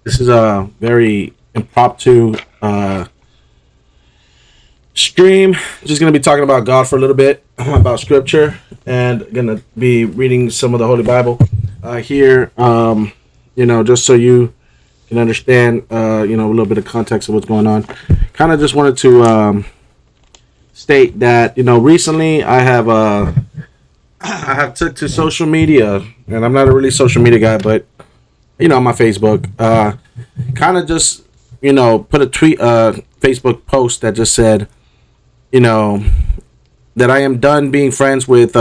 This is a very impromptu stream. Just going to be talking about God for a little bit, about scripture, and going to be reading some of the Holy Bible here, just so you can understand, a little bit of context of what's going on. Kind of just wanted to state that, recently I have took to social media, and I'm not a really social media guy, but on my Facebook, kind of just, put a tweet, Facebook post that just said, that I am done being friends with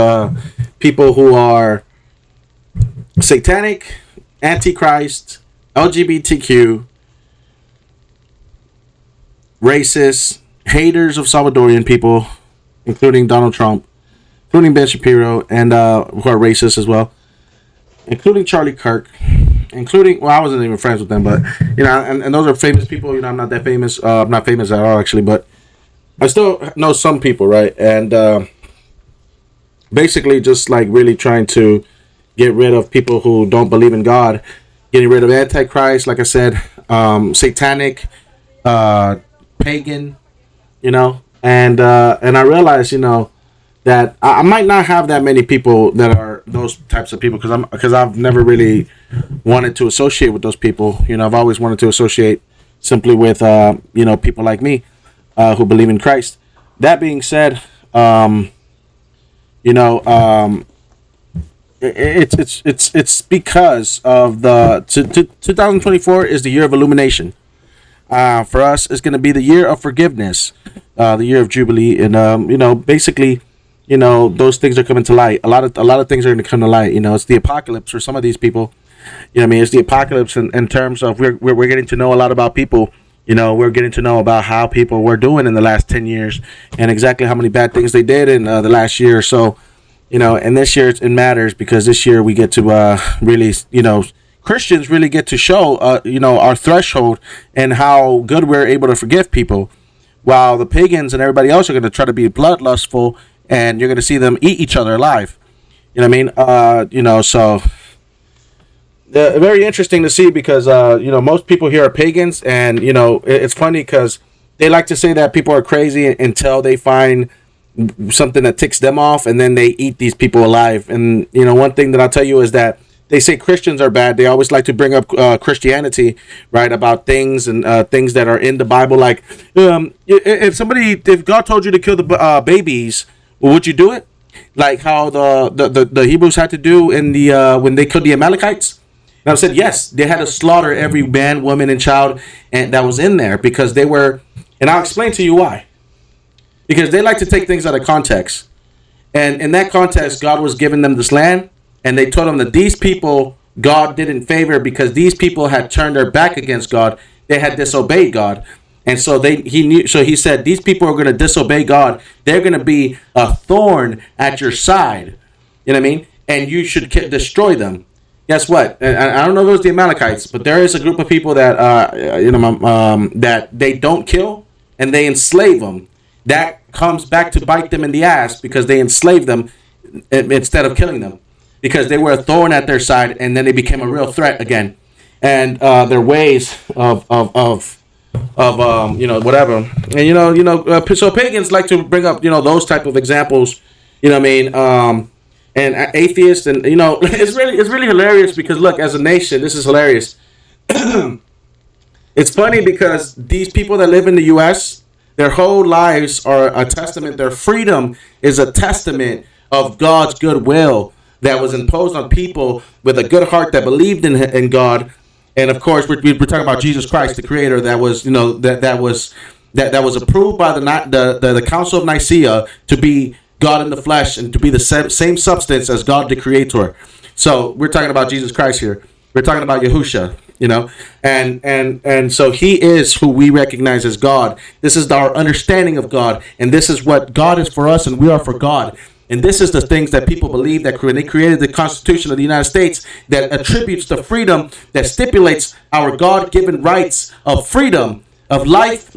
people who are satanic, antichrist, LGBTQ, racist, haters of Salvadorian people, including Donald Trump, including Ben Shapiro, and who are racist as well, including Charlie Kirk, I wasn't even friends with them, but, and those are famous people. I'm not that famous. I'm not famous at all, actually, but I still know some people, right? And basically just like really trying to get rid of people who don't believe in God, getting rid of Antichrist, like I said, satanic, pagan, and I realized, that I might not have that many people that are those types of people because I've never really wanted to associate with those people. I've always wanted to associate simply with people like me who believe in Christ. That being said, it's because of the 2024 is the year of illumination. For us, it's going to be the year of forgiveness, the year of Jubilee, and basically, those things are coming to light. A lot of things are going to come to light. It's the apocalypse for some of these people. It's the apocalypse in terms of we're getting to know a lot about people. We're getting to know about how people were doing in the last 10 years and exactly how many bad things they did in the last year or so. And this year it matters because this year we get to really, Christians really get to show, our threshold and how good we're able to forgive people, while the pagans and everybody else are going to try to be bloodlustful, and you're going to see them eat each other alive. So very interesting to see because, most people here are pagans, and, it's funny because they like to say that people are crazy until they find something that ticks them off, and then they eat these people alive. And, one thing that I'll tell you is that they say Christians are bad. They always like to bring up Christianity, right, about things and things that are in the Bible. Like, if God told you to kill the babies, would you do it? Like how the Hebrews had to do in the when they killed the Amalekites. And I said yes, they had to slaughter every man, woman, and child and that was in there because they were. And I'll explain to you why. Because they like to take things out of context, and in that context, God was giving them this land. And they told him that these people God didn't favor because these people had turned their back against God. They had disobeyed God. And so he said, these people are going to disobey God. They're going to be a thorn at your side. You know what I mean? And you should destroy them. Guess what? And I don't know if it was the Amalekites, but there is a group of people that, that they don't kill and they enslave them. That comes back to bite them in the ass because they enslaved them instead of killing them. Because they were a thorn at their side, and then they became a real threat again, and their ways of whatever, and so pagans like to bring up those type of examples, and atheists, and it's really hilarious because look, as a nation, this is hilarious. It's funny because these people that live in the U.S., their whole lives are a testament. Their freedom is a testament of God's goodwill that was imposed on people with a good heart that believed in God, and of course we're talking about Jesus Christ, the Creator, that was that was approved by the Council of Nicaea to be God in the flesh and to be the same substance as God the Creator. So we're talking about Jesus Christ here. We're talking about Yahusha, and so he is who we recognize as God. This is our understanding of God, and this is what God is for us, and we are for God. And this is the things that people believe that when they created the Constitution of the United States, that attributes the freedom, that stipulates our God-given rights of freedom, of life,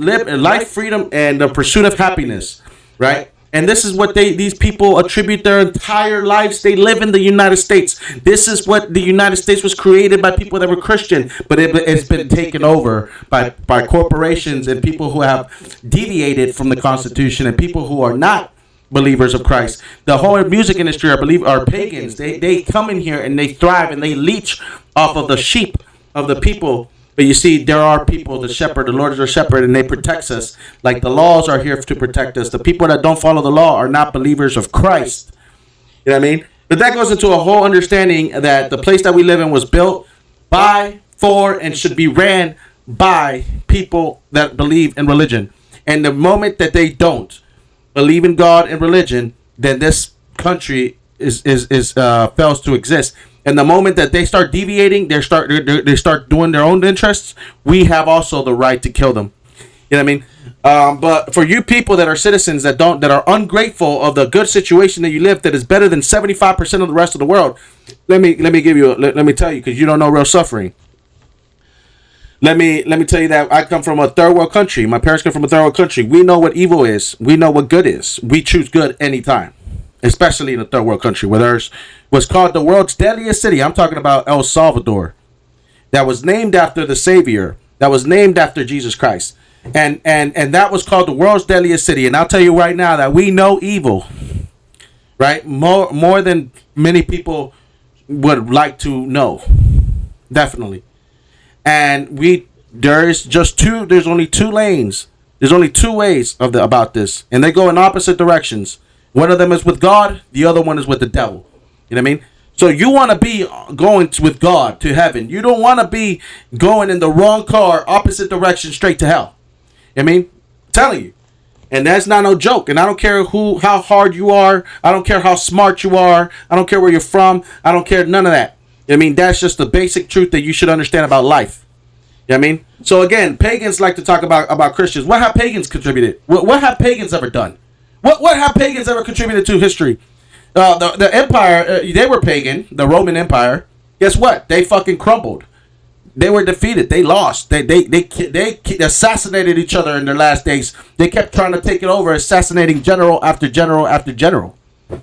freedom, and the pursuit of happiness, right? And this is what these people attribute their entire lives. They live in the United States. This is what the United States was created by people that were Christian, but it's been taken over by corporations and people who have deviated from the Constitution and people who are not believers of Christ. The whole music industry are pagans. They come in here and they thrive and they leech off of the sheep of the people. But you see, there are people, the shepherd, the Lord is our shepherd, and they protect us. Like the laws are here to protect us. The people that don't follow the law are not believers of Christ. You know what I mean? But that goes into a whole understanding that the place that we live in was built by, for, and should be ran by people that believe in religion. And the moment that they don't believe in God and religion, then this country is fails to exist. And the moment that they start deviating, they start doing their own interests. We have also the right to kill them. You know what I mean? But for you people that are citizens that are ungrateful of the good situation that you live, that is better than 75% of the rest of the world. Let me tell you, because you don't know real suffering. Let me tell you that I come from a third world country. My parents come from a third world country. We know what evil is. We know what good is. We choose good anytime. Especially in a third world country where there's what's called the world's deadliest city. I'm talking about El Salvador, that was named after the Savior, that was named after Jesus Christ, and that was called the world's deadliest city. And I'll tell you right now that we know evil, right? More than many people would like to know, definitely. And there's only two lanes. There's only two ways about this, and they go in opposite directions. One of them is with God. The other one is with the devil. You know what I mean? So you want to be going with God to heaven. You don't want to be going in the wrong car, opposite direction, straight to hell. You know what I mean? I'm telling you. And that's not no joke. And I don't care how hard you are. I don't care how smart you are. I don't care where you're from. I don't care none of that. You know what I mean? That's just the basic truth that you should understand about life. You know what I mean? So again, pagans like to talk about Christians. What have pagans contributed? What have pagans ever done? What have pagans ever contributed to history? The empire, they were pagan, the Roman Empire. Guess what? They fucking crumbled. They were defeated. They lost. They assassinated each other in their last days. They kept trying to take it over, assassinating general after general after general. You know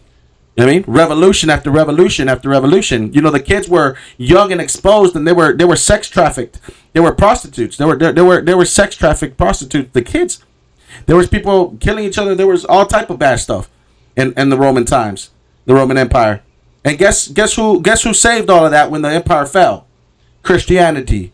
what I mean? Revolution after revolution after revolution. You know, the kids were young and exposed, and they were sex trafficked. They were prostitutes. They were sex trafficked prostitutes. The kids. There was people killing each other. There was all type of bad stuff in the Roman times, the Roman Empire. And guess who saved all of that when the empire fell? Christianity.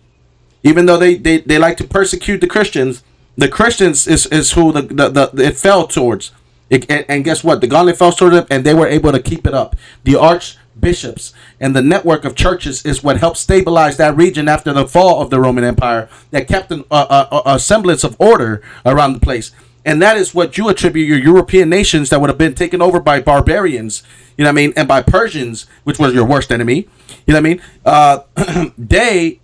Even though they like to persecute the Christians is who it fell towards. And guess what? The gauntlet fell towards them, and they were able to keep it up. The archbishops and the network of churches is what helped stabilize that region after the fall of the Roman Empire, that kept a semblance of order around the place. And that is what you attribute your European nations that would have been taken over by barbarians, you know what I mean, and by Persians, which was your worst enemy, you know what I mean? They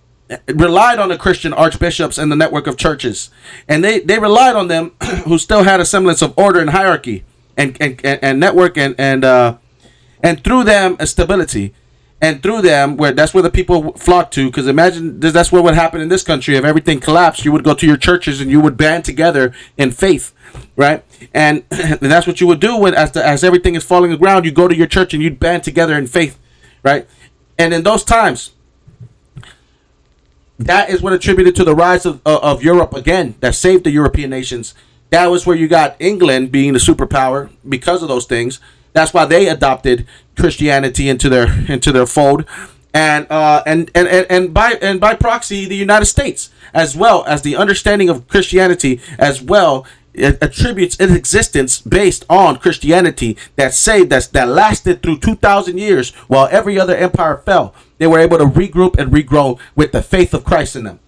relied on the Christian archbishops and the network of churches, and they relied on them who still had a semblance of order and hierarchy and network and through them a stability, and through them that's where the people flocked to. Because imagine that's what would happen in this country if everything collapsed. You would go to your churches and you would band together in faith, right? And that's what you would do when as everything is falling around. You go to your church and you'd band together in faith, right? And in those times, that is what attributed to the rise of Europe again, that saved the European nations. That was where you got England being the superpower because of those things. That's why they adopted Christianity into their fold, and by proxy the United States, as well as the understanding of Christianity, as well it attributes its existence based on Christianity that lasted through 2,000 years while every other empire fell. They were able to regroup and regrow with the faith of Christ in them.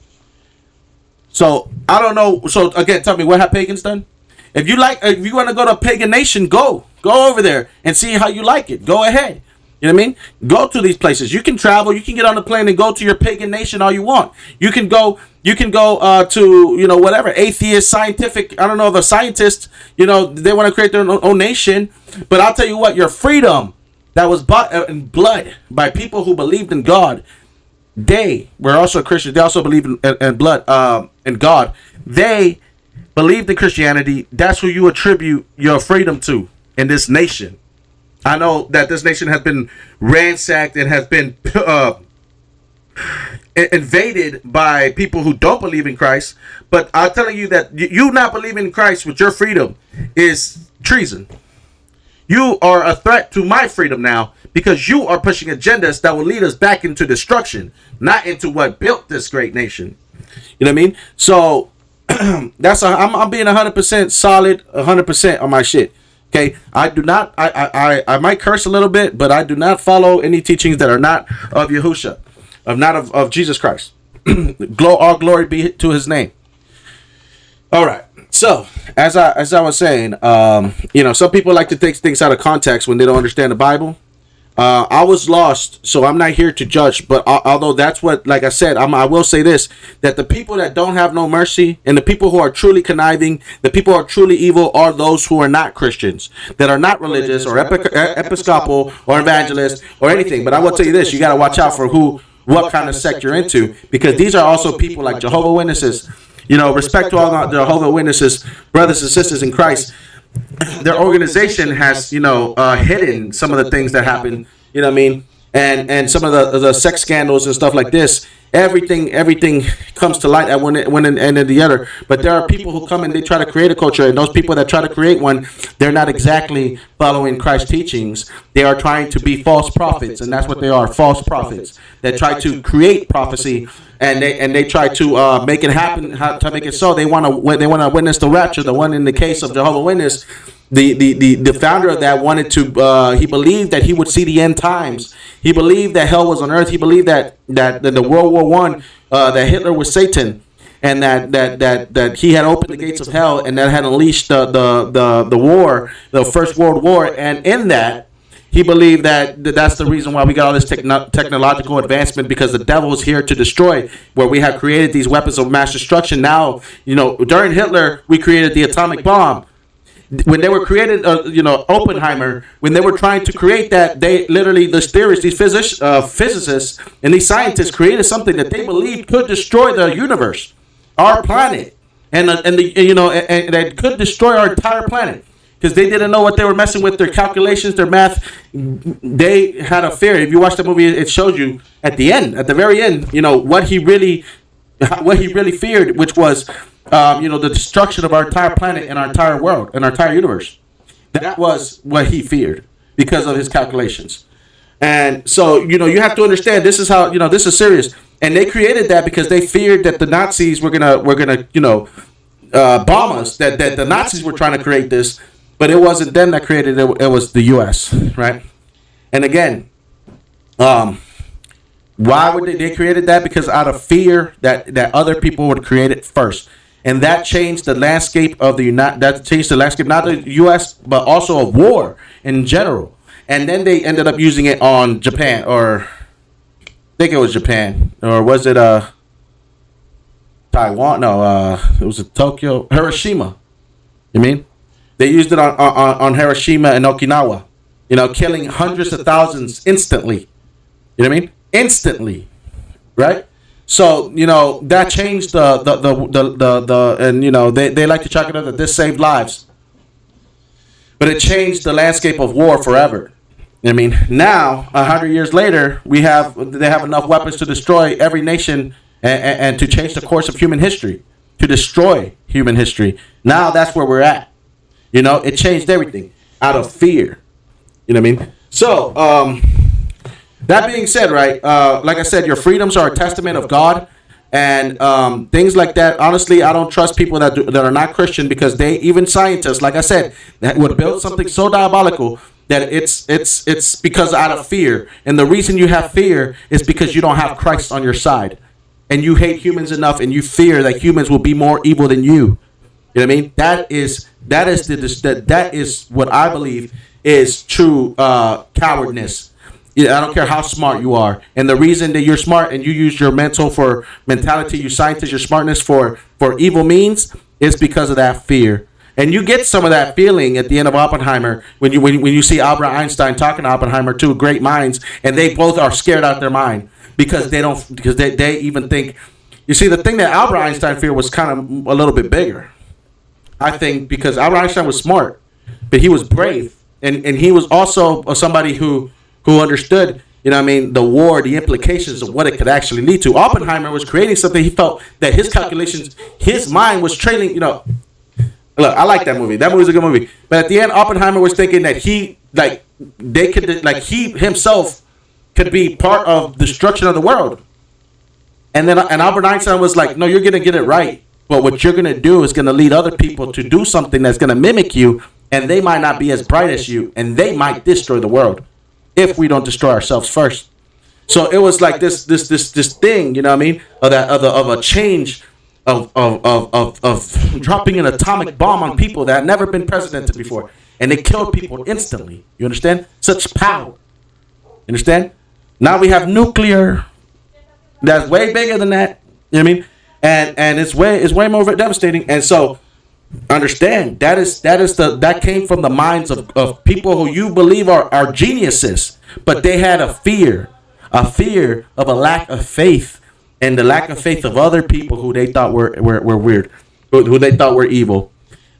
So I don't know. So again, tell me, what have pagans done? If you want to go to a pagan nation, go over there and see how you like it. Go ahead. You know what I mean? Go to these places. You can travel. You can get on a plane and go to your pagan nation all you want. You can go to, whatever, atheist, scientific. I don't know, the scientists, they want to create their own nation. But I'll tell you what, your freedom that was bought in blood by people who believed in God. They were also Christians. They also believed in blood, in God. They believed in Christianity. That's who you attribute your freedom to. in this nation. I know that this nation has been ransacked and has been invaded by people who don't believe in Christ. But I'm telling you that you not believing in Christ with your freedom is treason. You are a threat to my freedom now because you are pushing agendas that will lead us back into destruction, not into what built this great nation. You know what I mean? So I'm being 100% solid, 100% on my shit. Okay, I do not. I might curse a little bit, but I do not follow any teachings that are not of Yahusha, of Jesus Christ. All glory be to His name. All right. So as I was saying, some people like to take things out of context when they don't understand the Bible. I was lost, so I'm not here to judge. But although that's what, like I said, I will say this: that the people that don't have no mercy, and the people who are truly conniving, the people who are truly evil, are those who are not Christians, that are not religious or episcopal or evangelist or anything. But I will tell you this: you got to watch out for what kind of sect you're into, because these are also people like Jehovah's Witnesses. Respect to all the Jehovah's Witnesses, brothers and sisters in Christ. Their organization has, hidden some of the things that happen, you know what I mean? And some of the sex scandals and stuff like this. Everything comes to light at one end and the other. But there are people who come and they try to create a culture, and those people that try to create one, they're not exactly following Christ's teachings. They are trying to be false prophets, and that's what they are, false prophets that try to create prophecy, and they try to make it happen, to make it so. They want to witness the rapture. The one in the case of Jehovah's Witness, the founder of that wanted to. He believed that he would see the end times. He believed that hell was on earth. He believed that the World War I, that Hitler was Satan, and that he had opened the gates of hell, and that had unleashed the war, the First World War, and in that. He believed that that's the reason why we got all this technological advancement, because the devil is here to destroy, where we have created these weapons of mass destruction. Now, during Hitler, we created the atomic bomb. When they were created, Oppenheimer, when they were trying to create that, they literally, these theorists, these physicists, and these scientists created something that they believed could destroy the universe, our planet, and that could destroy our entire planet. Because they didn't know what they were messing with, their calculations, their math. They had a fear. If you watch the movie, it shows you at the very end, what he really feared, which was, the destruction of our entire planet and our entire world and our entire universe. That was what he feared because of his calculations. And so, you have to understand, this is how, this is serious. And they created that because they feared that the Nazis were gonna bomb us. That the Nazis were trying to create this. But it wasn't them that created it. It was the U.S., right? And again, why would they created that? Because out of fear that other people would create it first, and that changed the landscape of not the U.S. but also of war in general. And then they ended up using it on Japan, or I think it was Japan, or was it Taiwan? No, it was Tokyo, Hiroshima. You mean? They used it on Hiroshima and Okinawa, killing hundreds of thousands instantly. You know what I mean? Instantly, right? So that changed they like to chalk it up that this saved lives, but it changed the landscape of war forever. I mean, now 100 years later, they have enough weapons to destroy every nation and to change the course of human history, to destroy human history. Now that's where we're at. It changed everything out of fear. You know what I mean? So, that being said, right, like I said, your freedoms are a testament of God, and things like that. Honestly, I don't trust people that are not Christian, because even scientists, like I said, that would build something so diabolical that it's because out of fear. And the reason you have fear is because you don't have Christ on your side, and you hate humans enough, and you fear that humans will be more evil than you. You know what I mean? That is what I believe is true cowardness. I don't care how smart you are, and the reason that you're smart and you use your mentality, your scientist, your smartness for evil means is because of that fear. And you get some of that feeling at the end of Oppenheimer when you see Albert Einstein talking to Oppenheimer, two great minds, and they both are scared out of their mind because they even think. You see, the thing that Albert Einstein feared was kind of a little bit bigger. I think because Albert Einstein was smart, but he was brave. and he was also somebody who understood, you know what I mean, the war, the implications of what it could actually lead to. Oppenheimer was creating something. He felt that his calculations, his mind was trailing, you know. Look, I like that movie. That movie's a good movie. But at the end, Oppenheimer was thinking that they could, he himself could be part of destruction of the world. And then, and Albert Einstein was like, no, you're going to get it right. But what you're going to do is going to lead other people to do something that's going to mimic you, and they might not be as bright as you, and they might destroy the world if we don't destroy ourselves first. So it was like this thing, you know what I mean, of a change of dropping an atomic bomb on people that had never been precedented before, and they killed people instantly. You understand? Such power. You understand? Now we have nuclear. That's way bigger than that. You know what I mean? And it's way more devastating. And so understand that came from the minds of people who you believe are geniuses, but they had a fear of a lack of faith, and the lack of faith of other people who they thought were weird, who they thought were evil.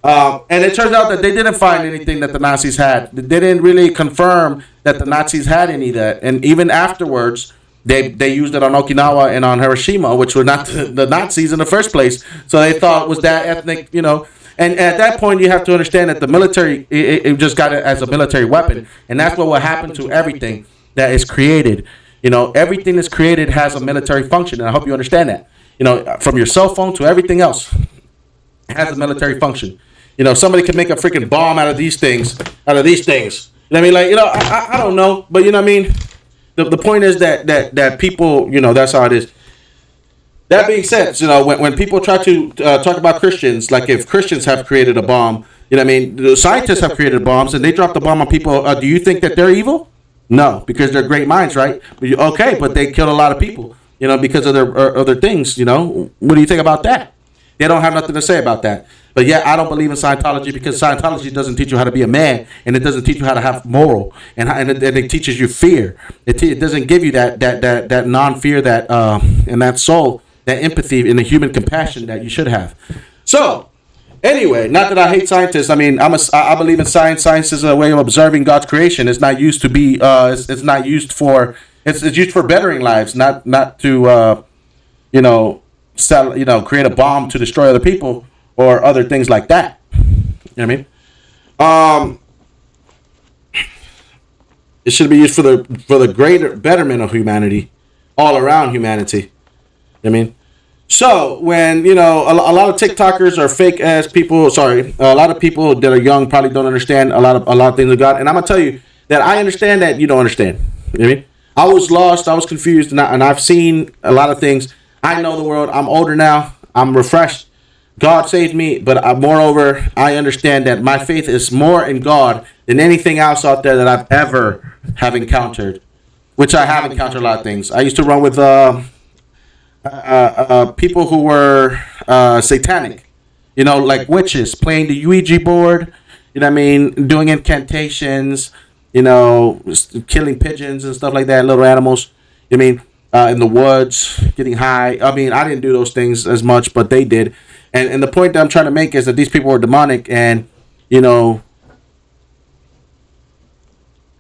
And it turns out that they didn't find anything that the Nazis had. They didn't really confirm that the Nazis had any of that. And even afterwards, they used it on Okinawa and on Hiroshima, which were not the Nazis in the first place. So they thought it was that ethnic, you know. And at that point, you have to understand that the military, it just got it as a military weapon. And that's what will happen to everything that is created. You know, everything that's created has a military function. And I hope you understand that. You know, from your cell phone to everything else, it has a military function. You know, somebody can make a freaking bomb out of these things. You know what I mean? Like, you know, I don't know. But, you know what I mean? The point is that people, you know, that's how it is. That being said, you know, when people try to talk about Christians, like if Christians have created a bomb, you know what I mean? The scientists have created bombs and they drop the bomb on people. Do you think that they're evil? No, because they're great minds, right? Okay, but they killed a lot of people, you know, because of their other things, you know. What do you think about that? They don't have nothing to say about that. But yeah, I don't believe in Scientology because Scientology doesn't teach you how to be a man, and it doesn't teach you how to have moral, and it teaches you fear. It doesn't give you that non-fear, that and that soul, that empathy and the human compassion that you should have. So anyway, not that I hate scientists. I mean, I believe in science. Science is a way of observing God's creation. It's not used to be. It's not used for. It's used for bettering lives, not to you know, sell, you know, create a bomb to destroy other people or other things like that. You know what I mean? It should be used for the greater betterment of humanity, all around humanity. You know what I mean? So when, you know, a lot of TikTokers are fake ass people. Sorry, a lot of people that are young probably don't understand a lot of things of God. And I'm gonna tell you that I understand that you don't understand. You know what I mean? I was lost, I was confused, and I've seen a lot of things. I know the world. I'm older now. I'm refreshed. God saved me, but moreover, I understand that my faith is more in God than anything else out there that I've ever have encountered, which I have encountered a lot of things. I used to run with people who were satanic, you know, like witches, playing the Ouija board, you know what I mean, doing incantations, you know, killing pigeons and stuff like that, little animals, you know what I mean, in the woods, getting high. I mean, I didn't do those things as much, but they did. And the point that I'm trying to make is that these people were demonic, and, you know,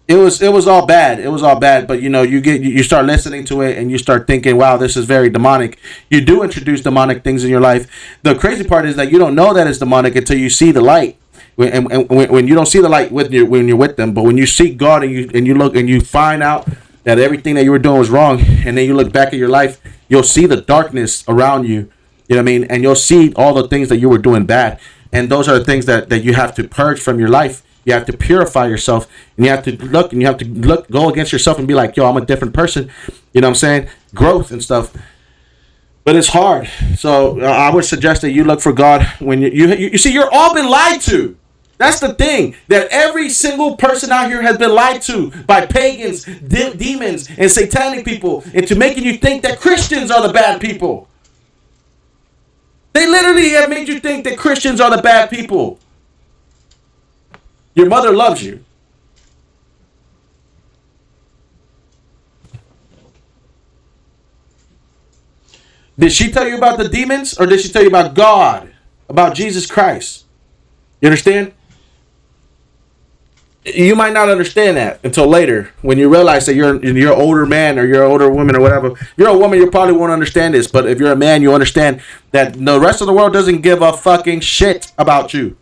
it was all bad. It was all bad, but, you know, you start listening to it and you start thinking, wow, this is very demonic. You do introduce demonic things in your life. The crazy part is that you don't know that it's demonic until you see the light. And when you don't see the light when you're with them, but when you seek God and you look and you find out that everything that you were doing was wrong, and then you look back at your life, you'll see the darkness around you. You know what I mean? And you'll see all the things that you were doing bad. And those are the things that you have to purge from your life. You have to purify yourself, and you have to go against yourself and be like, yo, I'm a different person. You know what I'm saying? Growth and stuff. But it's hard. So I would suggest that you look for God when you see, you're all been lied to. That's the thing, that every single person out here has been lied to by pagans, demons, and satanic people into making you think that Christians are the bad people. They literally have made you think that Christians are the bad people. Your mother loves you. Did she tell you about the demons, or did she tell you about God, about Jesus Christ? You understand? You might not understand that until later when you realize that you're an older man or you're an older woman or whatever. If you're a woman, you probably won't understand this, but if you're a man, you understand that the rest of the world doesn't give a fucking shit about you.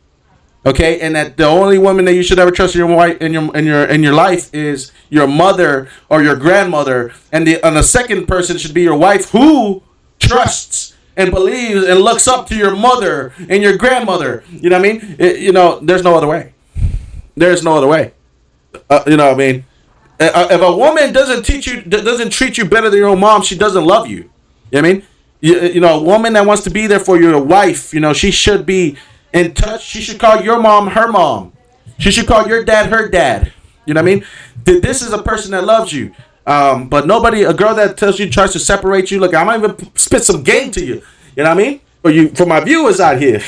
Okay, and that the only woman that you should ever trust in your wife in your life is your mother or your grandmother, and the second person should be your wife, who trusts and believes and looks up to your mother and your grandmother. You know what I mean? There's no other way. There's no other way. You know what I mean? If a woman doesn't treat you better than your own mom, she doesn't love you. You know what I mean? A woman that wants to be there for your wife, she should be in touch. She should call your mom her mom. She should call your dad her dad. You know what I mean? This is a person that loves you. But a girl that tries to separate you. Look, I might even spit some game to you. You know what I mean? For my viewers out here.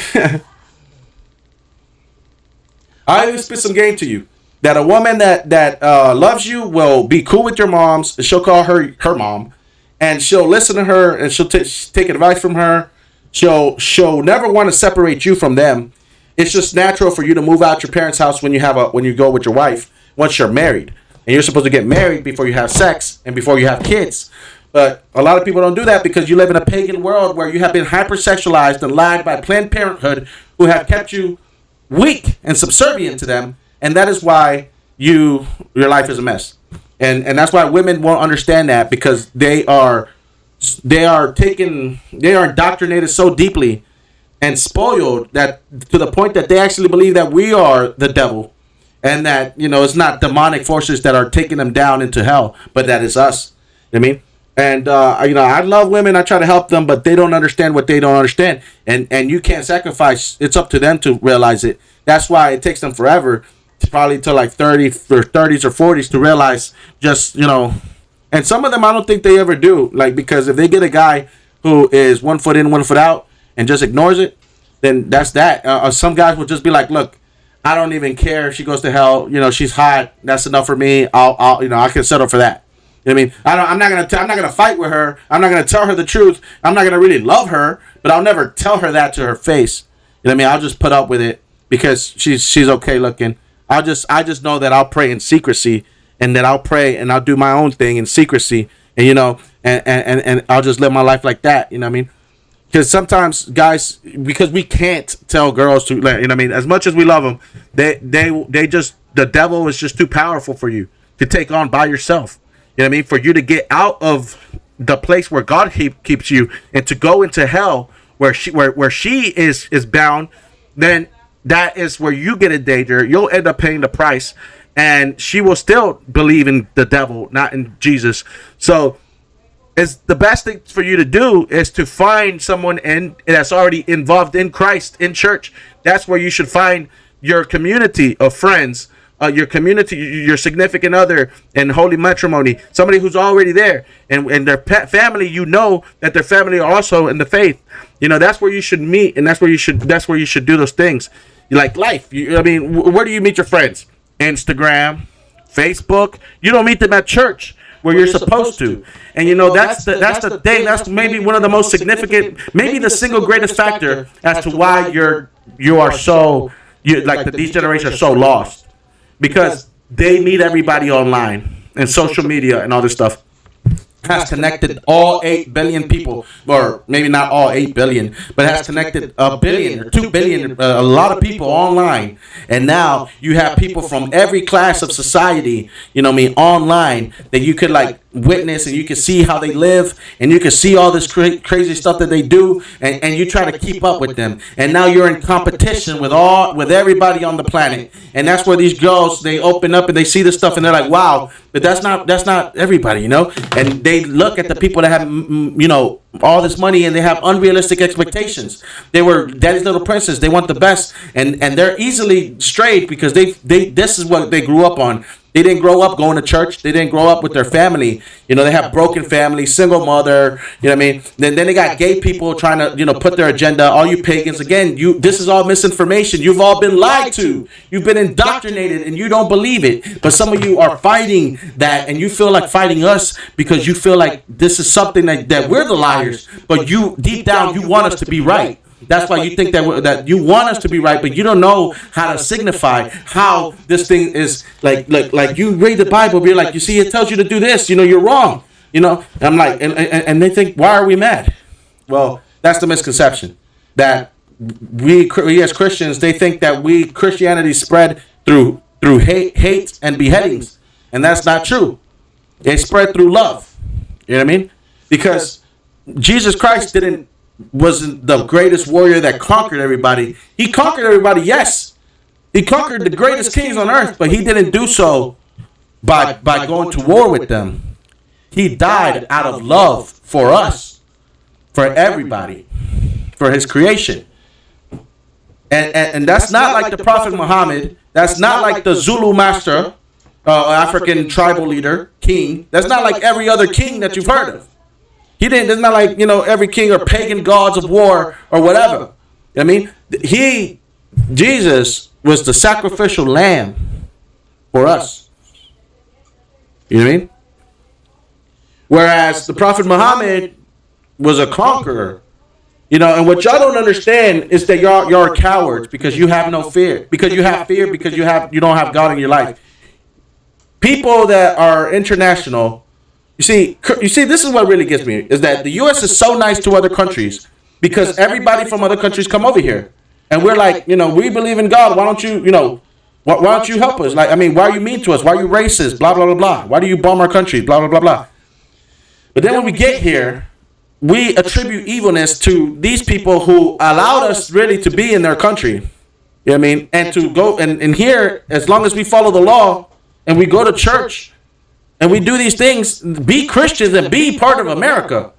I even spit some game to you. That a woman that loves you will be cool with your moms. And she'll call her mom. And she'll listen to her. And she'll take advice from her. She'll never want to separate you from them. It's just natural for you to move out your parents' house when you go with your wife once you're married. And you're supposed to get married before you have sex and before you have kids. But a lot of people don't do that because you live in a pagan world where you have been hypersexualized and lied by Planned Parenthood, who have kept you weak and subservient to them, and that is why your life is a mess. And that's why women won't understand that, because they are indoctrinated so deeply and spoiled that to the point that they actually believe that we are the devil, and that it's not demonic forces that are taking them down into hell, but that is us. You know what I mean? And I love women. I try to help them, but they don't understand what they don't understand. And you can't sacrifice. It's up to them to realize it. That's why it takes them forever, probably till like 30s or 40s, to realize And some of them, I don't think they ever do. Like, because if they get a guy who is 1 foot in, 1 foot out, and just ignores it, then that's that. Some guys will just be like, look, I don't even care if she goes to hell. She's hot. That's enough for me. I can settle for that. You know what I mean? I'm not gonna fight with her. I'm not gonna tell her the truth. I'm not gonna really love her, but I'll never tell her that to her face. You know what I mean? I'll just put up with it because she's okay looking. I just know that I'll pray in secrecy, and that I'll pray and I'll do my own thing in secrecy, and and I'll just live my life like that. You know what I mean? Because sometimes guys, because we can't tell girls to, what I mean, as much as we love them, they just, the devil is just too powerful for you to take on by yourself. You know what I mean? For you to get out of the place where God keeps you and to go into hell where she is bound, then that is where you get in danger. You'll end up paying the price, and she will still believe in the devil, not in Jesus. So it's the best thing for you to do is to find someone that's already involved in Christ, in church. That's where you should find your community of friends, your community, your significant other, and holy matrimony. Somebody who's already there, and their family. That their family are also in the faith. That's where you should meet, and that's where you should do those things. Like life. Where do you meet your friends? Instagram, Facebook. You don't meet them at church, where you're supposed to. And that's the thing. That's maybe one of the most significant, maybe the single greatest factor as to why these generations are so lost, because they meet everybody online and social media and all this stuff has connected all 8 billion people, or maybe not all 8 billion, but has connected a billion or 2 billion, a lot of people online. And now you have people from every class of society, online, that you could witness, and you can see how they live, and you can see all this crazy stuff that they do, and you try to keep up with them. And now you're in competition with everybody on the planet. And that's where these girls, they open up and they see this stuff, and they're like, wow, but that's not everybody, and they look at the people that have all this money, and they have unrealistic expectations. They were Daddy's Little Princess. They want the best, and they're easily strayed because they this is what they grew up on. They didn't grow up going to church. They didn't grow up with their family. They have broken families, single mother. You know what I mean? Then they got gay people trying to, put their agenda. All you pagans, again, this is all misinformation. You've all been lied to. You've been indoctrinated, and you don't believe it. But some of you are fighting that, and you feel like fighting us because you feel like this is something that we're the liars. But you, deep down, you want us to be right. That's why you think that you want us to be right, but you don't know how to signify how this thing is like you read the Bible, but you're like, you see, it tells you to do this, you're wrong. And I'm like, and they think, why are we mad? Well, that's the misconception that we as Christians, they think that Christianity spread through hate and beheadings, and that's not true. It spread through love. You know what I mean? Because Jesus Christ wasn't the greatest warrior that conquered everybody. He conquered everybody, yes. He conquered the greatest kings on earth, but he didn't do so by going to war with them. He died out of love for us, for everybody, for his creation. And that's not like the Prophet Muhammad. That's not like the Zulu master, African tribal leader, king. That's not like every other king that you've heard of. It's not like, every king or pagan gods of war or whatever. I mean, Jesus was the sacrificial lamb for us. You know what I mean? Whereas the Prophet Muhammad was a conqueror. And what y'all don't understand is that y'all are cowards because you have no fear. Because you have fear because you don't have God in your life. People that are international, you see, this is what really gets me, is that the U.S. is so nice to other countries because everybody from other countries come over here. And we're like, we believe in God. Why don't you, why don't you help us? Like, I mean, why are you mean to us? Why are you racist? Blah, blah, blah, blah. Why do you bomb our country? Blah, blah, blah, blah. But then when we get here, we attribute evilness to these people who allowed us really to be in their country. You know what I mean? And to go, and here, as long as we follow the law and we go to church and we do these things, be Christians and be part of America.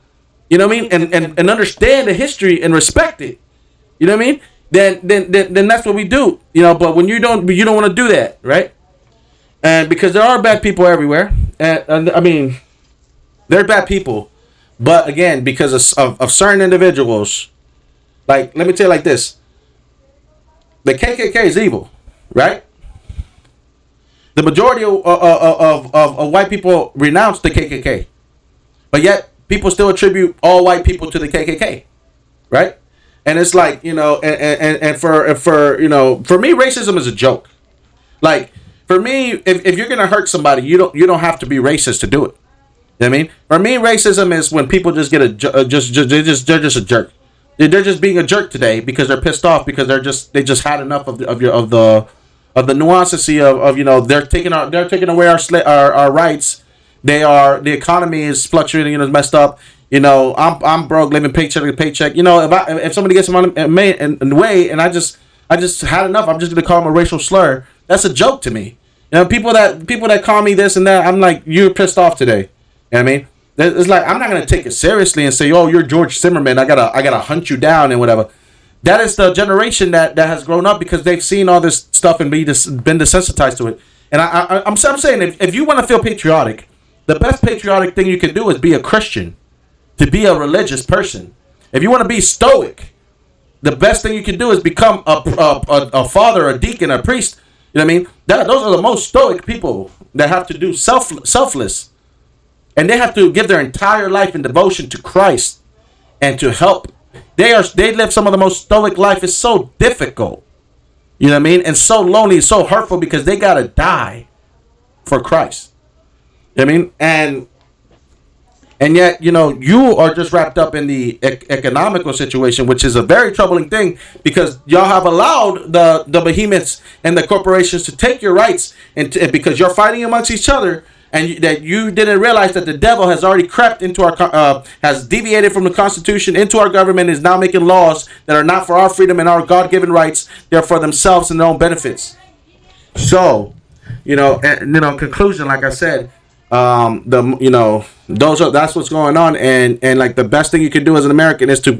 You know what I mean? And understand the history and respect it. You know what I mean? Then that's what we do. But when you don't want to do that, right? And because there are bad people everywhere. And I mean, they're bad people. But again, because of certain individuals, like, let me tell you like this. The KKK is evil, right? The majority of white people renounce the KKK. But yet, people still attribute all white people to the KKK, right? And it's like, and for me, racism is a joke. Like, for me, if you're going to hurt somebody, you don't have to be racist to do it. You know what I mean? For me, racism is when people just get they're just a jerk. They're just being a jerk today because they're pissed off because they just had enough of the nuances of they're taking away our rights. The economy is fluctuating and is messed up. I'm broke, living paycheck to paycheck. If somebody gets in the way and I just had enough, I'm just gonna call them a racial slur. That's a joke to me. People that call me this and that, I'm like, you're pissed off today. You know what I mean? It's like, I'm not going to take it seriously and say, oh, you're George Zimmerman. I gotta hunt you down and whatever. That is the generation that has grown up because they've seen all this stuff and been desensitized to it. And I'm saying, if you want to feel patriotic, the best patriotic thing you can do is be a Christian, to be a religious person. If you want to be stoic, the best thing you can do is become a father, a deacon, a priest. You know what I mean? Those are the most stoic people that have to do selfless. And they have to give their entire life in devotion to Christ and to help. They live some of the most stoic life. It's so difficult. You know what I mean? And so lonely, so hurtful because they got to die for Christ. You know what I mean? And yet, you are just wrapped up in the economical situation, which is a very troubling thing because y'all have allowed the behemoths and the corporations to take your rights and because you're fighting amongst each other. And that you didn't realize that the devil has already crept into has deviated from the Constitution into our government, is now making laws that are not for our freedom and our God-given rights. They're for themselves and their own benefits. So, conclusion, like I said, that's what's going on. And like the best thing you can do as an American is to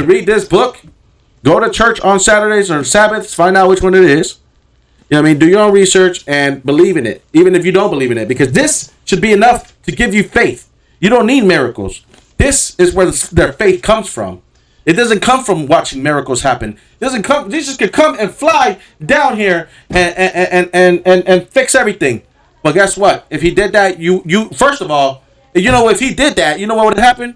read this book, go to church on Saturdays or Sabbaths, find out which one it is. You know what I mean? Do your own research and believe in it, even if you don't believe in it, because this should be enough to give you faith. You don't need miracles. This is where their faith comes from. It doesn't come from watching miracles happen. It doesn't come. Jesus could come and fly down here and fix everything. But guess what? If he did that, you first of all, if he did that, you know what would happen?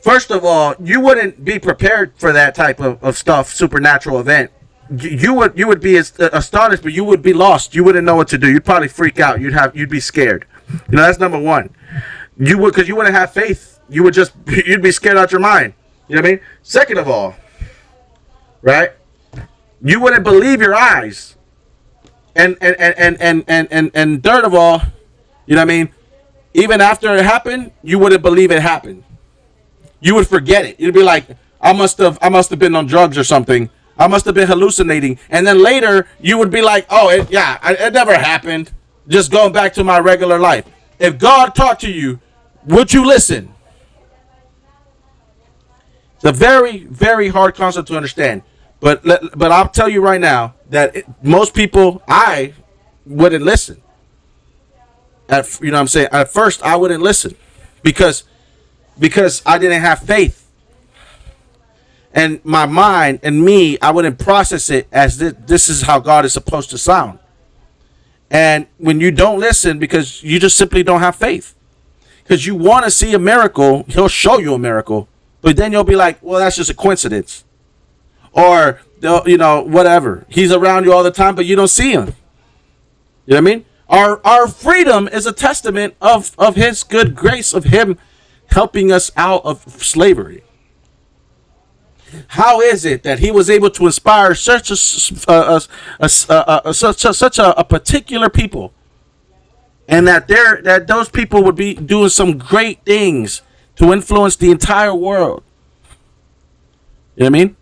First of all, you wouldn't be prepared for that type of stuff, supernatural event. You would be astonished, but you would be lost. You wouldn't know what to do. You'd probably freak out. You'd be scared. That's number one. You would, because you wouldn't have faith. You'd be scared out your mind. You know what I mean? Second of all, right? You wouldn't believe your eyes. And third of all, you know what I mean? Even after it happened, you wouldn't believe it happened. You would forget it. You'd be like, I must have been on drugs or something. I must have been hallucinating. And then later, you would be like, oh, it never happened. Just going back to my regular life. If God talked to you, would you listen? It's a very, very hard concept to understand. But I'll tell you right now that most people, I wouldn't listen. You know what I'm saying? At first, I wouldn't listen because I didn't have faith. And my mind and me, I wouldn't process it as this is how God is supposed to sound. And when you don't listen because you just simply don't have faith. Because you want to see a miracle, he'll show you a miracle. But then you'll be like, well, that's just a coincidence. Or, whatever. He's around you all the time, but you don't see him. You know what I mean? Our freedom is a testament of his good grace, of him helping us out of slavery. How is it that he was able to inspire such a particular people, and that those people would be doing some great things to influence the entire world? You know what I mean?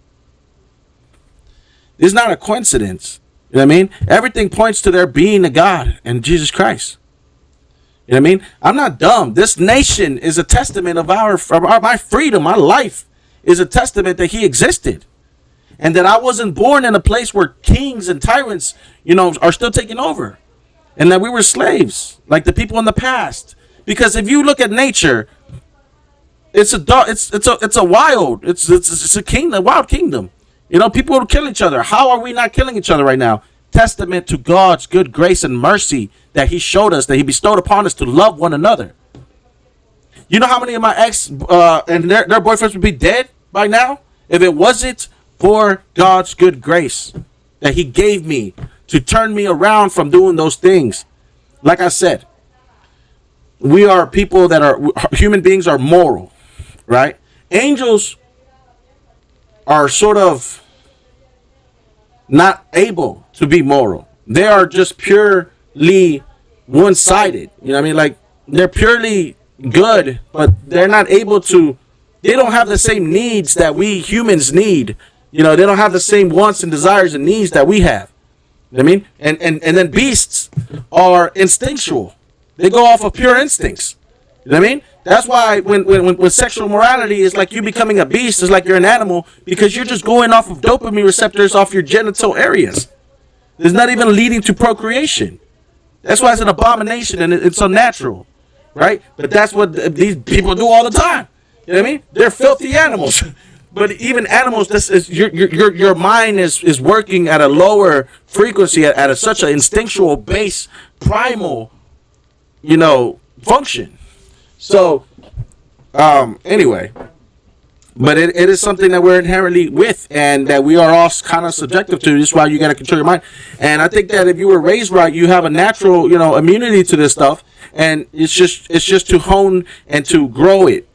It's not a coincidence. You know what I mean? Everything points to there being a God and Jesus Christ. You know what I mean? I'm not dumb. This nation is a testament of my freedom, my life. Is a testament that he existed, and that I wasn't born in a place where kings and tyrants, are still taking over, and that we were slaves like the people in the past. Because if you look at nature, it's a wild kingdom. People will kill each other. How are we not killing each other right now? Testament to God's good grace and mercy that he showed us, that he bestowed upon us to love one another. You know how many of my ex and their boyfriends would be dead by now if it wasn't for God's good grace that he gave me to turn me around from doing those things. Like I said, we are people human beings are moral, right? Angels are sort of not able to be moral. They are just purely one-sided. You know what I mean? Like, they're purely good, but they're not able to, they don't have the same needs that we humans need. They don't have the same wants and desires and needs that we have. You know what I mean? And then beasts are instinctual. They go off of pure instincts. You know what I mean? That's why when sexual morality is like you becoming a beast, is like you're an animal, because you're just going off of dopamine receptors off your genital areas. It's not even leading to procreation. That's why it's an abomination and it's unnatural. Right? But that's what these people do all the time. You know what I mean? They're filthy animals. But even animals, this is your mind is working at a lower frequency, at such an instinctual, base, primal, function. So, anyway, but it is something that we're inherently with, and that we are all kind of subjective to. This is why you got to control your mind. And I think that if you were raised right, you have a natural, immunity to this stuff. And it's just to hone and to grow it.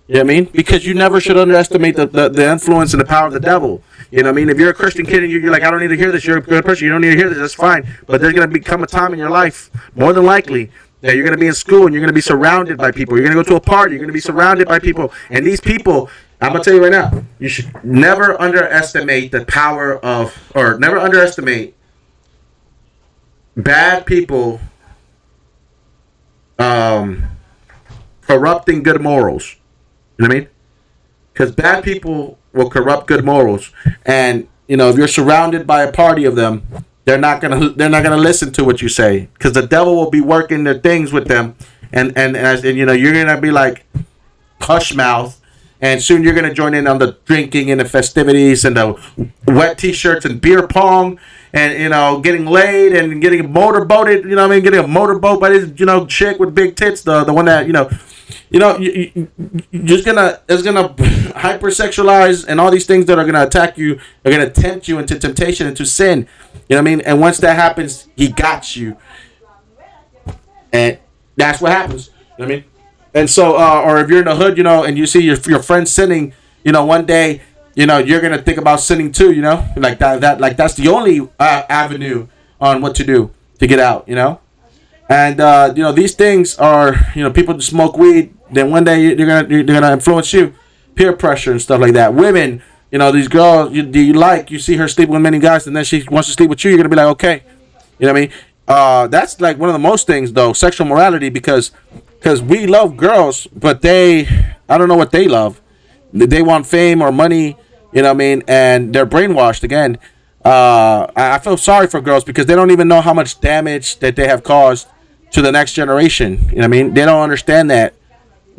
You know what I mean? Because you never should underestimate the influence and the power of the devil. You know what I mean? If you're a Christian kid and you're like, I don't need to hear this, you're a good person, you don't need to hear this, that's fine. But there's going to become a time in your life, more than likely, that you're going to be in school and you're going to be surrounded by people. You're going to go to a party, you're going to be surrounded by people. And these people, I'm going to tell you right now, you should never underestimate the power of, or never underestimate bad people corrupting good morals. You know what I mean? Because bad people will corrupt good morals, and if you're surrounded by a party of them, they're not gonna listen to what you say, because the devil will be working their things with them, and you're gonna be like hush mouth, and soon you're gonna join in on the drinking and the festivities and the wet t-shirts and beer pong. And, getting laid and getting motorboated, getting a motorboat by this, chick with big tits, the one that, you're just gonna it's gonna hypersexualize, and all these things that are gonna attack you are gonna tempt you into temptation, into sin. You know what I mean? And once that happens, he got you, and that's what happens. You know what I mean? And so, or if you're in the hood, and you see your friend sinning, one day, you're gonna think about sinning too. Like like that's the only avenue on what to do to get out. And these things are, people that smoke weed. Then one day they're gonna influence you, peer pressure and stuff like that. Women, these girls you see her sleep with many guys, and then she wants to sleep with you. You're gonna be like, okay, you know what I mean? That's like one of the most things though, sexual morality, because we love girls, but I don't know what they love. They want fame or money, you know what I mean? And they're brainwashed again. I feel sorry for girls because they don't even know how much damage that they have caused to the next generation. You know what I mean? They don't understand that.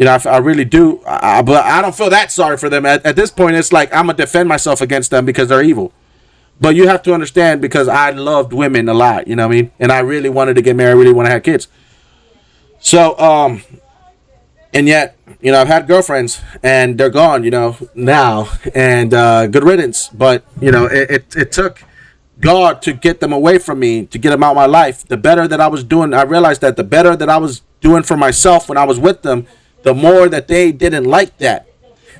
I really do. But I don't feel that sorry for them. At this point, it's like I'm going to defend myself against them because they're evil. But you have to understand, because I loved women a lot, you know what I mean? And I really wanted to get married, really want to have kids. So, and yet, I've had girlfriends and they're gone, now, and good riddance. But, it took God to get them away from me, to get them out of my life. The better that I was doing, I realized that the better that I was doing for myself when I was with them, the more that they didn't like that.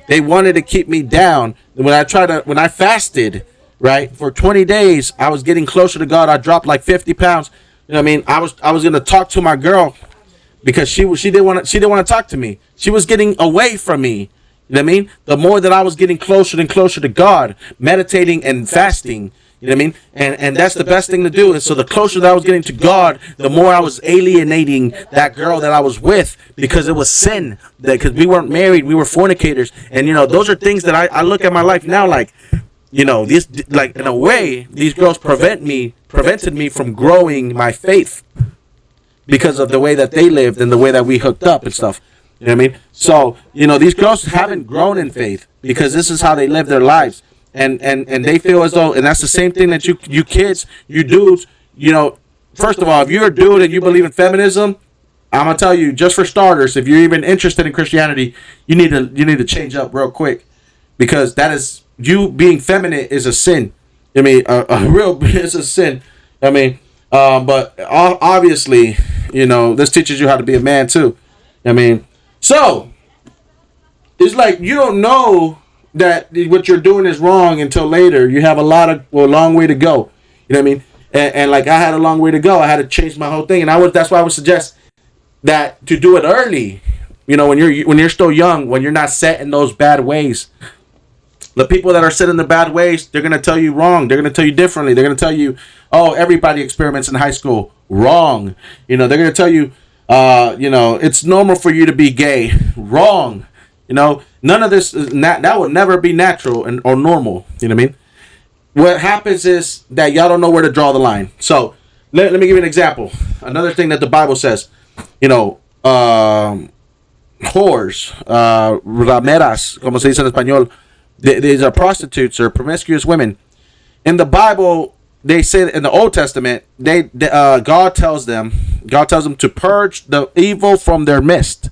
They wanted to keep me down. When I fasted, right, for 20 days, I was getting closer to God. I dropped like 50 pounds. You know what I mean? I was going to talk to my girl, because she didn't want to talk to me. She was getting away from me. You know what I mean? The more that I was getting closer and closer to God, meditating and fasting, you know what I mean? And that's the best thing to do. And so the closer that I was getting to God, the more I was alienating that girl that I was with, because it was sin. Because we weren't married, we were fornicators. And those are things that I look at my life now like, these, like, in a way, these girls prevented me from growing my faith, because of the way that they lived and the way that we hooked up and stuff. You know what I mean? So, these girls haven't grown in faith because this is how they live their lives. And they feel as though, and that's the same thing that you kids, you dudes, first of all, if you're a dude and you believe in feminism, I'm going to tell you, just for starters, if you're even interested in Christianity, you need to change up real quick, because that is, you being feminine is a sin. I mean, it's a sin. I mean, but obviously, this teaches you how to be a man too. I mean, so it's like you don't know that what you're doing is wrong until later. You have a long way to go. You know what I mean? And like I had a long way to go. I had to change my whole thing, and that's why I would suggest that to do it early. When you're still young, when you're not set in those bad ways. The people that are set in the bad ways, they're going to tell you wrong. They're going to tell you differently. They're going to tell you, oh, everybody experiments in high school. Wrong. They're going to tell you, it's normal for you to be gay. Wrong. None of this, that would never be natural or normal. You know what I mean? What happens is that y'all don't know where to draw the line. So, let me give you an example. Another thing that the Bible says, whores, rameras, como se dice en español. These are prostitutes or promiscuous women. In the Bible, they say in the Old Testament, God tells them to purge the evil from their midst,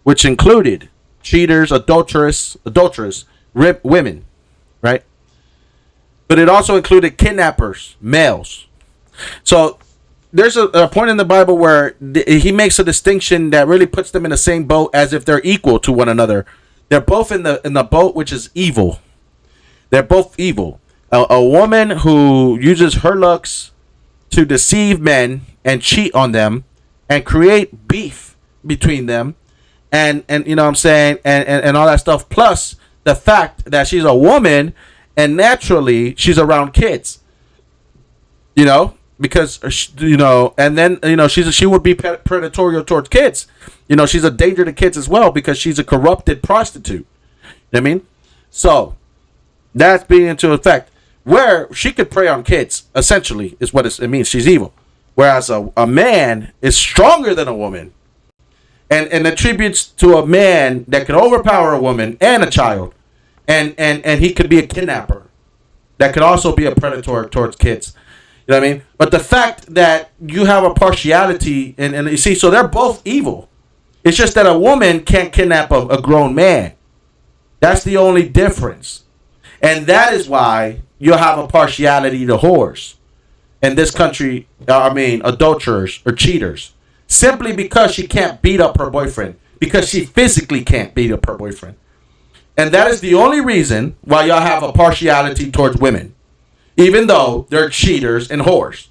which included cheaters, adulterous women, right? But it also included kidnappers, males. So there's a point in the Bible where he makes a distinction that really puts them in the same boat as if they're equal to one another. They're both in the boat, which is evil. They're both evil. A woman who uses her looks to deceive men and cheat on them and create beef between them, and you know what I'm saying, and all that stuff. Plus the fact that she's a woman and naturally she's around kids. Because and then she would be predatory towards kids. She's a danger to kids as well because she's a corrupted prostitute. You know what I mean? So that's being into effect where she could prey on kids. Essentially, is what it means. She's evil. Whereas a man is stronger than a woman, and attributes to a man that could overpower a woman and a child, and he could be a kidnapper that could also be a predator towards kids. You know what I mean? But the fact that you have a partiality, and you see, so they're both evil. It's just that a woman can't kidnap a grown man. That's the only difference. And that is why you'll have a partiality to whores in this country. I mean, adulterers or cheaters. Simply because she can't beat up her boyfriend. Because she physically can't beat up her boyfriend. And that is the only reason why y'all have a partiality towards women. Even though they're cheaters and whores.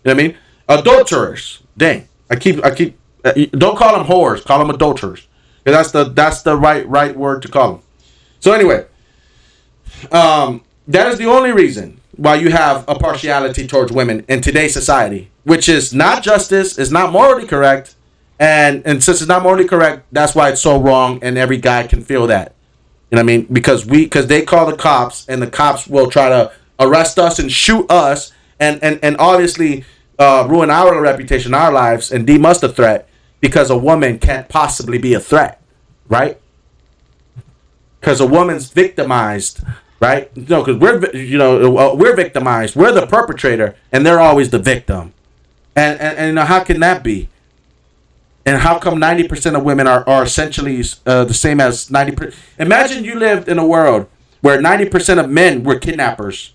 You know what I mean? Adulterers. Dang. I keep don't call them whores, call them adulterers. That's the right word to call them. So anyway, that is the only reason why you have a partiality towards women in today's society, which is not justice, is not morally correct, and since it's not morally correct, that's why it's so wrong, and every guy can feel that. You know what I mean? Because they call the cops, and the cops will try to arrest us and shoot us, and obviously ruin our reputation, our lives, and deem us a threat because a woman can't possibly be a threat, right? Because a woman's victimized, right? No, because we're victimized. We're the perpetrator, and they're always the victim. And how can that be? And how come 90% of women are essentially the same as 90%? Imagine you lived in a world where 90% of men were kidnappers.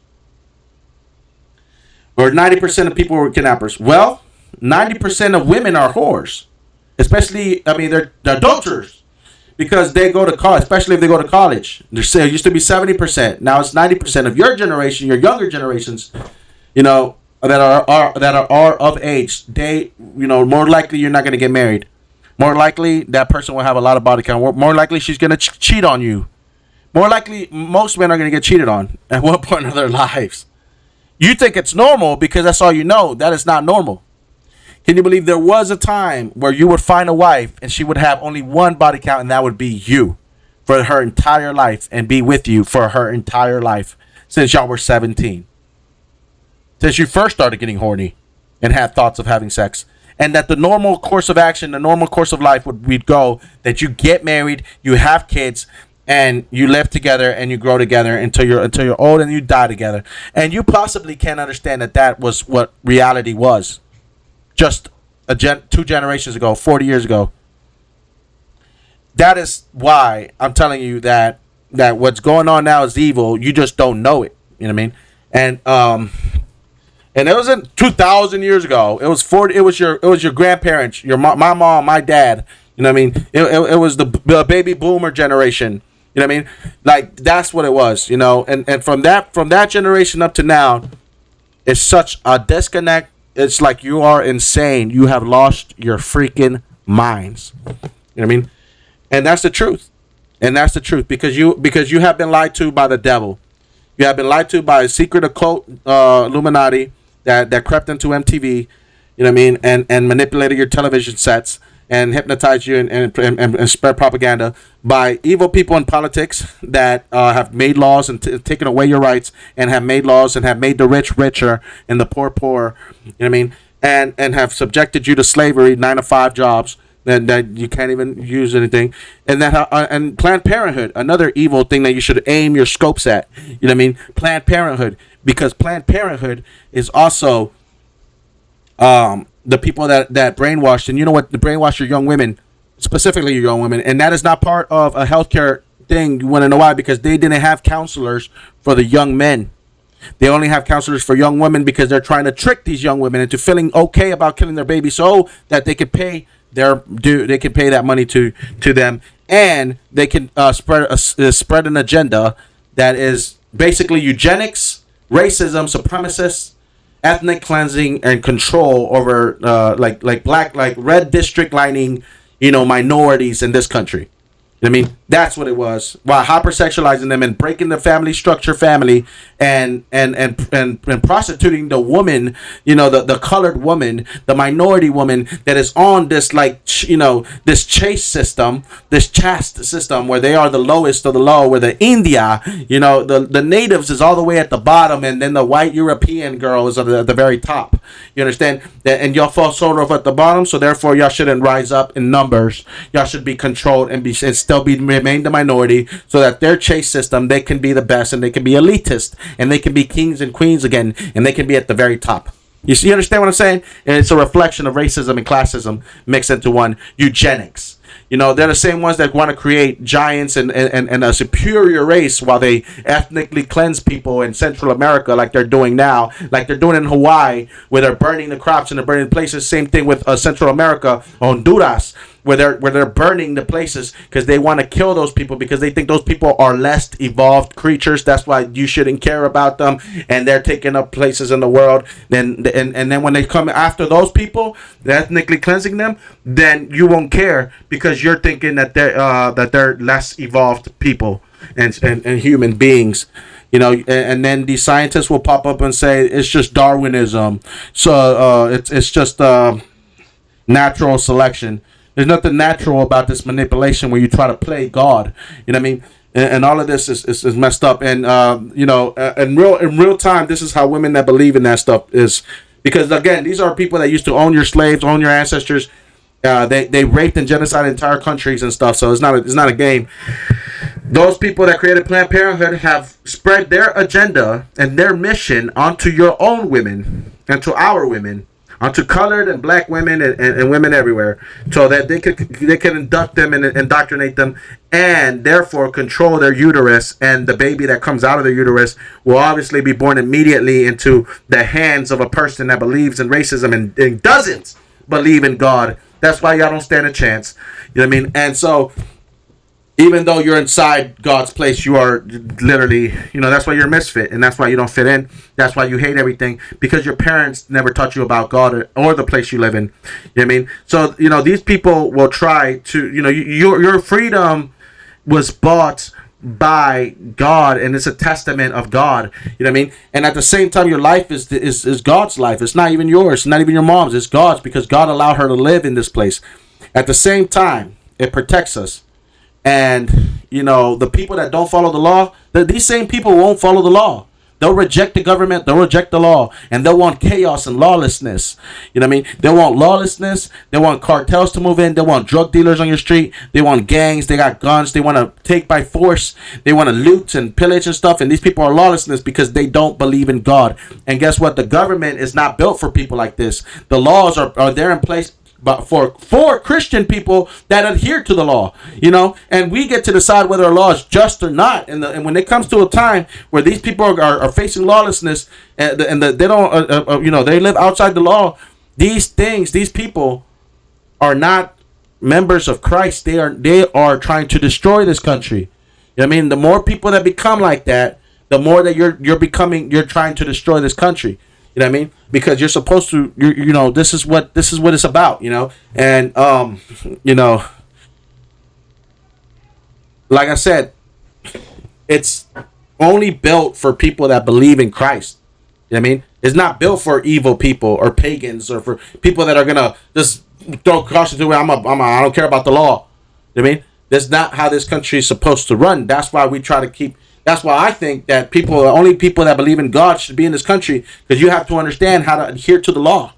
Or 90% of people were kidnappers. Well, 90% of women are whores. Especially, I mean, they're adulterers. Because they go to college, especially if they go to college. There used to be 70%. Now it's 90% of your generation, your younger generations, that are of age. They, more likely you're not going to get married. More likely that person will have a lot of body count. More likely she's going to cheat on you. More likely most men are going to get cheated on at one point in their lives. You think it's normal because that's all you know. That is not normal. Can you believe there was a time where you would find a wife and she would have only one body count, and that would be you for her entire life and be with you for her entire life since y'all were 17? Since you first started getting horny and had thoughts of having sex. And that the normal course of action, the normal course of life would go that you get married, you have kids, and you live together and you grow together until you're old and you die together. And you possibly can't understand that was what reality was just 2 generations ago, 40 years ago. That is why I'm telling you that what's going on now is evil. You just don't know it. You know what I mean? And it wasn't 2,000 years ago. It was 40. It was your grandparents, my mom, my dad. You know what I mean? It was the baby boomer generation. You know what I mean? Like, that's what it was, and from that generation up to now, it's such a disconnect. It's like you are insane. You have lost your freaking minds. You know what I mean? And that's the truth. Because you have been lied to by the devil. You have been lied to by a secret occult Illuminati that crept into MTV, you know what I mean, and manipulated your television sets and hypnotized you and spread propaganda, by evil people in politics that have made laws and taken away your rights, and have made laws and have made the rich richer and the poor poorer, you know what I mean, and have subjected you to slavery, 9-to-5 jobs that you can't even use anything, and Planned Parenthood, another evil thing that you should aim your scopes at, you know what I mean, Planned Parenthood, because Planned Parenthood is also the people that brainwashed, and you know what, the brainwash your young women, specifically your young women, and that is not part of a healthcare thing. You want to know why? Because they didn't have counselors for the young men. They only have counselors for young women because they're trying to trick these young women into feeling okay about killing their baby so that they could pay that money to them, and they can spread an agenda that is basically eugenics, racism, supremacists, ethnic cleansing, and control over like red district lining, minorities in this country. I mean, that's what it was. While hypersexualizing them and breaking the family structure, and prostituting the woman, the colored woman, the minority woman that is on this this chaste system, this caste system where they are the lowest of the low, where the India, the natives is all the way at the bottom, and then the white European girl is at the very top. You understand that? And y'all fall sort of at the bottom, so therefore y'all shouldn't rise up in numbers. Y'all should be controlled and still remain the minority, so that their chase system, they can be the best, and they can be elitist, and they can be kings and queens again, and they can be at the very top. You understand what I'm saying? And it's a reflection of racism and classism mixed into one. Eugenics. You know, they're the same ones that want to create giants and a superior race while they ethnically cleanse people in Central America like they're doing now, like they're doing in Hawaii, where they're burning the crops and they're burning places. Same thing with Central America, Honduras, where they're burning the places because they want to kill those people because they think those people are less evolved creatures. That's why you shouldn't care about them, and they're taking up places in the world. Then when they come after those people, they're ethnically cleansing them. Then you won't care because you're thinking that they're less evolved people and human beings. You know, and then the scientists will pop up and say it's just Darwinism. So it's just natural selection. There's nothing natural about this manipulation where you try to play God. You know what I mean? And all of this is messed up. And you know, in real time, this is how women that believe in that stuff is, because again, these are people that used to own your slaves, own your ancestors. They raped and genocided entire countries and stuff. So it's not a game. Those people that created Planned Parenthood have spread their agenda and their mission onto your own women and to our women, onto colored and black women and women everywhere, so that they can induct them and indoctrinate them, and therefore control their uterus, and the baby that comes out of their uterus will obviously be born immediately into the hands of a person that believes in racism and doesn't believe in God. That's why y'all don't stand a chance. You know what I mean? And so, even though you're inside God's place, you are literally, you know, that's why you're a misfit, and that's why you don't fit in. That's why you hate everything, because your parents never taught you about God or the place you live in. You know what I mean? So, you know, these people will try to, you know, your freedom was bought by God, and it's a testament of God. You know what I mean? And at the same time, your life is God's life. It's not even yours, not even your mom's. It's God's, because God allowed her to live in this place. At the same time, it protects us. And, you know, the people that don't follow the law, these same people won't follow the law. They'll reject the government, they'll reject the law, and they'll want chaos and lawlessness. You know what I mean? They want lawlessness, they want cartels to move in, they want drug dealers on your street, they want gangs, they got guns, they want to take by force, they want to loot and pillage and stuff, and these people are lawlessness because they don't believe in God. And guess what? The government is not built for people like this. The laws are there in place but for Christian people that adhere to the law, you know, and we get to decide whether a law is just or not. And when it comes to a time where these people are facing lawlessness and they don't, you know, they live outside the law, these people are not members of Christ. They are trying to destroy this country. You know what I mean? The more people that become like that, the more that you're trying to destroy this country. You know what I mean? Because you're supposed to, you know, this is what it's about, you know? And, you know, like I said, it's only built for people that believe in Christ. You know what I mean? It's not built for evil people or pagans or for people that are going to just throw caution to it. I don't care about the law. You know what I mean? That's not how this country is supposed to run. That's why we try to keep... That's why I think that only people that believe in God should be in this country, because you have to understand how to adhere to the law.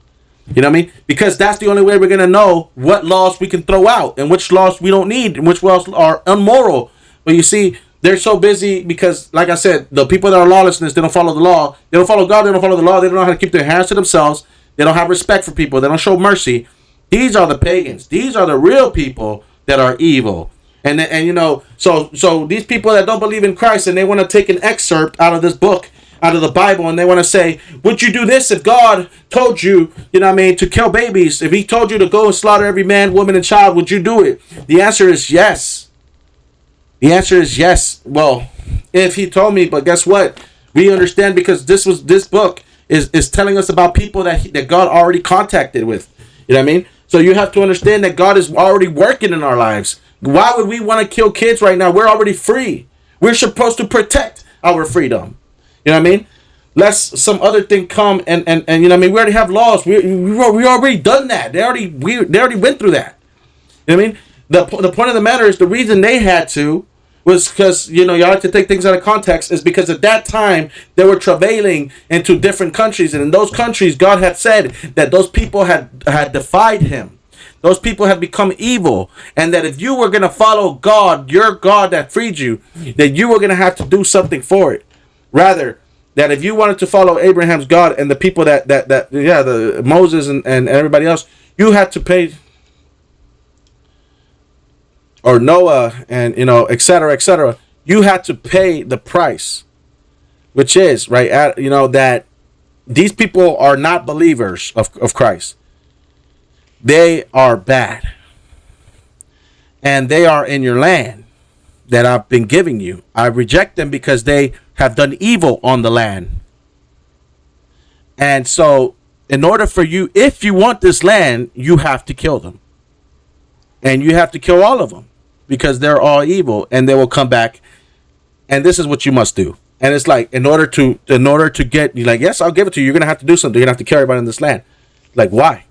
You know what I mean? Because that's the only way we're going to know what laws we can throw out and which laws we don't need and which laws are immoral. But you see, they're so busy because, like I said, the people that are lawlessness, they don't follow the law. They don't follow God. They don't follow the law. They don't know how to keep their hands to themselves. They don't have respect for people. They don't show mercy. These are the pagans. These are the real people that are evil. And you know, so these people that don't believe in Christ and they want to take an excerpt out of this book, out of the Bible, and they want to say, would you do this if God told you, you know what I mean, to kill babies? If he told you to go and slaughter every man, woman, and child, would you do it? The answer is yes. The answer is yes. Well, if he told me, but guess what? We understand, because this book is telling us about people that God already contacted with. You know what I mean? So you have to understand that God is already working in our lives. Why would we want to kill kids right now? We're already free. We're supposed to protect our freedom. You know what I mean? Lest some other thing come and you know what I mean? We already have laws. We already done that. They already went through that. You know what I mean? The point of the matter is, the reason they had to was because, you know, you have to take things out of context, is because at that time they were travailing into different countries, and in those countries God had said that those people had defied him. Those people had become evil, and that if you were going to follow God, your God that freed you, that you were going to have to do something for it. Rather, that if you wanted to follow Abraham's God and the people the Moses and everybody else, you had to pay. or Noah, and et cetera, et cetera, you had to pay the price, which is right at that these people are not believers of Christ. They are bad, and they are in your land that I've been giving you. I reject them because they have done evil on the land. And so, in order for you, if you want this land, you have to kill them. And you have to kill all of them because they're all evil and they will come back. And this is what you must do. And it's like, in order to get, you're like, yes, I'll give it to you. You're going to have to do something. You're going to have to kill everybody in this land. Like, why?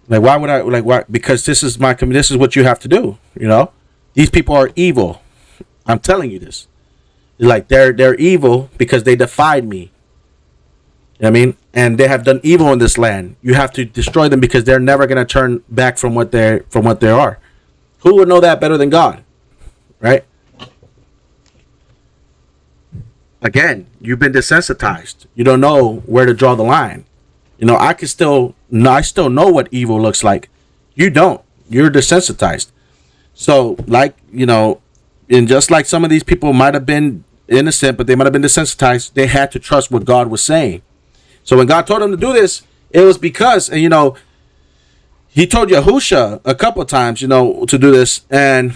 Like, why would I? Like, why? Because this is this is what you have to do. These people are evil. I'm telling you this. Like, they're evil because they defied me. You know what I mean? And they have done evil in this land. You have to destroy them because they're never going to turn back from what they are. Who would know that better than God? Right? Again, you've been desensitized. You don't know where to draw the line. I still know what evil looks like. You don't. You're desensitized. So, and just like some of these people might have been innocent, but they might have been desensitized, they had to trust what God was saying. So when God told them to do this, it was because, and he told Yahusha a couple of times, to do this, and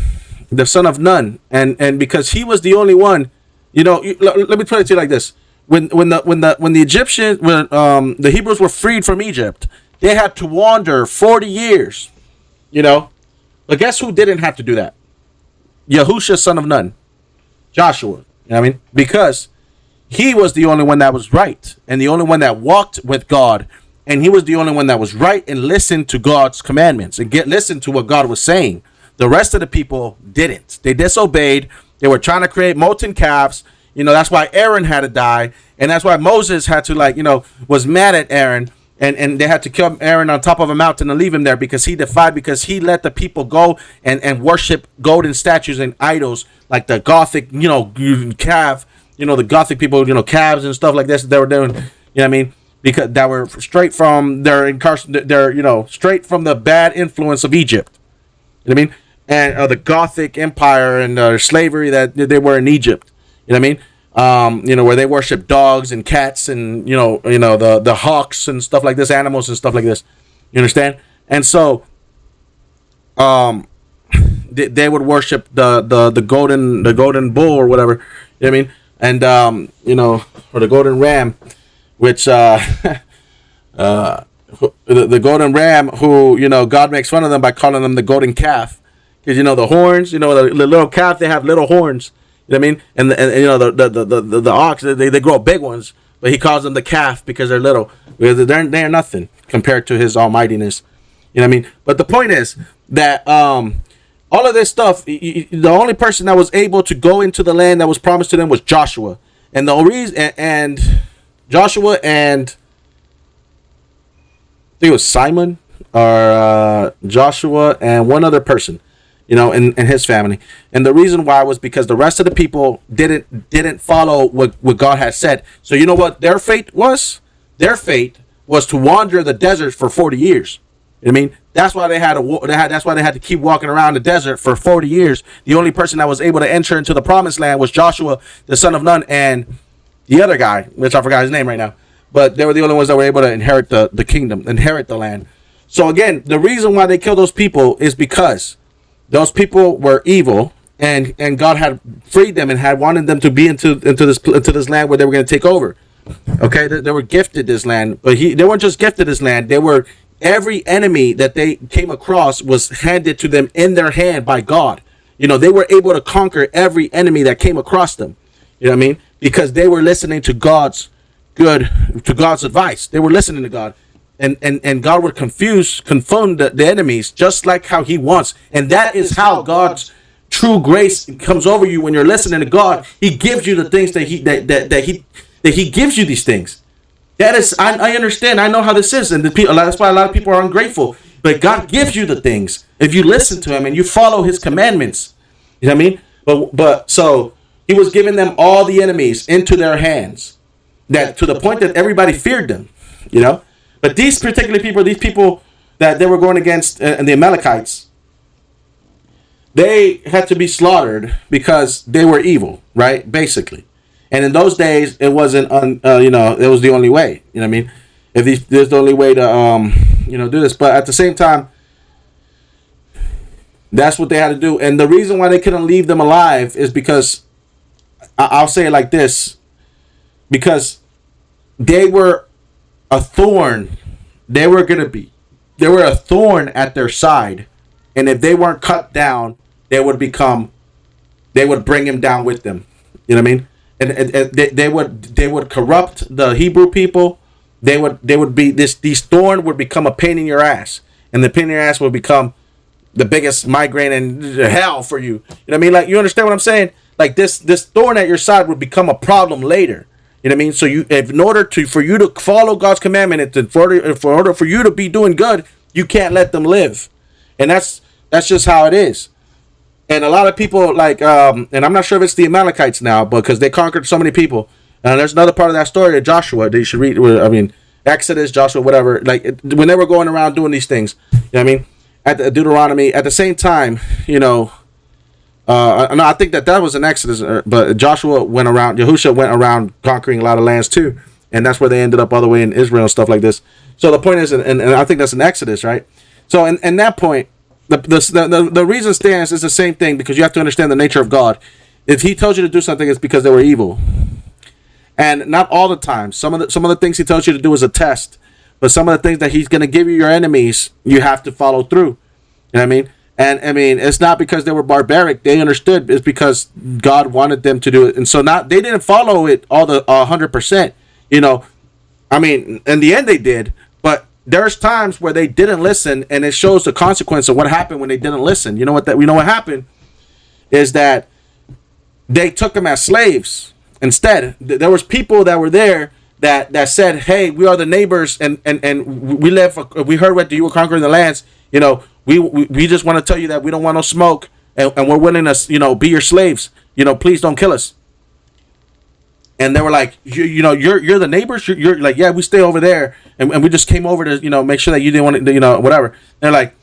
the son of Nun, and because he was the only one, let me put it to you like this: when the Egyptians, the Hebrews were freed from Egypt, they had to wander 40 years, But guess who didn't have to do that? Yahusha, son of Nun, Joshua. You know what I mean? Because he was the only one that was right, and the only one that walked with God, and he was the only one that was right and listened to God's commandments and listened to what God was saying. The rest of the people didn't. They disobeyed. They were trying to create molten calves. That's why Aaron had to die, and that's why Moses had to was mad at Aaron, and they had to kill Aaron on top of a mountain and leave him there because he defied, because he let the people go and worship golden statues and idols like the Gothic, calf. The Gothic people, calves and stuff like this, they were doing, what I mean? Because that were straight from straight from the bad influence of Egypt. You know what I mean? And the Gothic Empire and slavery that they were in Egypt. You know what I mean? Where they worship dogs and cats and, the hawks and stuff like this, animals and stuff like this. You understand? And so, they would worship the golden bull or whatever. You know what I mean? And or the golden ram, which the golden ram, who God makes fun of them by calling them the golden calf, because the horns, the little calf, they have little horns. You know what I mean? And the ox, they grow big ones, but he calls them the calf because they're little, because they're nothing compared to his almightiness. You know what I mean? But the point is that all of this stuff, the only person that was able to go into the land that was promised to them was Joshua. And the reason, and Joshua and I think it was Simon, or Joshua and one other person, in his family. And the reason why was because the rest of the people didn't follow what God had said. So you know what their fate was? Their fate was to wander the desert for 40 years. You know what I mean? That's why that's why they had to keep walking around the desert for 40 years. The only person that was able to enter into the promised land was Joshua, the son of Nun, and the other guy, which I forgot his name right now. But they were the only ones that were able to inherit the kingdom, inherit the land. So again, the reason why they killed those people is because those people were evil, and God had freed them and had wanted them to be into this land where they were going to take over. Okay, they were gifted this land, but they weren't just gifted this land. They were every enemy that they came across was handed to them in their hand by God. They were able to conquer every enemy that came across them. You know what I mean? Because they were listening to God's advice. They were listening to God. And God would confound the enemies just like how he wants. And that is how God's true grace comes over you when you're listening to God. He gives you the things that he gives you these things. That is, I understand. I know how this is, and that's why a lot of people are ungrateful. But God gives you the things if you listen to him and you follow his commandments. You know what I mean? But so he was giving them all the enemies into their hands, that to the point that everybody feared them. But these particular people, these people that they were going against, and the Amalekites, they had to be slaughtered because they were evil, right? Basically. And in those days, it wasn't, it was the only way. You know what I mean? If there's the only way to, do this. But at the same time, that's what they had to do. And the reason why they couldn't leave them alive is because, I'll say it like this, because they were a thorn. They were a thorn at their side. And if they weren't cut down, they would bring him down with them. You know what I mean? And they would corrupt the Hebrew people. They would be these thorn would become a pain in your ass, and the pain in your ass would become the biggest migraine in hell for you. You know what I mean? Like, you understand what I'm saying? Like, this thorn at your side would become a problem later. You know what I mean? So in order for you to follow God's commandment, and for order for you to be doing good, you can't let them live, and that's just how it is. And a lot of people and I'm not sure if it's the Amalekites now, because they conquered so many people. And there's another part of that story of Joshua that you should read. I mean, Exodus, Joshua, whatever. When they were going around doing these things, you know what I mean? At the Deuteronomy, at the same time, no, I think that was an Exodus, but Joshua went around, Yahushua went around conquering a lot of lands too, and that's where they ended up all the way in Israel and stuff like this. So the point is, and I think that's an Exodus, right? So in that point, the reason stands is the same thing, because you have to understand the nature of God. If He tells you to do something, it's because they were evil, and not all the time. Some of the things He tells you to do is a test. But some of the things that He's going to give you, your enemies, you have to follow through. You know what I mean? And I mean, it's not because they were barbaric. They understood. It's because God wanted them to do it. And so they didn't follow it all the 100%. I mean, in the end they did. But there's times where they didn't listen, and it shows the consequence of what happened when they didn't listen. You know what? We know what happened is that they took them as slaves. Instead, there was people that were there that said, "Hey, we are the neighbors, and we live. We heard what you were conquering the lands. We just want to tell you that we don't want no smoke, and we're willing to be your slaves. Please don't kill us." And they were like, you're the neighbors. You're like, yeah, we stay over there, and we just came over to make sure that you didn't want to, whatever. They're like,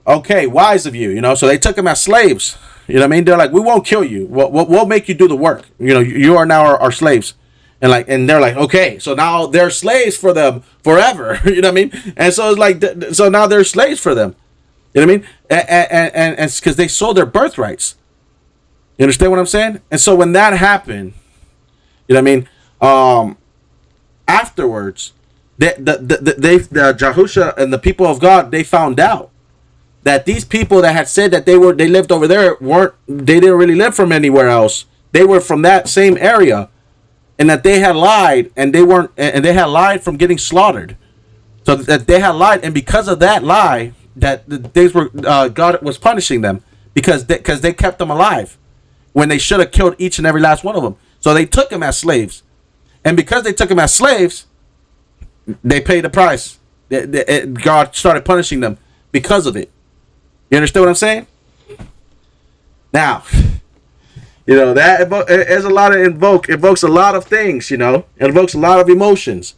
okay, wise of you, So they took them as slaves. You know what I mean? They're like, we won't kill you. We'll make you do the work. You are now our slaves. And they're like, okay, so now they're slaves for them forever. You know what I mean? And so it's like, so now they're slaves for them. You know what I mean? And it's because they sold their birthrights. You understand what I'm saying? And so when that happened, you know what I mean? Afterwards, the Yahusha and the people of God, they found out that these people that had said that they lived over there they didn't really live from anywhere else. They were from that same area. And that they had lied, and they had lied from getting slaughtered. So that they had lied, and because of that lie, God was punishing them because they kept them alive when they should have killed each and every last one of them. So they took them as slaves, and because they took them as slaves, they paid the price. God started punishing them because of it. You understand what I'm saying? Now. That evokes a lot of things, it evokes a lot of emotions.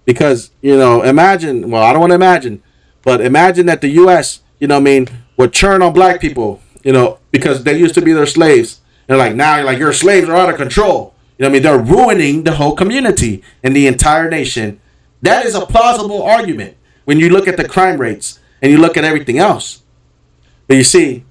Because, imagine, well, I don't want to imagine, but imagine that the U.S., would churn on black people, because they used to be their slaves. And like, now you're like, your slaves are out of control. They're ruining the whole community and the entire nation. That is a plausible argument when you look at the crime rates and you look at everything else. But you see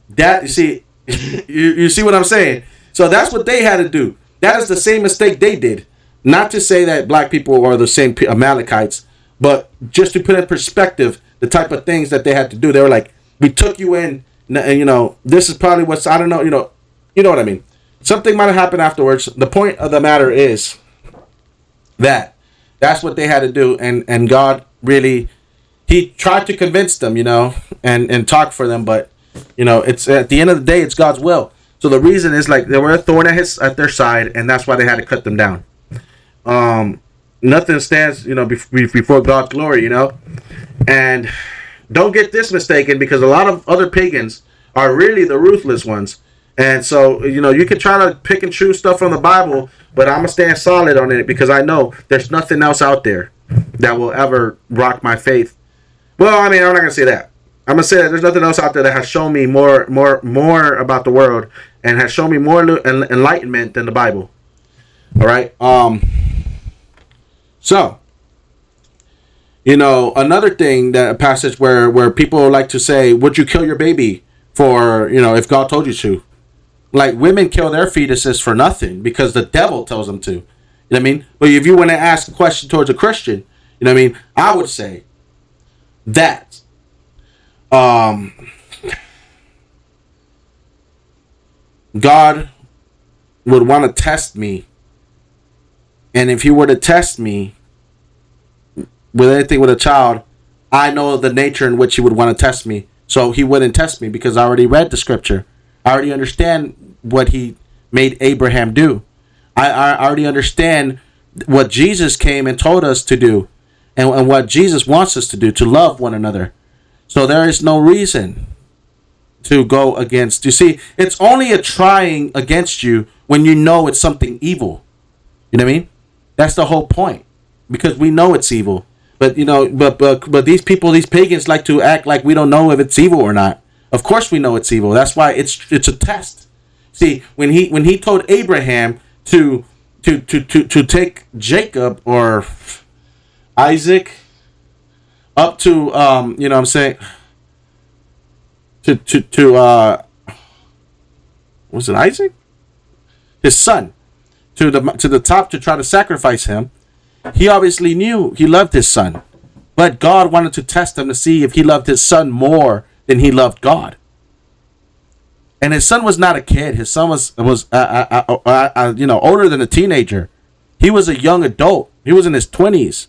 you see what I'm saying? So that's what they had to do. That is the same mistake they did. Not to say that black people are the same Amalekites, but just to put in perspective the type of things that they had to do. They were like, we took you in, and this is probably what's, I don't know, you know what I mean. Something might have happened afterwards. The point of the matter is that's what they had to do, and God really, He tried to convince them, and talk for them, but it's at the end of the day, it's God's will. So the reason is like they were a thorn at their side, and that's why they had to cut them down. Nothing stands, before God's glory, And don't get this mistaken, because a lot of other pagans are really the ruthless ones. And so, you can try to pick and choose stuff from the Bible, but I'm going to stand solid on it because I know there's nothing else out there that will ever rock my faith. Well, I mean, I'm not going to say that. I'm gonna say that there's nothing else out there that has shown me more about the world and has shown me more enlightenment than the Bible. All right. So, another thing, that a passage where people like to say, "Would you kill your baby for if God told you to?" Like, women kill their fetuses for nothing because the devil tells them to. You know what I mean? But if you want to ask a question towards a Christian, you know what I mean? I would say that God would want to test me, and if he were to test me with anything with a child, I know the nature in which he would want to test me. So he wouldn't test me because I already read the scripture. I already understand what he made Abraham do. I already understand what Jesus came and told us to do, and what Jesus wants us to do, to love one another. So there is no reason to go against. You see, it's only a trying against you when you know it's something evil. You know what I mean? That's the whole point, because we know it's evil. But but these people, these pagans, like to act like we don't know if it's evil or not. Of course we know it's evil. That's why it's a test. See, when he told Abraham to take Jacob or Isaac up to what I'm saying, to was it Isaac? His son, to the top to try to sacrifice him. He obviously knew he loved his son, but God wanted to test him to see if he loved his son more than he loved God. And his son was not a kid. His son was older than a teenager. He was a young adult. He was in his 20s.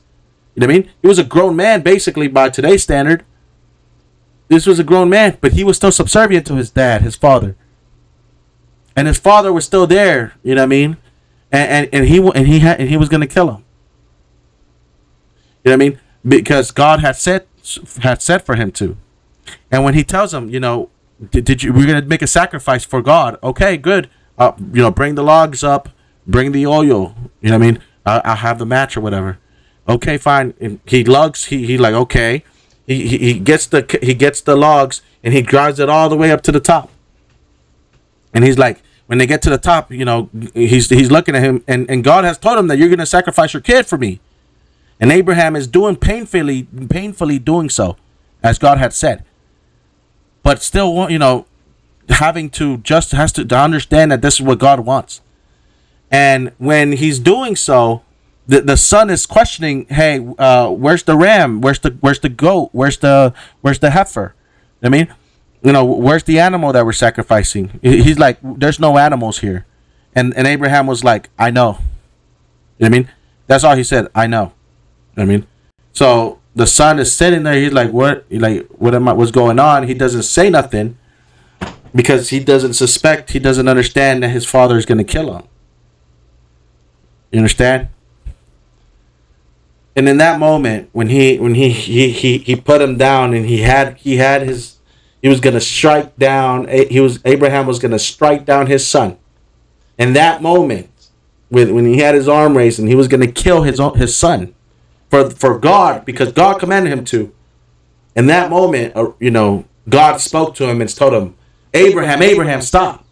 You know what I mean? He was a grown man, basically, by today's standard. This was a grown man, but he was still subservient to his dad, his father. And his father was still there. You know what I mean? And he was going to kill him. You know what I mean? Because God had said for him to. And when he tells him, we're going to make a sacrifice for God. Okay, good. Bring the logs up, bring the oil. You know what I mean? I'll have the match or whatever. Okay, fine. And he lugs. He like, okay. He gets the logs and he drives it all the way up to the top. And he's like, when they get to the top, he's looking at him, and God has told him that you're going to sacrifice your kid for me. And Abraham is doing painfully doing so, as God had said. But still, having to has to understand that this is what God wants. And when he's doing so, the son is questioning, hey, where's the ram? Where's the goat? Where's the heifer? I mean, where's the animal that we're sacrificing? He's like, there's no animals here. And Abraham was like, I know. You know what I mean? That's all he said. I know. You know what I mean? So the son is sitting there. He's like, what? What's going on? He doesn't say nothing because he doesn't suspect. He doesn't understand that his father is going to kill him. You understand? And in that moment, when he put him down, and he was going to strike down. Abraham was going to strike down his son. In that moment, when he had his arm raised, and he was going to kill his son for God, because God commanded him to. In that moment, God spoke to him and told him, Abraham, stop.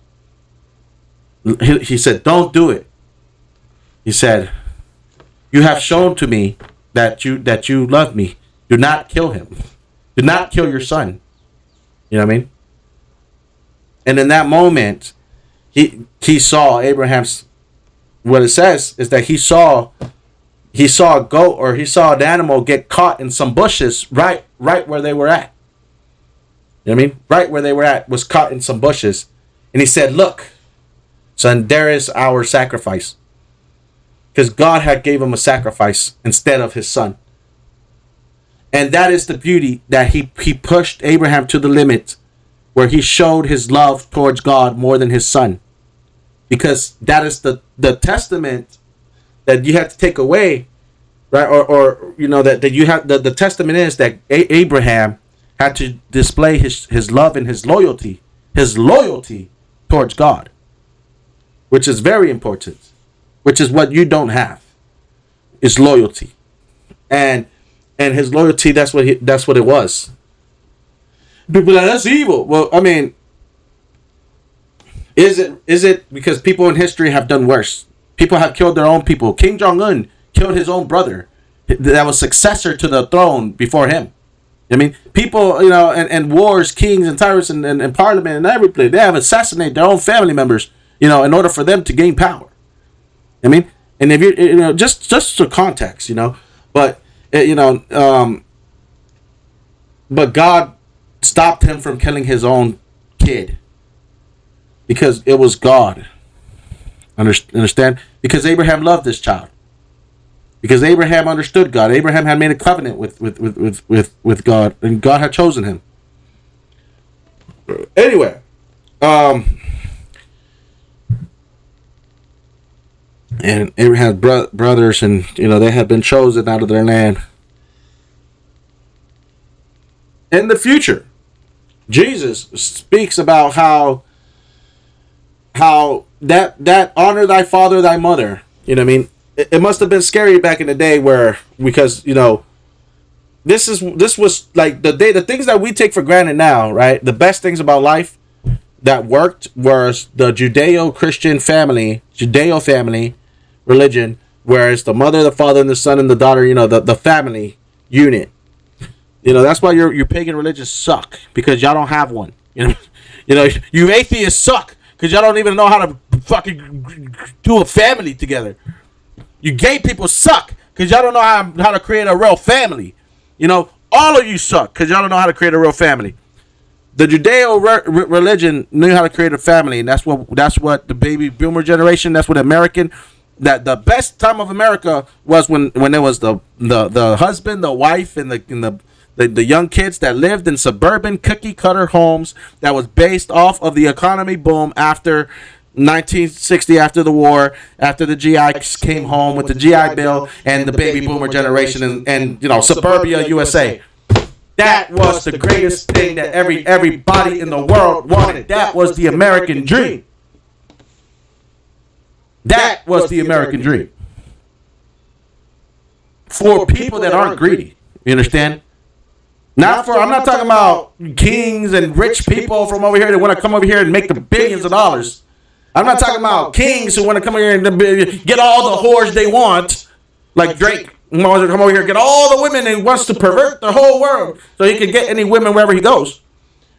He said, don't do it. He said, you have shown to me that you love me. Do not kill him. Do not kill your son. You know what I mean? And in that moment, he saw Abraham's. What it says is that he saw a goat, or he saw an animal get caught in some bushes right where they were at. You know what I mean? Right where they were at was caught in some bushes. And he said, look, son, there is our sacrifice. Because God had gave him a sacrifice instead of his son. And that is the beauty, that he pushed Abraham to the limit, where he showed his love towards God more than his son. Because that is the testament that you have to take away, right? Or that you have the testament is that Abraham had to display his love and his loyalty towards God, which is very important, which is what you don't have, is loyalty, and his loyalty. That's what it was. People are like, that's evil. Well, I mean, is it because people in history have done worse? People have killed their own people. Kim Jong Un killed his own brother that was successor to the throne before him. I mean, people, and wars, kings and tyrants and parliament and everything, they have assassinated their own family members, in order for them to gain power. I mean, and if just for context, but but God stopped him from killing his own kid because it was God. Understand? Because Abraham loved this child. Because Abraham understood God. Abraham had made a covenant with God, and God had chosen him. Anyway, and Abraham's brothers, and they had been chosen out of their land. In the future, Jesus speaks about how that honor thy father, thy mother. You know what I mean? It must have been scary back in the day because this was like the things that we take for granted now, right? The best things about life that worked was the Judeo-Christian family religion, where it's the mother, the father, and the son and the daughter, the family unit. That's why your pagan religions suck, because y'all don't have one. You atheists suck because y'all don't even know how to fucking do a family together. You gay people suck because y'all don't know how to create a real family. All of you suck because y'all don't know how to create a real family. The Judeo religion knew how to create a family, and that's what the baby boomer generation. That's what that the best time of America was when it was the husband, the wife, and the young kids that lived in suburban cookie cutter homes that was based off of the economy boom after 1960, after the war, after the GIs came home with the GI Bill and the baby boomer generation and suburbia USA. That was the greatest thing that everybody in the world wanted. That was the American dream. That was the American dream. For people that aren't greedy. You understand? I'm not talking about kings and rich people from over here that want to come over here and make the billions of dollars. I'm not talking about kings who want to come over here and get all the whores they want, like Drake. He wants to come over here and get all the women and wants to pervert the whole world so he can get any women wherever he goes.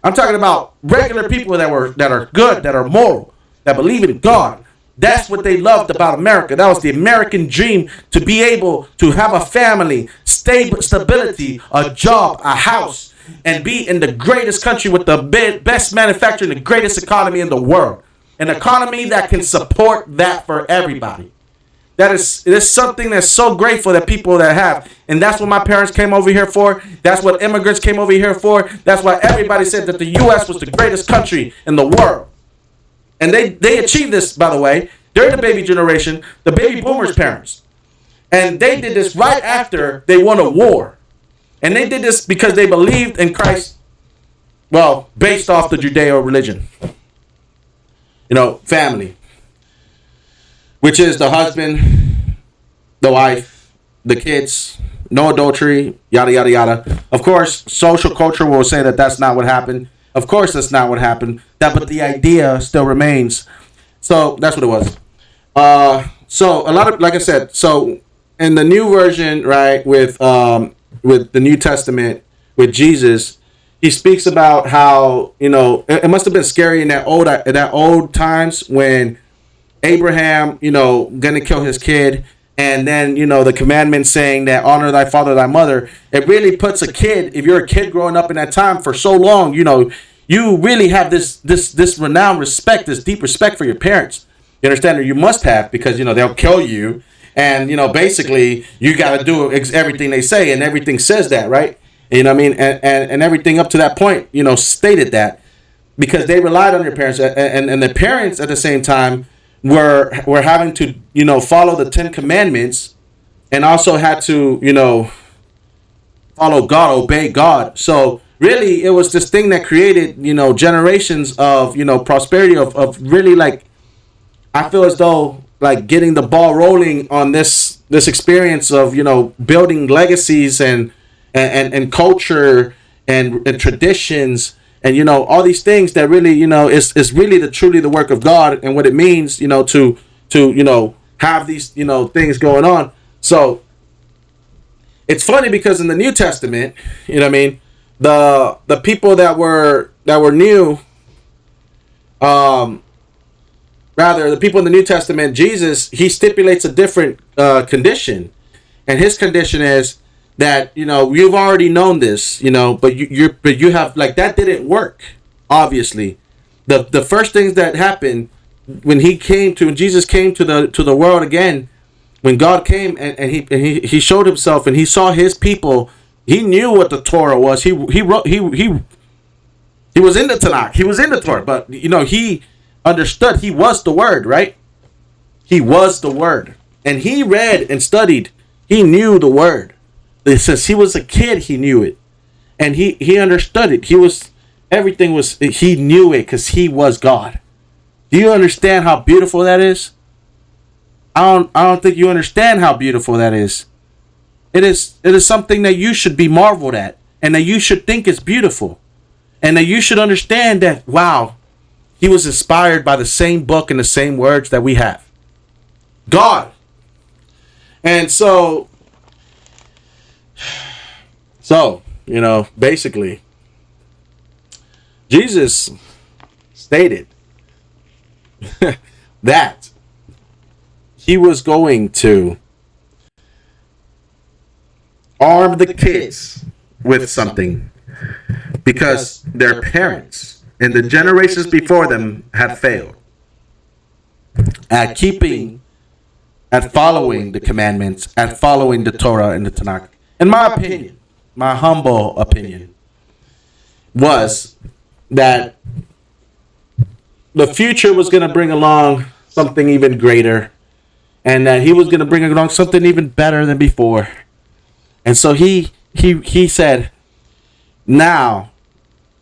I'm talking about regular people that are good, that are moral, that believe in God. That's what they loved about America. That was the American dream, to be able to have a family, stability, a job, a house, and be in the greatest country with the best manufacturing, the greatest economy in the world. An economy that can support that for everybody. It is something that's so grateful that people that have. And that's what my parents came over here for. That's what immigrants came over here for. That's why everybody said that the U.S. was the greatest country in the world. And they achieved this, by the way, during the baby generation, the baby boomers' parents. And they did this right after they won a war. And they did this because they believed in Christ, based off the Judeo religion. Family. Which is the husband, the wife, the kids, no adultery, yada, yada, yada. Of course, social culture will say that that's not what happened. Of course, that's not what happened. But the idea still remains. So that's what it was. So a lot of, like I said, so in the new version, right, with the New Testament, with Jesus, he speaks about how, it must have been scary in that old times when Abraham, gonna kill his kid, and then, the commandment saying that honor thy father, thy mother. It really puts a kid, if you're a kid growing up in that time for so long, you really have this renowned respect, this deep respect for your parents. You understand? Or you must have, because, they'll kill you. And, basically, you got to do everything they say, and everything says that, right? You know what I mean? And everything up to that point, stated that, because they relied on your parents. And the parents, at the same time, were having to, follow the 10 Commandments, and also had to, follow God, obey God. So really, it was this thing that created, generations of, prosperity, of really, like, I feel as though, like, getting the ball rolling on this experience of, building legacies and culture and traditions and all these things that really is really truly the work of God, and what it means to have these things going on. So it's funny because in the New Testament, the people that were new, rather the people in the New Testament, Jesus, he stipulates a different condition, and his condition is that you've already known this, but you have, like, that didn't work. Obviously, the first things that happened when Jesus came to the world again, when God came and he showed himself and he saw his people, he knew what the Torah was. He wrote he was in the Tanakh. He was in the Torah, but he understood. He was the Word, right? He was the Word, and he read and studied. He knew the Word. Since he was a kid, he knew it, and he understood it. He knew it because he was God. Do you understand how beautiful that is? I don't think you understand how beautiful that is. It is something that you should be marveled at, and that you should think is beautiful, and that you should understand that, wow, he was inspired by the same book and the same words that we have. God. And so basically, Jesus stated that he was going to arm the kids with something because their parents and the generations before them had failed at following the commandments, at following the Torah and the Tanakh. In my opinion, my humble opinion, was that the future was going to bring along something even greater, and that he was going to bring along something even better than before. And so he said, now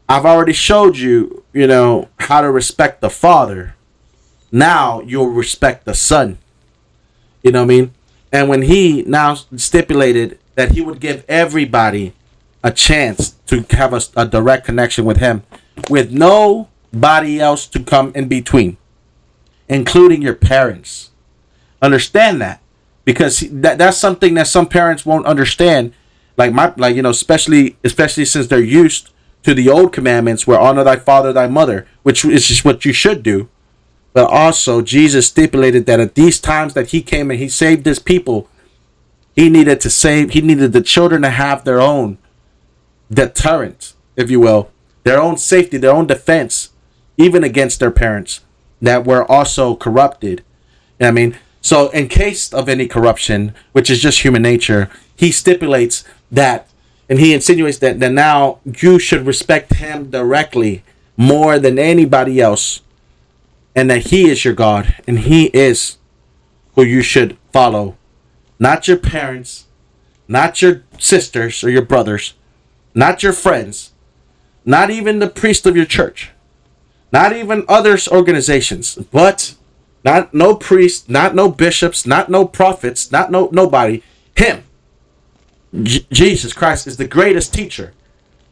I've already showed you, how to respect the Father. Now you'll respect the Son. You know what I mean? And when he now stipulated that he would give everybody a chance to have a direct connection with him, with nobody else to come in between, including your parents. Understand that, because that's something that some parents won't understand. Especially since they're used to the old commandments, where honor thy father, thy mother, which is just what you should do. But also, Jesus stipulated that at these times that he came and he saved his people, he needed the children to have their own deterrent, if you will, their own safety, their own defense, even against their parents that were also corrupted. You know what I mean? So in case of any corruption, which is just human nature, he stipulates that, and he insinuates that now you should respect him directly more than anybody else, and that he is your God, and he is who you should follow. Not your parents, not your sisters or your brothers, not your friends, not even the priest of your church, not even others organizations, but not no priests, not no bishops, not no prophets, not nobody. Him. Jesus Christ is the greatest teacher.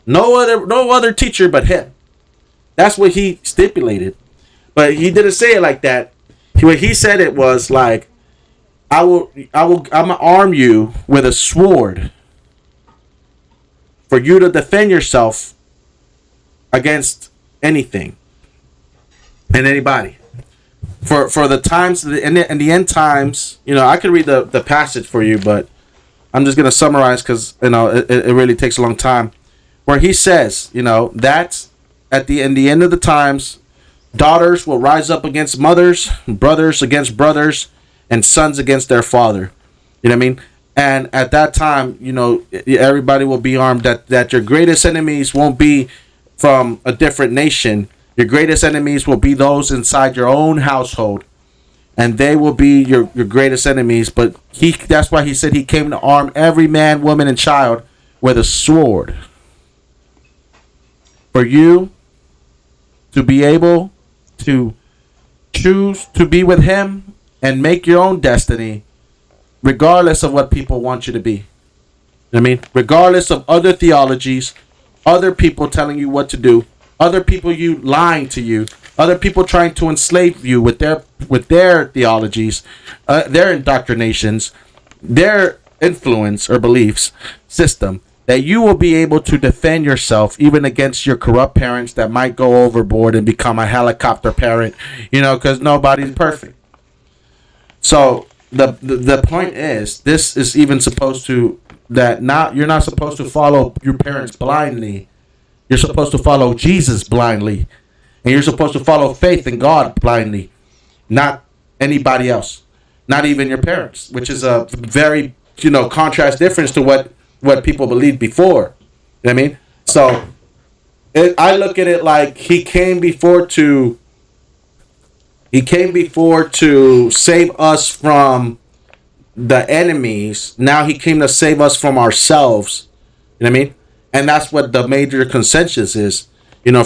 No other teacher but him. That's what he stipulated. But he didn't say it like that. What he said it was like, I'm gonna arm you with a sword for you to defend yourself against anything and anybody. For the times in the end times, I could read the passage for you, but I'm just gonna summarize because it really takes a long time. Where he says, that in the end of the times, daughters will rise up against mothers, brothers against brothers, and sons against their father. You know what I mean? And at that time, everybody will be armed. That your greatest enemies won't be from a different nation. Your greatest enemies will be those inside your own household. And they will be your greatest enemies. But that's why he said he came to arm every man, woman, and child with a sword. For you to be able to choose to be with him and make your own destiny, regardless of what people want you to be. I mean, regardless of other theologies, other people telling you what to do, other people you lying to you, other people trying to enslave you with their theologies, their indoctrinations, their influence or beliefs system, that you will be able to defend yourself even against your corrupt parents that might go overboard and become a helicopter parent, because nobody's perfect. So the point is, this is even supposed to, that not you're not supposed to follow your parents blindly. You're supposed to follow Jesus blindly, and you're supposed to follow faith in God blindly, not anybody else, not even your parents, which is a very contrast difference to what people believed before. You know what I mean? So I look at it like he came before to save us from the enemies. Now he came to save us from ourselves. You know what I mean? And that's what the major consensus is.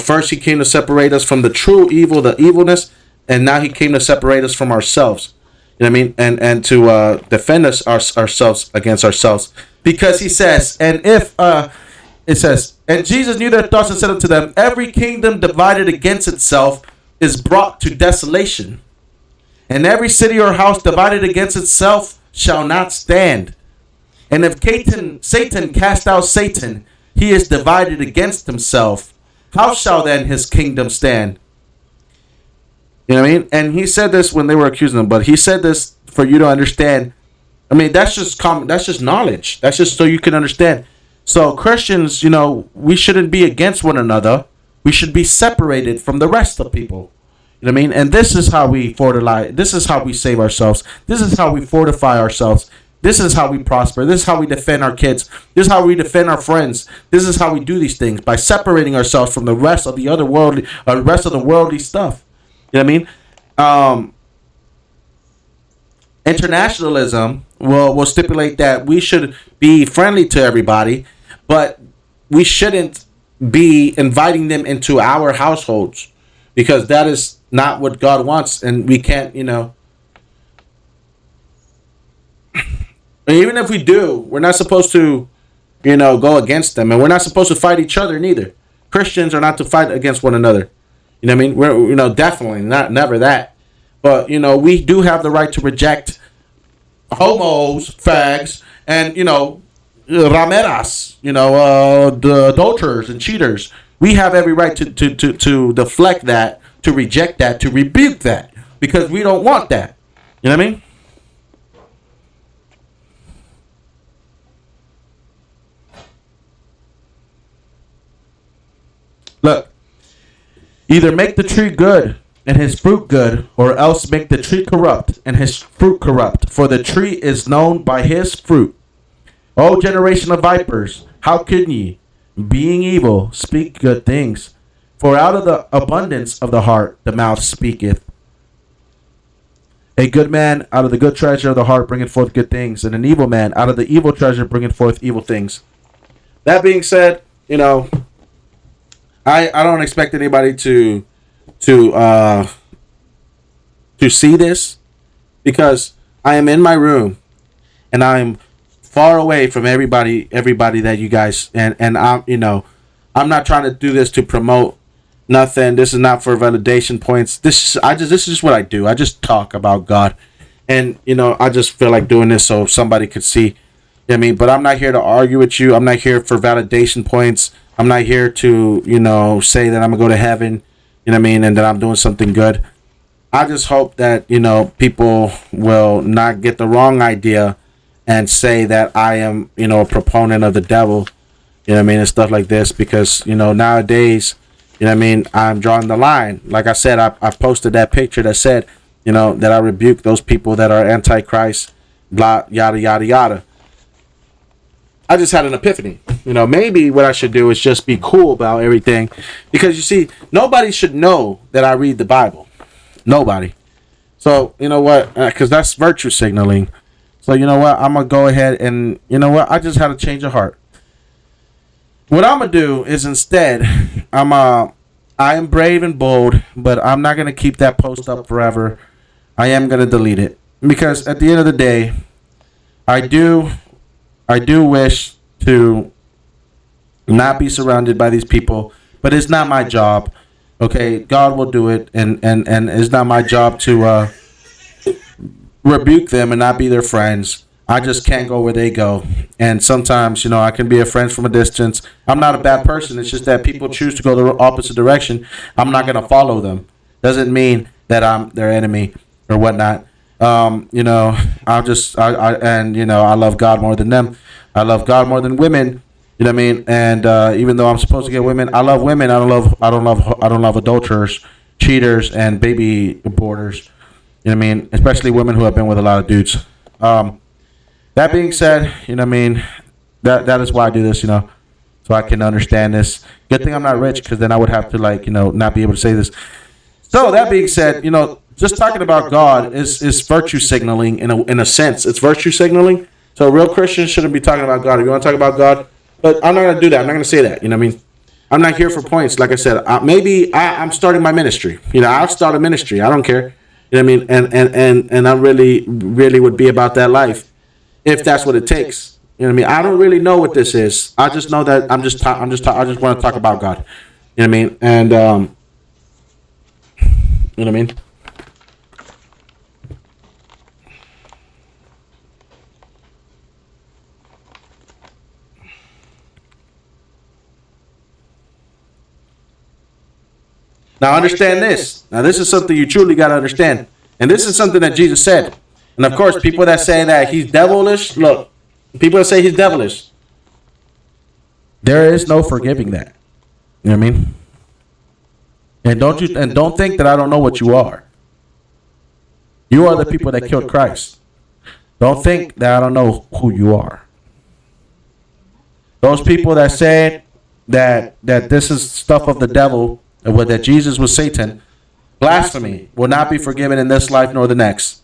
First he came to separate us from the true evil, the evilness, and now he came to separate us from ourselves. You know what I mean? And to defend us ourselves against ourselves. Because he says, it says, and Jesus knew their thoughts and said unto them, every kingdom divided against itself is brought to desolation, and every city or house divided against itself shall not stand. And if Satan cast out Satan, he is divided against himself. How shall then his kingdom stand? You know what I mean? And he said this when they were accusing him, but he said this for you to understand. I mean, that's just that's just knowledge. That's just so you can understand. So Christians, we shouldn't be against one another. We should be separated from the rest of people. You know what I mean? And this is how we fortify. This is how we save ourselves. This is how we fortify ourselves. This is how we prosper. This is how we defend our kids. This is how we defend our friends. This is how we do these things, by separating ourselves from the rest of the other worldly, rest of the worldly stuff. You know what I mean? Internationalism will stipulate that we should be friendly to everybody, but we shouldn't be inviting them into our households, because that is not what God wants, and we can't, even if we do, we're not supposed to, go against them, and we're not supposed to fight each other neither. Christians are not to fight against one another. You know what I mean? We're, definitely never that. But, we do have the right to reject homos, fags, and, rameras, the adulterers and cheaters. We have every right to deflect that, to reject that, to rebuke that, because we don't want that. You know what I mean? Look, either make the tree good and his fruit good, or else make the tree corrupt and his fruit corrupt. For the tree is known by his fruit. O generation of vipers, how can ye, being evil, speak good things? For out of the abundance of the heart the mouth speaketh. A good man out of the good treasure of the heart bringeth forth good things, and an evil man out of the evil treasure bringeth forth evil things. That being said, I don't expect anybody to see this, because I am in my room and I'm far away from everybody that you guys, and I'm not trying to do this to promote nothing. This is not for validation points. This is just what I do. I just talk about God, and I just feel like doing this so somebody could see. You know what I mean? But I'm not here to argue with you. I'm not here for validation points. I'm not here to say that I'm gonna go to heaven. You know what I mean? And that I'm doing something good. I just hope that people will not get the wrong idea and say that I am a proponent of the devil. You know what I mean? And stuff like this, because nowadays, you know what I mean, I'm drawing the line. Like I said, I posted that picture that said, that I rebuke those people that are antichrist, blah, yada, yada, yada. I just had an epiphany. Maybe what I should do is just be cool about everything. Because, you see, nobody should know that I read the Bible. Nobody. So, you know what? Because that's virtue signaling. So, you know what? I'm going to go ahead and, I just had a change of heart. What I'm going to do is instead, I am brave and bold, but I'm not going to keep that post up forever. I am going to delete it. Because at the end of the day, I do wish to not be surrounded by these people but it's not my job. Okay, God will do it, and it's not my job to rebuke them and not be their friends. I just can't go where they go. And sometimes, I can be a friend from a distance. I'm not a bad person. It's just that people choose to go the opposite direction. I'm not going to follow them. Doesn't mean that I'm their enemy or whatnot. I love God more than them. I love God more than women. You know what I mean? And even though I'm supposed to get women, I love women. I don't love adulterers, cheaters, and baby aborters. You know what I mean? Especially women who have been with a lot of dudes. That being said, you know what I mean? That is why I do this, so I can understand this. Good thing I'm not rich, because then I would have to, not be able to say this. So that being said, just talking about God is virtue signaling in a sense. It's virtue signaling. So real Christians shouldn't be talking about God. If you want to talk about God, but I'm not going to do that. I'm not going to say that. You know what I mean? I'm not here for points. Like I said, maybe I'm starting my ministry. I'll start a ministry. I don't care. You know what I mean? And I really, really would be about that life if that's what it takes. You know what I mean? I don't really know what this is. I just know that I just want to talk about God. You know what I mean? And you know what I mean? Now understand this. Now this is something you truly got to understand. And this is something that Jesus said. And of course, people that say that he's devilish, look, people that say he's devilish, there is no forgiving that. You know what I mean? And don't think that I don't know what you are. You are the people that killed Christ. Don't think that I don't know who you are. Those people that say that this is stuff of the devil, and that Jesus was Satan, blasphemy will not be forgiven in this life nor the next.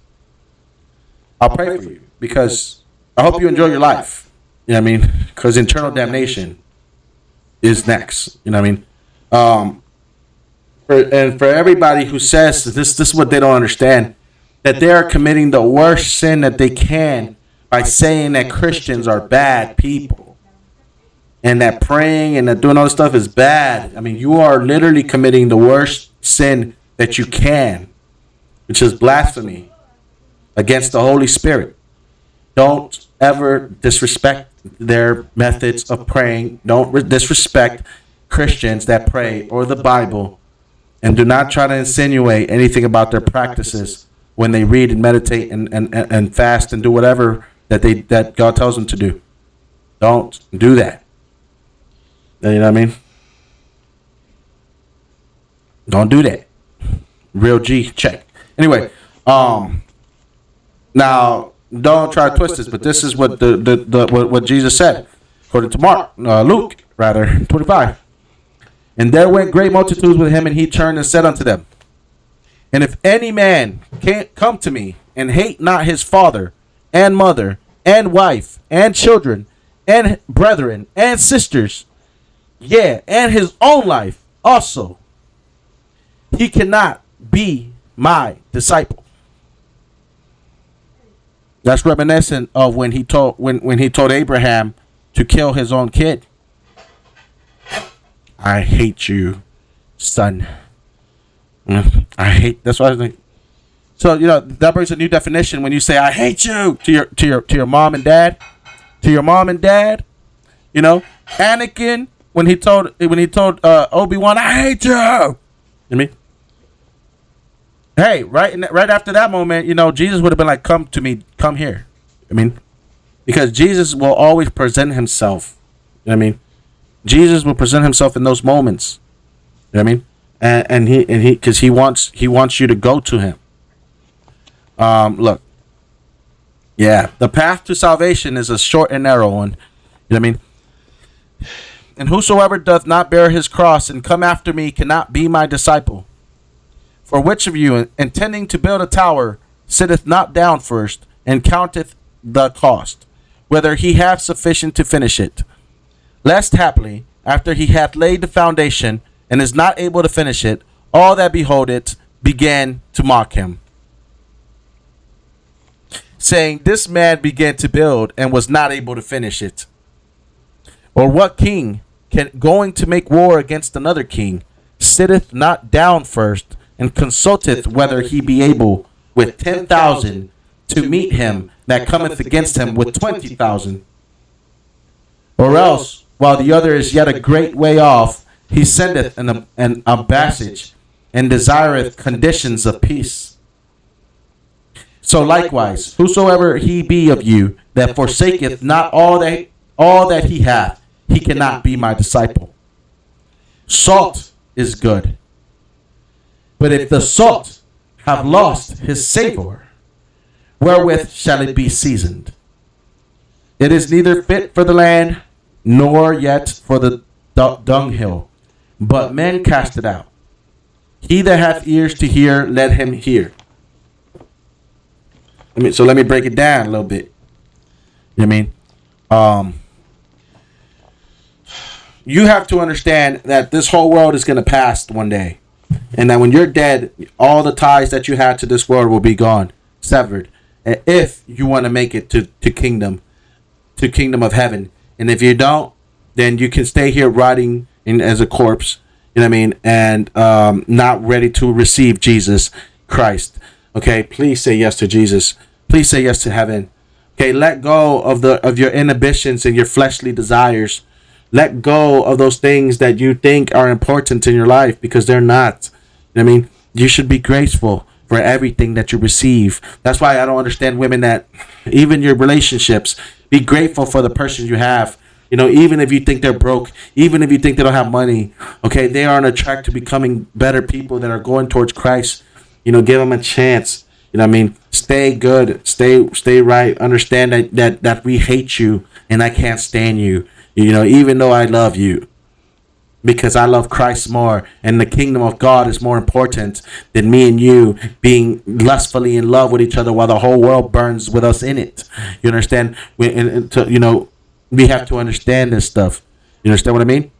I'll pray for you, because I hope you enjoy your life. You know what I mean? Because eternal damnation is next. You know what I mean? For everybody who says this is what they don't understand, that they are committing the worst sin that they can by saying that Christians are bad people, and that praying and that doing all this stuff is bad. I mean, you are literally committing the worst sin that you can, which is blasphemy against the Holy Spirit. Don't ever disrespect their methods of praying. Don't disrespect Christians that pray or the Bible, and do not try to insinuate anything about their practices when they read and meditate and fast and do whatever that God tells them to do. Don't do that. You know what I mean? Don't do that. Real G check. Anyway, now don't try to twist this, but this is what what Jesus said, according to Luke 25. And there went great multitudes with him, and he turned and said unto them, and if any man can't come to me and hate not his father and mother and wife and children and brethren and sisters, yeah, and his own life also, he cannot be my disciple. That's reminiscent of when he told Abraham to kill his own kid. I hate you, son. I hate. That's what I think. So that brings a new definition when you say I hate you to your mom and dad, to your mom and dad. Anakin when he told Obi-Wan, I hate you. You know what I mean? Hey, right after that moment, Jesus would have been like, come to me, come here. I mean, because Jesus will always present himself. You know what I mean? Jesus will present himself in those moments. You know what I mean? And he because he wants you to go to him. Look. Yeah, the path to salvation is a short and narrow one. You know what I mean? And whosoever doth not bear his cross and come after me cannot be my disciple. For which of you, intending to build a tower, sitteth not down first, and counteth the cost, whether he have sufficient to finish it? Lest haply, after he hath laid the foundation, and is not able to finish it, all that behold it began to mock him, saying, this man began to build, and was not able to finish it. Or what king, going to make war against another king, sitteth not down first, and consulteth whether he be able with 10,000 to meet him that cometh against him with 20,000? Or else, while the other is yet a great way off, he sendeth an ambassage, and desireth conditions of peace. So likewise, whosoever he be of you that forsaketh not all that he hath, he cannot be my disciple. Salt is good, but if the salt have lost his savor, wherewith shall it be seasoned? It is neither fit for the land, nor yet for the dunghill, but men cast it out. He that hath ears to hear, let him hear. So let me break it down a little bit. You know what I mean? You have to understand that this whole world is going to pass one day. And that when you're dead, all the ties that you had to this world will be gone, severed. If you want to make it to kingdom of heaven. And if you don't, then you can stay here rotting as a corpse. You know what I mean? And not ready to receive Jesus Christ. Okay, please say yes to Jesus. Please say yes to heaven. Okay, let go of your inhibitions and your fleshly desires. Let go of those things that you think are important in your life, because they're not. You know what I mean? You should be grateful for everything that you receive. That's why I don't understand women that, even your relationships, be grateful for the person you have. You know, even if you think they're broke, even if you think they don't have money, okay, they are on a track to becoming better people that are going towards Christ. You know, give them a chance. You know what I mean? Stay good. Stay right. Understand that we hate you and I can't stand you. You know, even though I love you. Because I love Christ more. And the kingdom of God is more important than me and you being lustfully in love with each other while the whole world burns with us in it. You understand? We have to understand this stuff. You understand what I mean?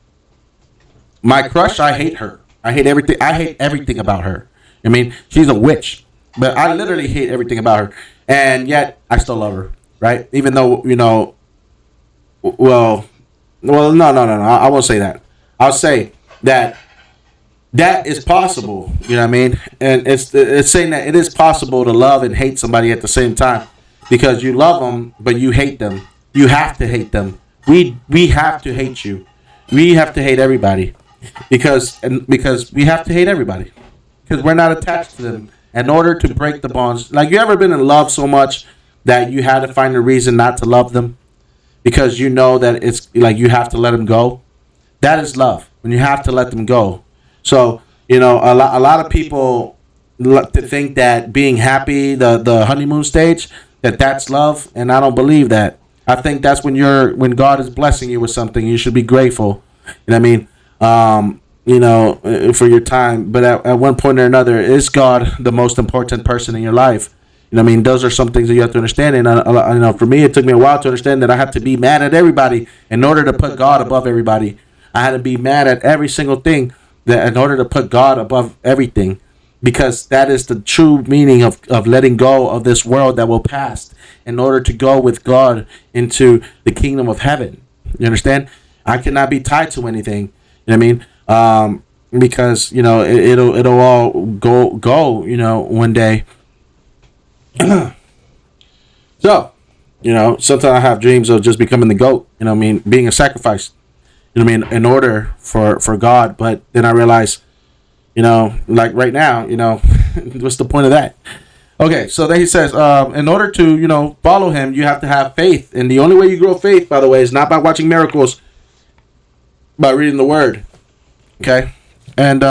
My crush, I hate her. I hate everything. I hate everything about her. I mean, she's a witch. But I literally hate everything about her. And yet, I still love her. Right? Even though, no. I won't say that. I'll say that is possible. You know what I mean? And it's saying that it is possible to love and hate somebody at the same time, because you love them, but you hate them. You have to hate them. We have to hate you. We have to hate everybody, because we have to hate everybody, because we're not attached to them. In order to break the bonds, like, you ever been in love so much that you had to find a reason not to love them? Because you know that it's like you have to let them go. That is love, when you have to let them go. So, a lot of people think that being happy, the honeymoon stage, that's love, and I don't believe that. I think that's when God is blessing you with something, you should be grateful. You know what I mean? For your time. But at one point or another, is God the most important person in your life? You know what I mean? Those are some things that you have to understand. And for me, it took me a while to understand that I have to be mad at everybody in order to put God above everybody. I had to be mad at every single thing that in order to put God above everything, because that is the true meaning of letting go of this world that will pass in order to go with God into the kingdom of heaven. You understand? I cannot be tied to anything. You know what I mean? Because it'll all go one day. So, sometimes I have dreams of just becoming the goat. You know what I mean? Being a sacrifice. You know what I mean? In order for God. But then I realize, like right now, what's the point of that? Okay, so then he says, in order to, follow him, you have to have faith. And the only way you grow faith, by the way, is not by watching miracles, by reading the word. Okay? And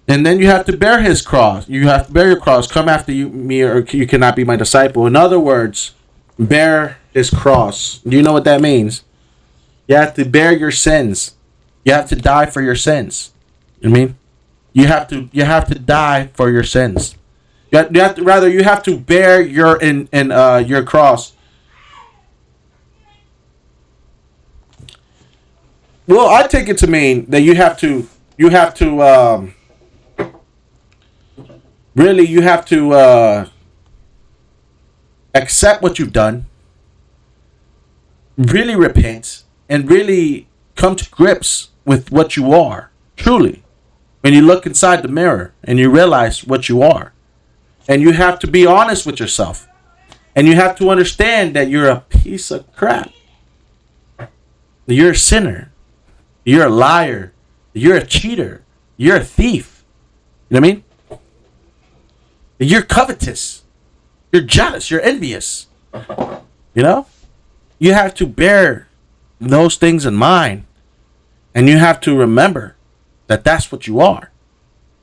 then you have to bear his cross. You have to bear your cross. Come after me, or you cannot be my disciple. In other words, bear his cross. Do you know what that means? You have to bear your sins. You have to die for your sins. You know what I mean? You have to die for your sins. You have to bear your cross. Well, I take it to mean that you have to accept what you've done, really repent, and really come to grips with what you are, truly. When you look inside the mirror and you realize what you are. And you have to be honest with yourself. And you have to understand that you're a piece of crap. You're a sinner. You're a liar. You're a cheater. You're a thief. You know what I mean? You're covetous. You're jealous. You're envious. You know? You have to bear those things in mind. And you have to remember that that's what you are.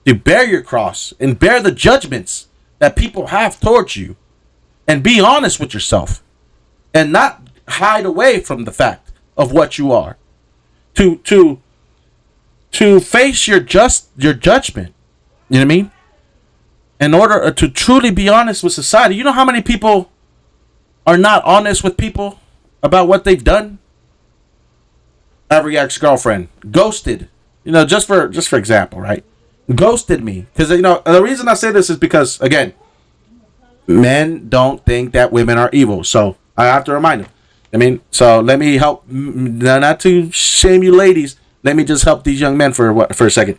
To bear your cross and bear the judgments that people have towards you. And be honest with yourself. And not hide away from the fact of what you are. To face your judgment. You know what I mean? In order to truly be honest with society. You know how many people are not honest with people about what they've done? Every ex-girlfriend ghosted. You know, just for example, right? Ghosted me. Because, you know, the reason I say this is because, again, men don't think that women are evil. So I have to remind them. I mean, so let me help, not to shame you ladies. Let me just help these young men for a second.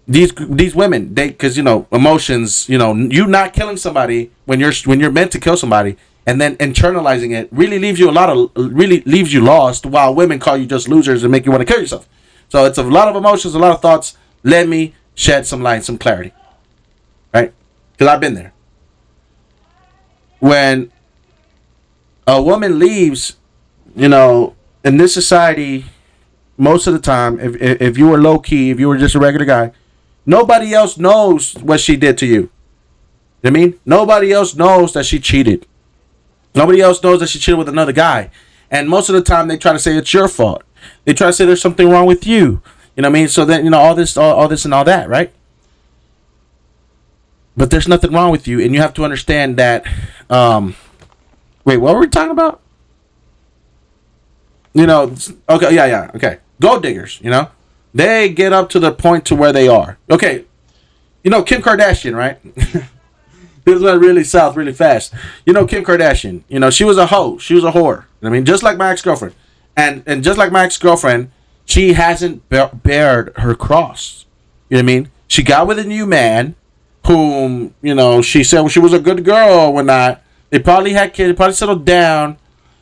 These women, because, you know, emotions, you know, you not killing somebody when you're meant to kill somebody, and then internalizing it really leaves you lost, while women call you just losers and make you want to kill yourself. So it's a lot of emotions, a lot of thoughts. Let me shed some light, some clarity, right? Because I've been there. When a woman leaves, you know, in this society, most of the time, if you were low key, if you were just a regular guy, nobody else knows what she did to you. You know what I mean? Nobody else knows that she cheated. Nobody else knows that she cheated with another guy. And most of the time, they try to say it's your fault. They try to say there's something wrong with you. You know what I mean? So then, you know, all this and all that, right? But there's nothing wrong with you, and you have to understand that. Wait, what were we talking about? You know, okay, yeah, okay. Gold diggers, you know, they get up to the point to where they are. Okay, you know Kim Kardashian, right? This went really south really fast. You know Kim Kardashian. You know, she was a hoe. She was a whore. I mean, just like my ex-girlfriend, and just like my ex-girlfriend, she hasn't bared her cross. You know what I mean? She got with a new man, whom, you know, she said she was a good girl or whatnot. They probably had kids, probably settled down.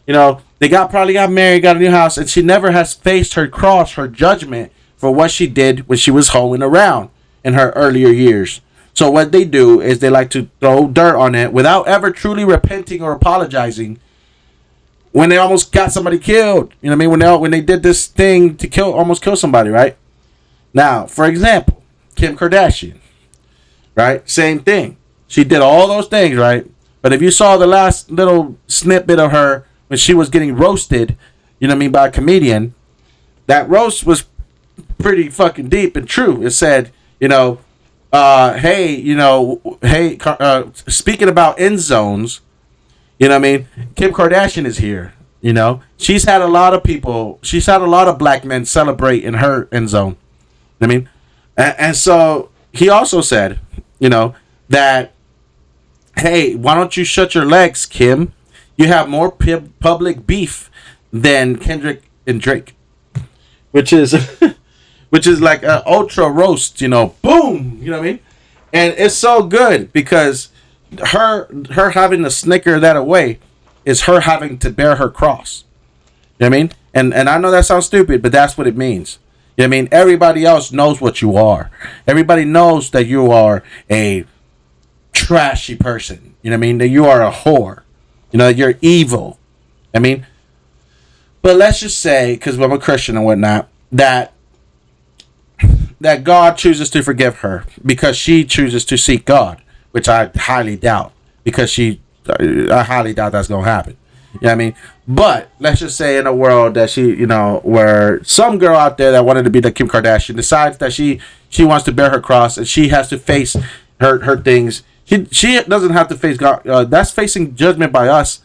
You know, they probably got married, got a new house, and she never has faced her cross, her judgment for what she did when she was hoeing around in her earlier years. So what they do is they like to throw dirt on it without ever truly repenting or apologizing. When they almost got somebody killed, you know what I mean? When they did this thing to almost kill somebody, right? Now, for example, Kim Kardashian, right? Same thing. She did all those things, right? But if you saw the last little snippet of her when she was getting roasted, you know what I mean, by a comedian, that roast was pretty fucking deep and true. It said, you know, speaking about end zones, you know what I mean, Kim Kardashian is here, you know. She's had a lot of black men celebrate in her end zone. You know what I mean? And so he also said, you know, that, hey, why don't you shut your legs, Kim? You have more public beef than Kendrick and Drake, which is like an ultra roast, you know, boom, you know what I mean? And it's so good because her having to snicker that away is her having to bear her cross. You know what I mean? And I know that sounds stupid, but that's what it means. You know what I mean? Everybody else knows what you are. Everybody knows that you are a trashy person. You know what I mean? That you are a whore. You know, you're evil. I mean, but let's just say, because I'm a Christian and whatnot, that God chooses to forgive her because she chooses to seek God, which I highly doubt, because I highly doubt that's going to happen. You know what I mean? But let's just say in a world that she, you know, where some girl out there that wanted to be the Kim Kardashian decides that she wants to bear her cross and she has to face her things. She doesn't have to face God. That's facing judgment by us.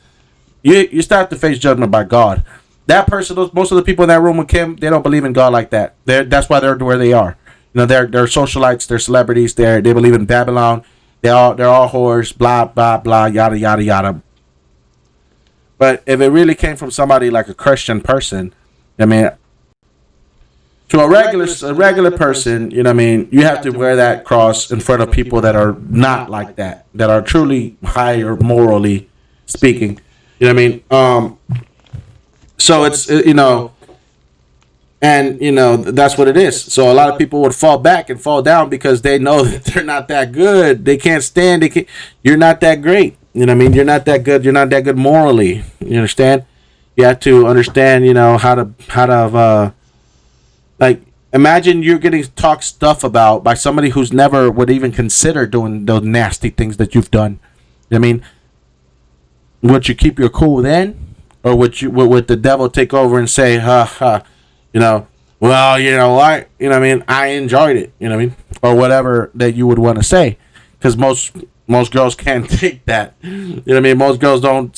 You still have to face judgment by God. That person, most of the people in that room with Kim, they don't believe in God like that. That's why they're where they are. You know, they're socialites, they're celebrities. They believe in Babylon. They're all whores. Blah blah blah. Yada yada yada. But if it really came from somebody like a Christian person, I mean, To a regular person, you know what I mean, you have to wear that cross in front of people that are not like that, that are truly higher morally speaking. You know what I mean? So it's and that's what it is. So a lot of people would fall back and fall down because they know that they're not that good. They can't stand. They can't. You're not that great. You know what I mean? You're not that good. You're not that good morally. You understand? You have to understand. How to like, imagine you're getting talked stuff about by somebody who's never would even consider doing those nasty things that you've done. You know what I mean, would you keep your cool then, or would the devil take over and say, "Ha ha," you know, well, you know what, what I mean, I enjoyed it, you know what I mean, or whatever that you would want to say, because most girls can't take that, you know what I mean. Most girls don't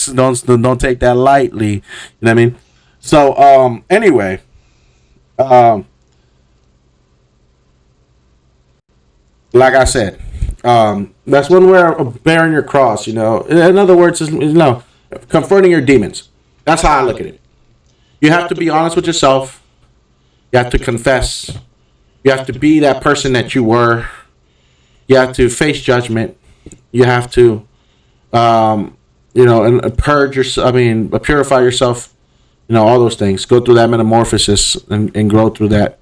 take that lightly, you know what I mean. So anyway, um, like I said, that's one way of bearing your cross. In other words, is confronting your demons. That's how I look at it. You have to be honest with yourself. You have to confess. You have to be that person that you were. You have to face judgment. You have to, and purge yourself. I mean, purify yourself. All those things. Go through that metamorphosis and grow through that.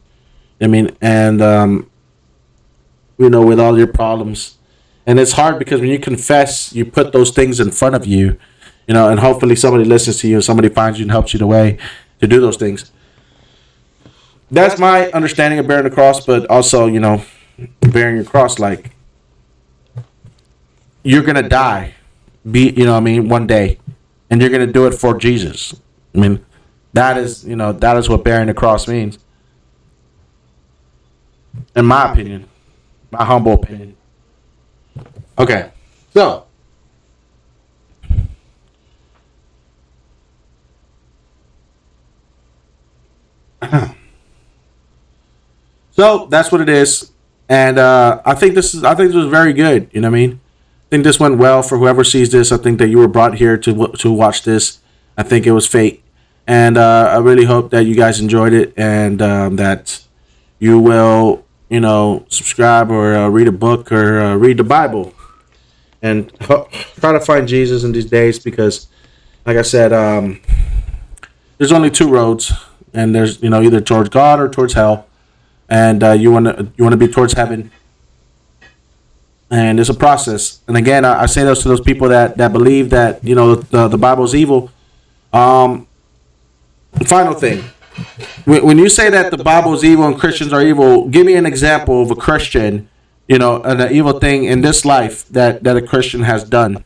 I mean, and with all your problems. And it's hard because when you confess, you put those things in front of you, and hopefully somebody listens to you, somebody finds you and helps you the way to do those things. That's my understanding of bearing the cross, but also, bearing your cross, like, you're going to die, one day, and you're going to do it for Jesus. I mean, that is what bearing the cross means, in my opinion, my humble opinion. Okay, so so that's what it is, and I think this was very good. You know what I mean? I think this went well for whoever sees this. I think that you were brought here to watch this. I think it was fate, and I really hope that you guys enjoyed it, and that you will subscribe or read a book or read the Bible and try to find Jesus in these days, because, like I said, there's only two roads, and there's either towards God or towards hell, and you want to be towards heaven, and it's a process. And again, I say those to those people that believe that the Bible is evil. Um, Final thing. When you say that the Bible is evil and Christians are evil, give me an example of a Christian, and an evil thing in this life that a Christian has done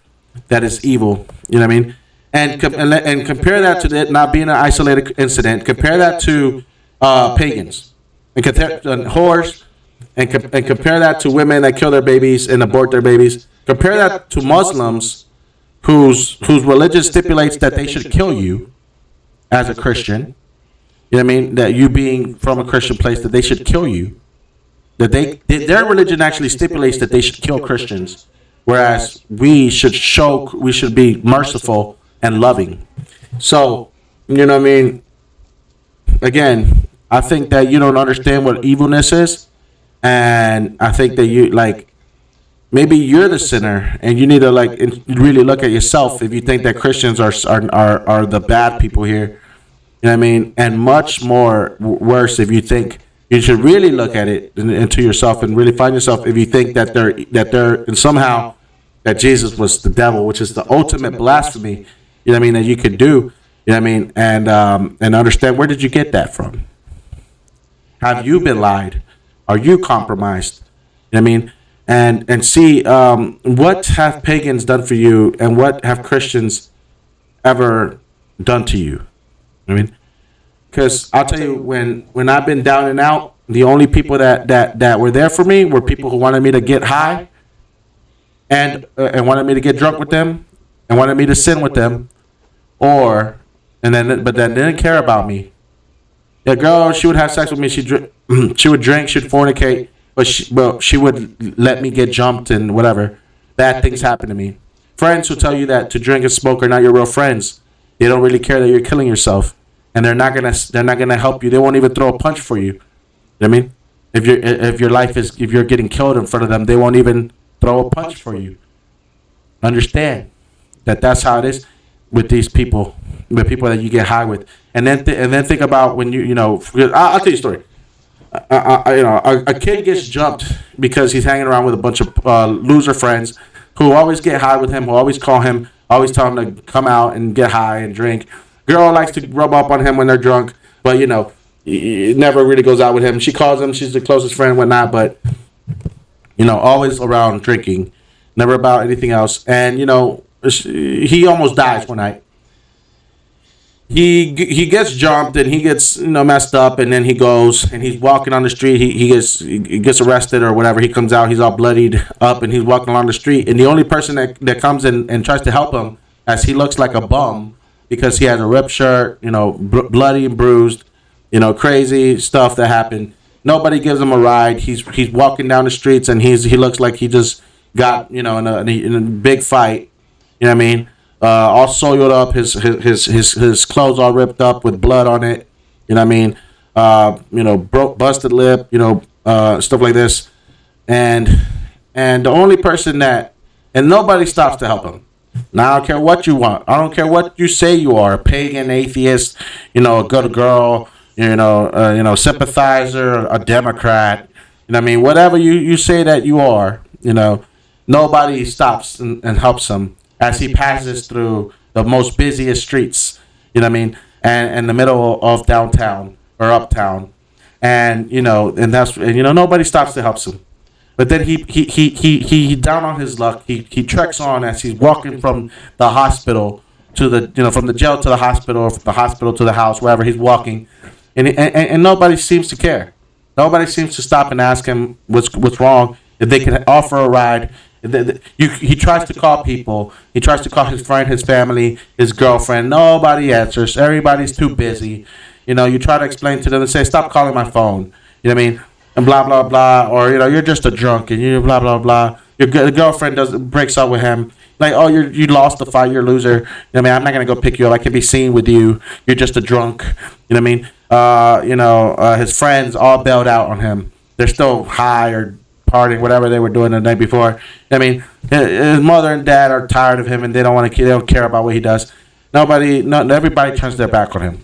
that is evil. You know what I mean? And compare that to it not being an isolated incident. Compare that to pagans and whores, and compare that to women that kill their babies and abort their babies. Compare that to Muslims whose religion stipulates that they should kill you as a Christian. You know what I mean? That you being from a Christian place, that they should kill you. That their religion actually stipulates that they should kill Christians, whereas we should be merciful and loving. So, you know what I mean? Again, I think that you don't understand what evilness is, and I think that maybe you're the sinner, and you need to really look at yourself if you think that Christians are the bad people here. You know what I mean? And much more worse if you think you should really look at it into yourself and really find yourself if you think that they're and somehow that Jesus was the devil, which is the ultimate blasphemy. You know what I mean? That you could do. You know what I mean? And understand, where did you get that from? Have you been lied? Are you compromised? You know what I mean? And see, what have pagans done for you, and what have Christians ever done to you? I mean, because I'll tell you, when I've been down and out, the only people that were there for me were people who wanted me to get high, and wanted me to get drunk with them, and wanted me to sin with them, but then didn't care about me. The girl, she would have sex with me. She would drink, she'd fornicate, but she would let me get jumped and whatever. Bad things happen to me. Friends who tell you that to drink and smoke are not your real friends. They don't really care that you're killing yourself, and they're not gonna help you. They won't even throw a punch for you. You know what I mean? If your life is, if you're getting killed in front of them, they won't even throw a punch for you. Understand that that's how it is with these people, with people that you get high with, and then think about when you know. I'll tell you a story. A kid gets jumped because he's hanging around with a bunch of loser friends who always get high with him, who always call him, always tell him to come out and get high and drink. Girl likes to rub up on him when they're drunk, but it never really goes out with him. She calls him, she's the closest friend, whatnot, but always around drinking, never about anything else. And he almost dies one night. He gets jumped and he gets messed up, and then he goes and he's walking on the street. He gets arrested or whatever. He comes out, he's all bloodied up, and he's walking along the street, and the only person that comes in and tries to help him, as he looks like a bum because he has a ripped shirt, bloody and bruised, crazy stuff that happened. Nobody gives him a ride. He's walking down the streets, and he looks like he just got in a big fight. You know what I mean? All soiled up, his clothes all ripped up with blood on it. You know what I mean? Broke, busted lip. Stuff like this, and the only person and nobody stops to help him. Now I don't care what you want. I don't care what you say you are, a pagan, atheist, a good girl, sympathizer, a Democrat. You know what I mean? Whatever you say that you are, nobody stops and helps him as he passes through the most busiest streets. You know what I mean? And in the middle of downtown or uptown, and nobody stops to help him. But then he down on his luck. He treks on as he's walking from the hospital to the from the jail to the hospital, or from the hospital to the house, wherever he's walking, and nobody seems to care. Nobody seems to stop and ask him what's wrong. If they can offer a ride. He tries to call people. He tries to call his friend, his family, his girlfriend. Nobody answers. Everybody's too busy. You try to explain to them and say, "Stop calling my phone." You know what I mean? And blah blah blah. Or you're just a drunk, and you blah blah blah. Your girlfriend breaks up with him. Like, oh, you lost the fight. You're a loser. You know what I mean? I'm not gonna go pick you up. I can be seen with you. You're just a drunk. You know what I mean? His friends all bailed out on him. They're still high or partying, whatever they were doing the night before. I mean, his mother and dad are tired of him, and they don't care about what he does. Everybody turns their back on him,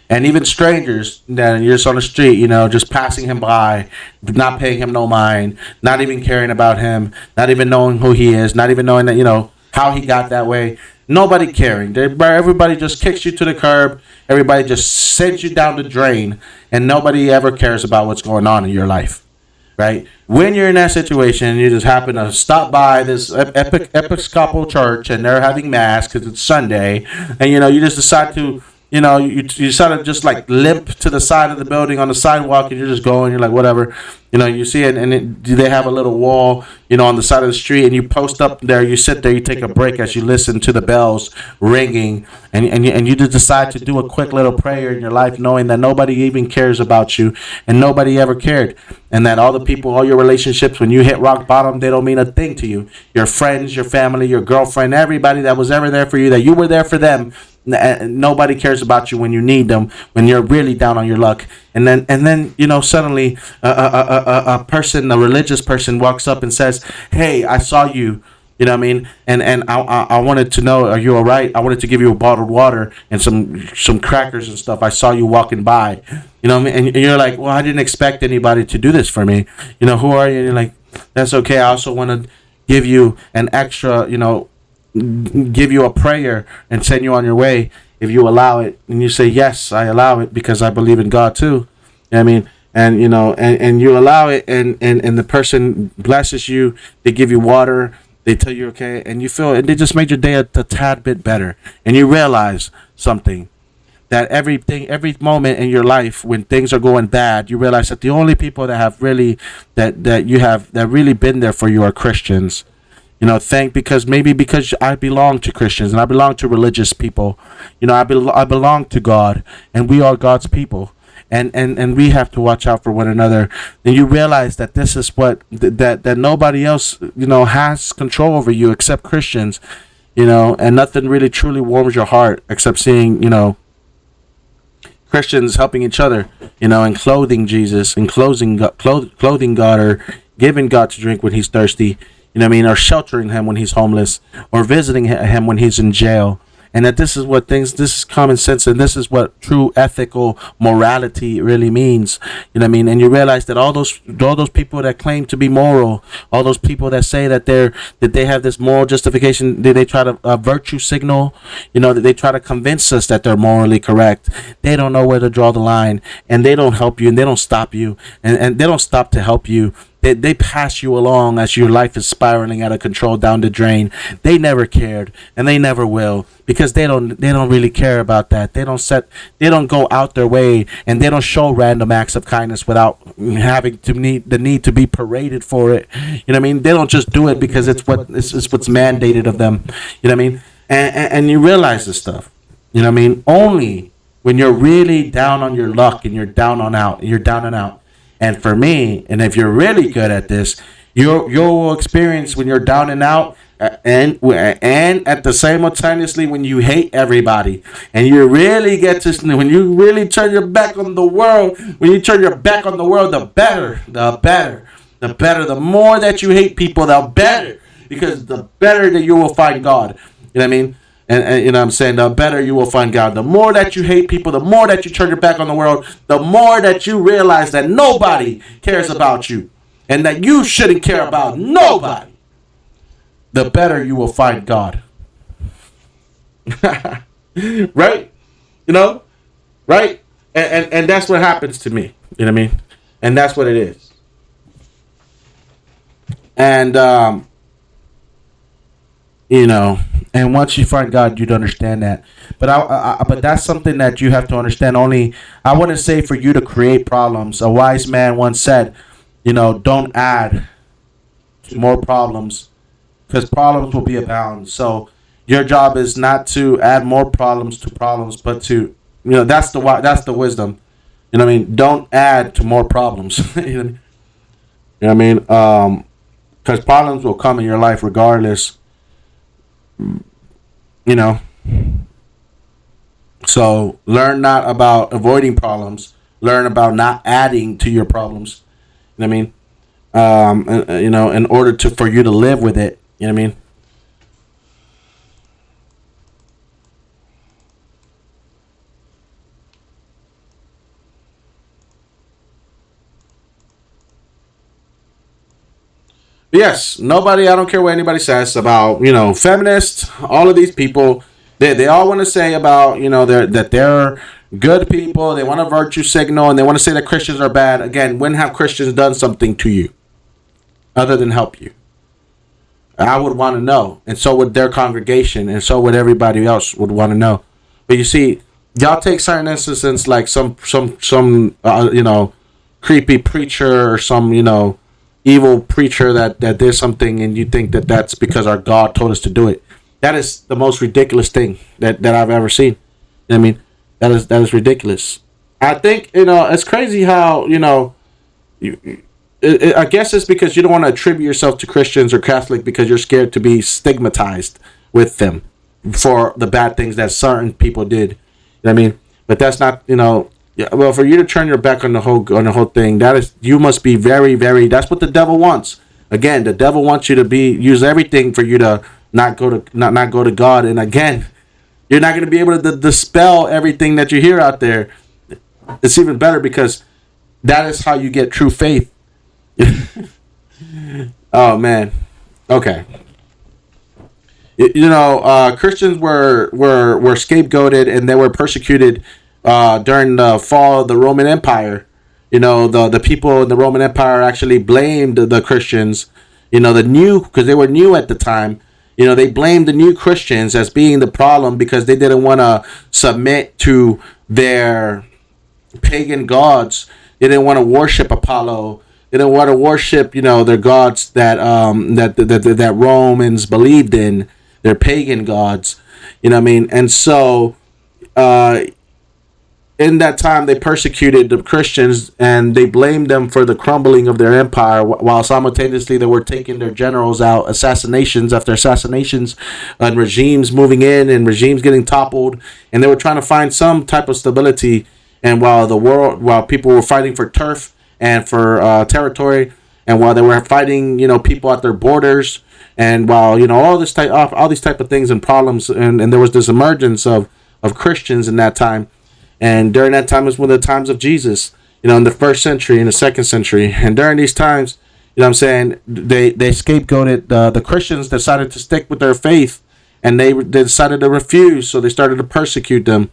and even strangers that you're just on the street, just passing him by, not paying him no mind, not even caring about him, not even knowing who he is, not even knowing that how he got that way. Nobody caring. Everybody just kicks you to the curb. Everybody just sends you down the drain, and nobody ever cares about what's going on in your life. Right? When you're in that situation, you just happen to stop by this Episcopal church, and they're having mass because it's Sunday, and you just decide to, you decide to just like limp to the side of the building on the sidewalk, and you're just going. You're like, whatever, you see it, and they have a little wall, on the side of the street, and you post up there. You sit there, you take a break as you listen to the bells ringing, and you just decide to do a quick little prayer in your life, knowing that nobody even cares about you, and nobody ever cared, and that all the people, all your relationships, when you hit rock bottom, they don't mean a thing to you. Your friends, your family, your girlfriend, everybody that was ever there for you, that you were there for them. Nobody cares about you when you need them, when you're really down on your luck, and then suddenly a person, a religious person, walks up and says, "Hey, I saw you." You know what I mean? And I wanted to know, are you all right? I wanted to give you a bottled water and some crackers and stuff. I saw you walking by. You know what I mean? And you're like, well, I didn't expect anybody to do this for me. Who are you? And you're like, that's okay. I also want to give you an extra, give you a prayer and send you on your way if you allow it. And you say, yes, I allow it because I believe in God too. You know what I mean? And and you allow it, and the person blesses you. They give you water. They tell you okay, and you feel, and they just made your day a tad bit better. And you realize something, that every moment in your life when things are going bad, you realize that the only people that have really that really been there for you are Christians. Because I belong to Christians, and I belong to religious people. I belong to God, and we are God's people. And we have to watch out for one another. And you realize that this is that nobody else, has control over you except Christians, and nothing really truly warms your heart except seeing, Christians helping each other, and clothing Jesus, and clothing God, or giving God to drink when he's thirsty, or sheltering him when he's homeless, or visiting him when he's in jail. And that this is common sense, and this is what true ethical morality really means. And you realize that all those people that claim to be moral, all those people that say that they have this moral justification, they try to virtue signal, that they try to convince us that they're morally correct. They don't know where to draw the line, and they don't help you, and they don't stop you, and they don't stop to help you. They pass you along as your life is spiraling out of control down the drain. They never cared, and they never will, because they don't really care about that. They don't go out their way, and they don't show random acts of kindness without having the need to be paraded for it. They don't just do it because it's what's mandated of them. And you realize this stuff. Only when you're really down on your luck and you're down and out. And for me, and if you're really good at this, you'll experience when you're down and out, and at the simultaneously when you hate everybody, and you really when you really turn your back on the world. When you turn your back on the world, the better. The more that you hate people, the better, because the better that you will find God. You know what I mean? And I'm saying, the better you will find God. The more that you hate people, the more that you turn your back on the world, the more that you realize that nobody cares about you, and that you shouldn't care about nobody, the better you will find God. Right? Right? And that's what happens to me. You know what I mean? And that's what it is. And, and once you find God, you'd understand that. But that's something that you have to understand. Only, I wouldn't say for you to create problems. A wise man once said, don't add more problems, because problems will be abound. So your job is not to add more problems to problems, but to, that's the wisdom. Don't add to more problems. You know what I mean? Because problems will come in your life regardless. So learn not about avoiding problems. Learn about not adding to your problems. You know what I mean? In order for you to live with it. You know what I mean? Yes, nobody, I don't care what anybody says about, feminists, all of these people, they all want to say about, that they're good people, they want to virtue signal, and they want to say that Christians are bad. Again, when have Christians done something to you other than help you? I would want to know, and so would their congregation, and so would everybody else would want to know. But you see, y'all take certain instances like some creepy preacher or some, evil preacher that did something, and you think that that's because our God told us to do it. That is the most ridiculous thing that I've ever seen. You know what I mean? That is ridiculous. I think, it's crazy how, I guess it's because you don't want to attribute yourself to Christians or Catholic because you're scared to be stigmatized with them for the bad things that certain people did. You know what I mean? But that's not, well, for you to turn your back on the whole thing, that is, you must be very, very. That's what the devil wants. Again, the devil wants you to use everything for you to not go to God. And again, you're not going to be able to dispel everything that you hear out there. It's even better because that is how you get true faith. Oh man, okay. Christians were scapegoated, and they were persecuted during the fall of the Roman Empire. The people in the Roman Empire actually blamed the Christians, because they were new at the time. They blamed the new Christians as being the problem because they didn't want to submit to their pagan gods. They didn't want to worship Apollo. They didn't want to worship, their gods that Romans believed in, their pagan gods. You know what I mean? And so, in that time, they persecuted the Christians, and they blamed them for the crumbling of their empire, while simultaneously they were taking their generals out, assassinations after assassinations, and regimes moving in and regimes getting toppled, and they were trying to find some type of stability And while people were fighting for turf and for territory, and while they were fighting, people at their borders, and while all these type of things and problems, and there was this emergence of Christians in that time, and during that time was one of the times of Jesus, in the first century, in the second century, and during these times, what I'm saying, they scapegoated the Christians decided to stick with their faith, and they decided to refuse, so they started to persecute them,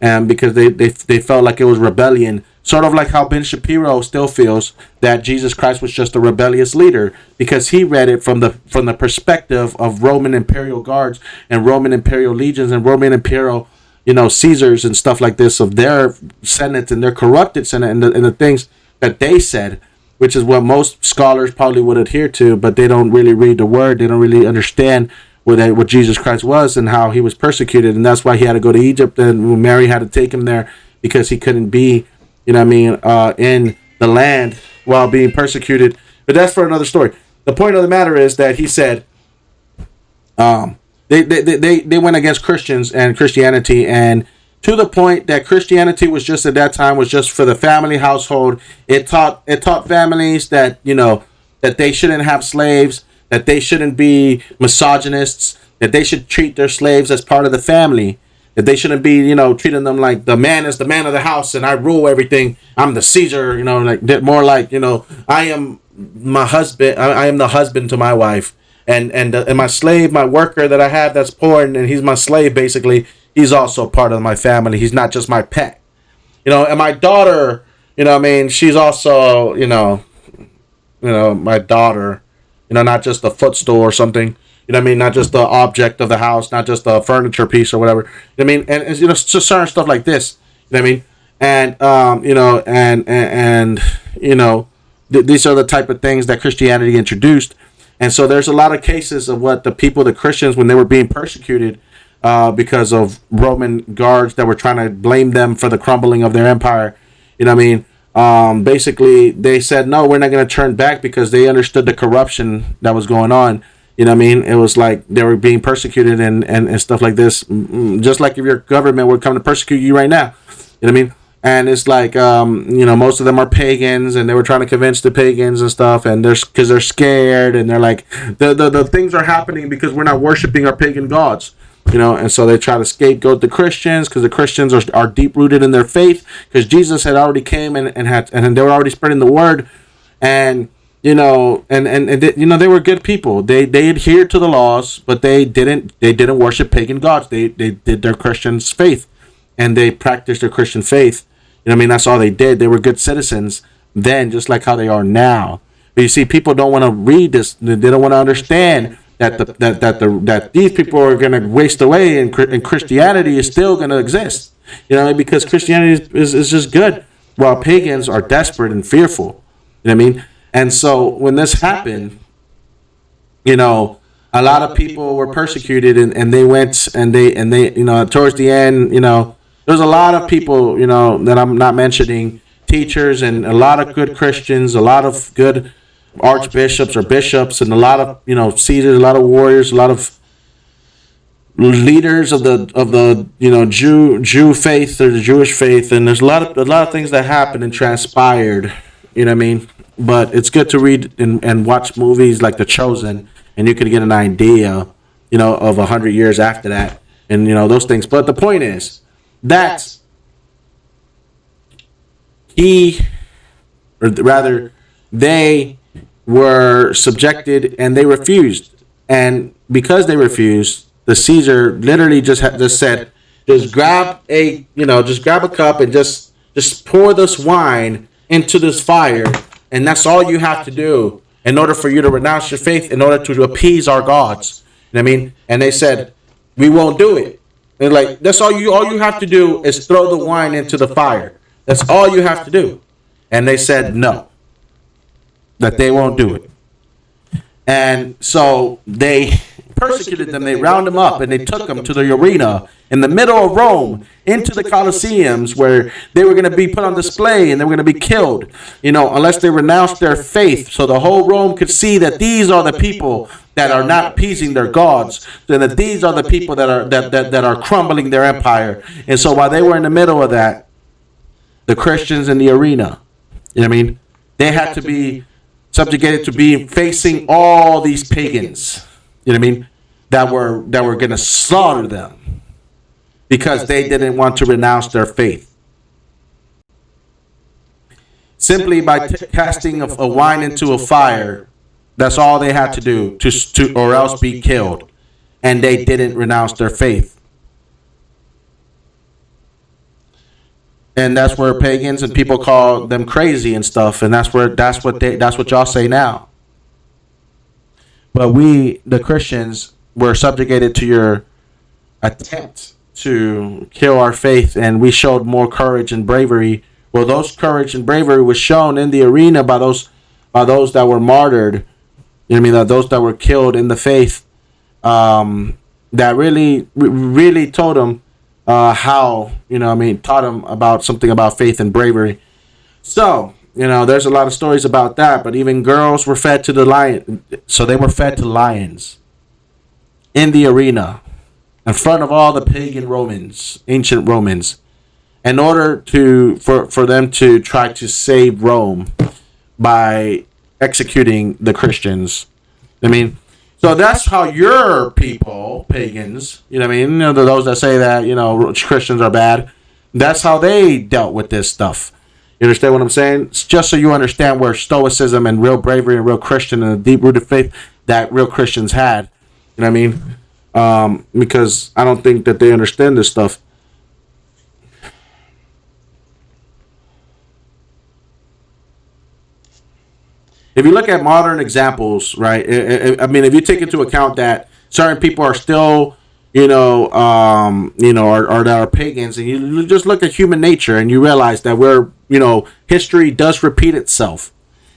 and because they felt like it was rebellion. Sort of like how Ben Shapiro still feels that Jesus Christ was just a rebellious leader, because he read it from the perspective of Roman imperial guards and Roman imperial legions and Roman imperial, Caesars and stuff like this, of their senate and their corrupted senate, and the things that they said, which is what most scholars probably would adhere to, but they don't really read the word. They don't really understand what Jesus Christ was and how he was persecuted, and that's why he had to go to Egypt, and Mary had to take him there because he couldn't be, in the land while being persecuted. But that's for another story. The point of the matter is that he said, they went against Christians and Christianity, and to the point that Christianity was just at that time was just for the family household. It taught families that that they shouldn't have slaves, that they shouldn't be misogynists, that they should treat their slaves as part of the family, that they shouldn't be treating them like the man is the man of the house and I rule everything. I'm the Caesar, like more like I am my husband. I am the husband to my wife. And my slave, my worker that I have that's poor, and he's my slave, basically, he's also part of my family. He's not just my pet. And my daughter, she's also, my daughter, not just a footstool or something. Not just the object of the house, not just a furniture piece or whatever. And it's, it's just certain stuff like this. And these are the type of things that Christianity introduced. And so there's a lot of cases of what the Christians, when they were being persecuted because of Roman guards that were trying to blame them for the crumbling of their empire, basically they said, no, we're not going to turn back, because they understood the corruption that was going on. It was like they were being persecuted and stuff like this, just like if your government would come to persecute you right now. And it's like, most of them are pagans, and they were trying to convince the pagans and stuff, and because they're scared, and they're like, the things are happening because we're not worshiping our pagan gods, and so they try to scapegoat the Christians, because the Christians are deep rooted in their faith, because Jesus had already came and they were already spreading the word, and they were good people. They adhered to the laws, but they didn't worship pagan gods. They did their Christian faith, and they practiced their Christian faith. That's all they did. They were good citizens then, just like how they are now. But you see, people don't want to read this. They don't want to understand that these people are going to waste away, and Christianity is still going to exist. Because Christianity is just good, while pagans are desperate and fearful. And so when this happened, a lot of people were persecuted, and they went and they towards the end, there's a lot of people, that I'm not mentioning, teachers, and a lot of good Christians, a lot of good archbishops or bishops, and a lot of, Caesars, a lot of warriors, a lot of leaders of the Jew faith, or the Jewish faith, and there's a lot of things that happened and transpired, But it's good to read and watch movies like The Chosen, and you can get an idea, of 100 years after that, and those things. But the point is that they were subjected, and they refused, and because they refused, the Caesar literally just said, just grab a cup and just pour this wine into this fire, and that's all you have to do in order for you to renounce your faith, in order to appease our gods. And they said, we won't do it. They're like, that's all you have to do is throw the wine into the fire. That's all you have to do. And they said no, that they won't do it. And so they persecuted them. They round them up, and they took them to the arena in the middle of Rome, into the Colosseums, where they were going to be put on display, and they were going to be killed, unless they renounced their faith, so the whole Rome could see that these are the people that are not appeasing their gods, and that these are the people that are crumbling their empire. And so while they were in the middle of that, the Christians in the arena. You know what I mean? They had to be subjugated to be facing all these pagans. You know what I mean? That were going to slaughter them because they didn't want to renounce their faith. Simply by casting a wine into a fire, that's all they had to do to or else be killed. And they didn't renounce their faith. And that's where pagans and people call them crazy and stuff, and that's what y'all say now. But we, the Christians, were subjugated to your attempt to kill our faith, and we showed more courage and bravery. Well, those courage and bravery was shown in the arena by those that were martyred. You know what I mean? Those that were killed in the faith. That really told them how, you know what I mean, taught them about something about faith and bravery. So, you know, there's a lot of stories about that, but even girls were fed to the lion. So they were fed to lions in the arena in front of all the pagan Romans, ancient Romans, in order for them to try to save Rome by executing the Christians. I mean, so that's how your people, pagans, you know what I mean, you know, those that say that, you know, Christians are bad, that's how they dealt with this stuff. You understand what I'm saying? It's just so you understand where stoicism and real bravery and real Christian and a deep-rooted faith that real Christians had. You know what I mean? Because I don't think that they understand this stuff. If you look at modern examples, right? I mean, if you take into account that certain people are still, are that are pagans, and you just look at human nature, and you realize that history does repeat itself,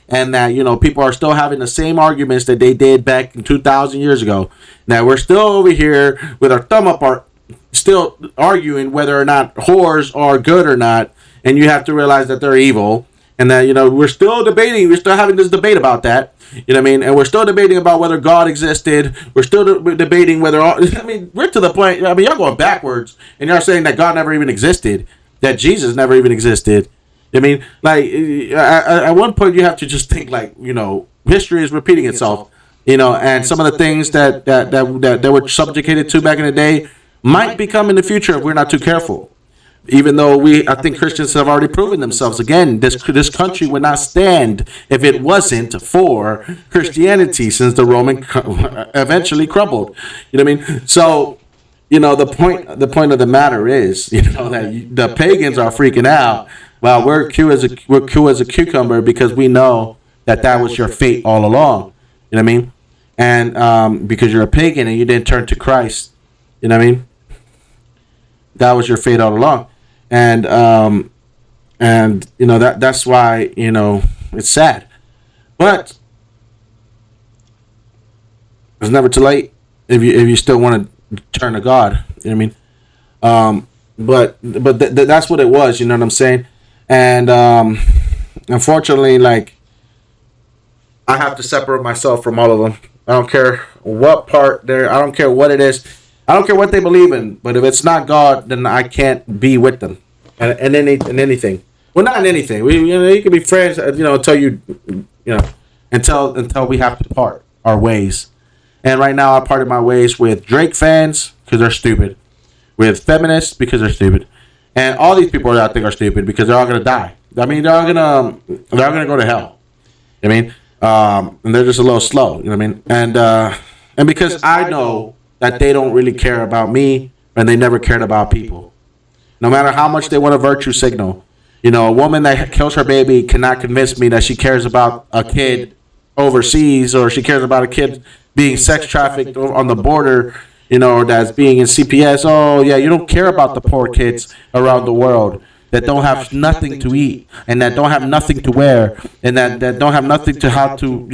and that people are still having the same arguments that they did back in 2,000 years ago. Now we're still over here with our thumb up, still arguing whether or not whores are good or not, and you have to realize that they're evil. And that, we're still debating, we're still having this debate about that, you know what I mean? And we're still debating about whether God existed. We're still debating whether, we're to the point, y'all going backwards. And y'all saying that God never even existed, that Jesus never even existed. I mean, at one point you have to just think history is repeating itself, and some of the things that were subjugated to back in the day might become in the future if we're not too careful. Even though I think Christians have already proven themselves. Again, this country would not stand if it wasn't for Christianity, since the Roman eventually crumbled. You know what I mean? So, the point of the matter is, that the pagans are freaking out. Well, we're cool as a cucumber because we know that was your fate all along. You know what I mean? And because you're a pagan and you didn't turn to Christ. You know what I mean? That was your fate all along. And that's why, it's sad. But it's never too late if you still want to turn to God. You know what I mean? But that's what it was, you know what I'm saying? And unfortunately, I have to separate myself from all of them. I don't care what part I don't care what it is. I don't care what they believe in, but if it's not God, then I can't be with them, and anything. Well, not in anything. You can be friends, until we have to part our ways. And right now, I parted my ways with Drake fans because they're stupid, with feminists because they're stupid, and all these people that I think are stupid because they're all gonna die. I mean, they're all gonna go to hell. I mean, and they're just a little slow. You know what I mean? And because I know that they don't really care about me, and they never cared about people. No matter how much they want a virtue signal. A woman that kills her baby cannot convince me that she cares about a kid overseas, or she cares about a kid being sex trafficked on the border, or that's being in CPS. Oh, yeah, you don't care about the poor kids around the world that don't have nothing to eat, and that don't have nothing to wear, and that don't have nothing to how to,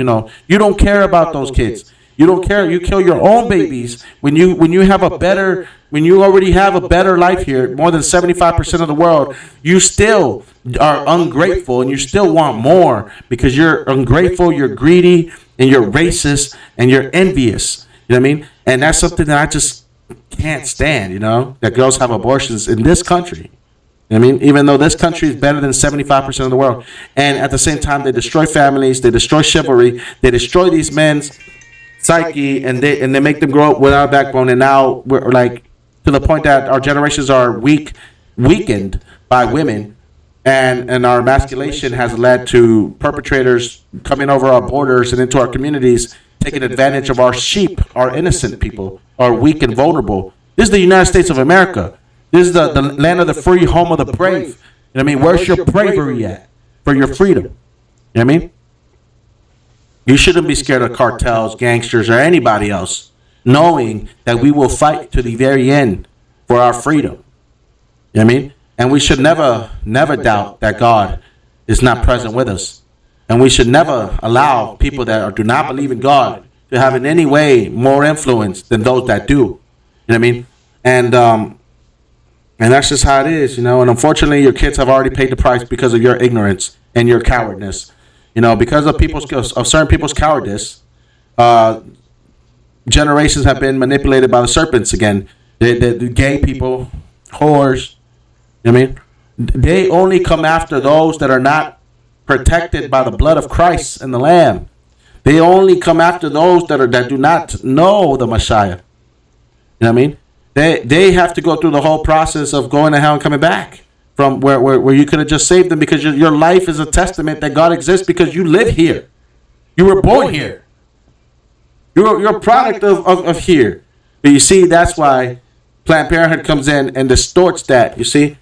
you don't care about those kids. You don't care. You kill your own babies when you already have a better life here. More than 75% of the world, you still are ungrateful and you still want more because you're ungrateful, you're greedy, and you're racist and you're envious. You know what I mean? And that's something that I just can't stand. That girls have abortions in this country. I mean, even though this country is better than 75% of the world, and at the same time, they destroy families, they destroy chivalry, they destroy these men's psyche, and they make them grow up without a backbone. And now we're like to the point that our generations are weakened by women, and our emasculation has led to perpetrators coming over our borders and into our communities, taking advantage of our sheep, our innocent people, our weak and vulnerable. This is the United States of America. This is the land of the free, home of the brave. You know what I mean? Where's your bravery at for your freedom? You know what I mean? You shouldn't be scared of cartels, gangsters, or anybody else, knowing that we will fight to the very end for our freedom. You know what I mean? And we should never doubt that God is not present with us. And we should never allow people that do not believe in God to have in any way more influence than those that do. You know what I mean? And that's just how it is, you know. And unfortunately, your kids have already paid the price because of your ignorance and your cowardness. You know, because of certain people's cowardice, generations have been manipulated by the serpents again. The gay people, whores, you know what I mean? They only come after those that are not protected by the blood of Christ and the Lamb. They only come after those that do not know the Messiah. You know what I mean? They have to go through the whole process of going to hell and coming back from where you could have just saved them, because your life is a testament that God exists because you live here. You were born here. You're a product of here. But you see, that's why Planned Parenthood comes in and distorts that, you see?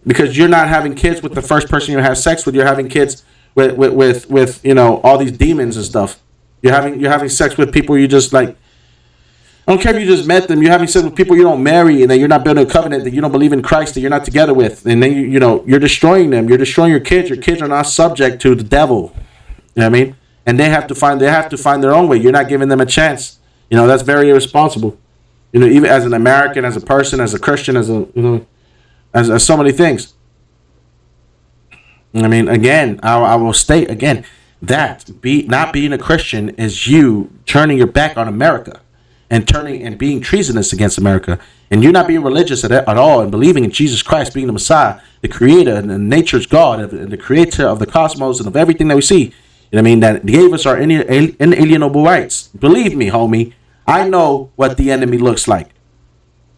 Because you're not having kids with the first person you have sex with. You're having kids with you know, all these demons and stuff. You're having sex with people you just like. I don't care if you just met them. You're having sex with people you don't marry, and that you're not building a covenant, that you don't believe in Christ, that you're not together with, and then you're destroying them. You're destroying your kids. Your kids are not subject to the devil. You know what I mean? And they have to find their own way. You're not giving them a chance. You know, that's very irresponsible. You know, even as an American, as a person, as a Christian, as so many things. I mean, again, I will state again that not being a Christian is you turning your back on America. And being treasonous against America, and you not being religious at all, and believing in Jesus Christ being the Messiah, the Creator and nature's God, and the Creator of the cosmos and of everything that we see. You know what I mean? That gave us our inalienable rights. Believe me, homie, I know what the enemy looks like.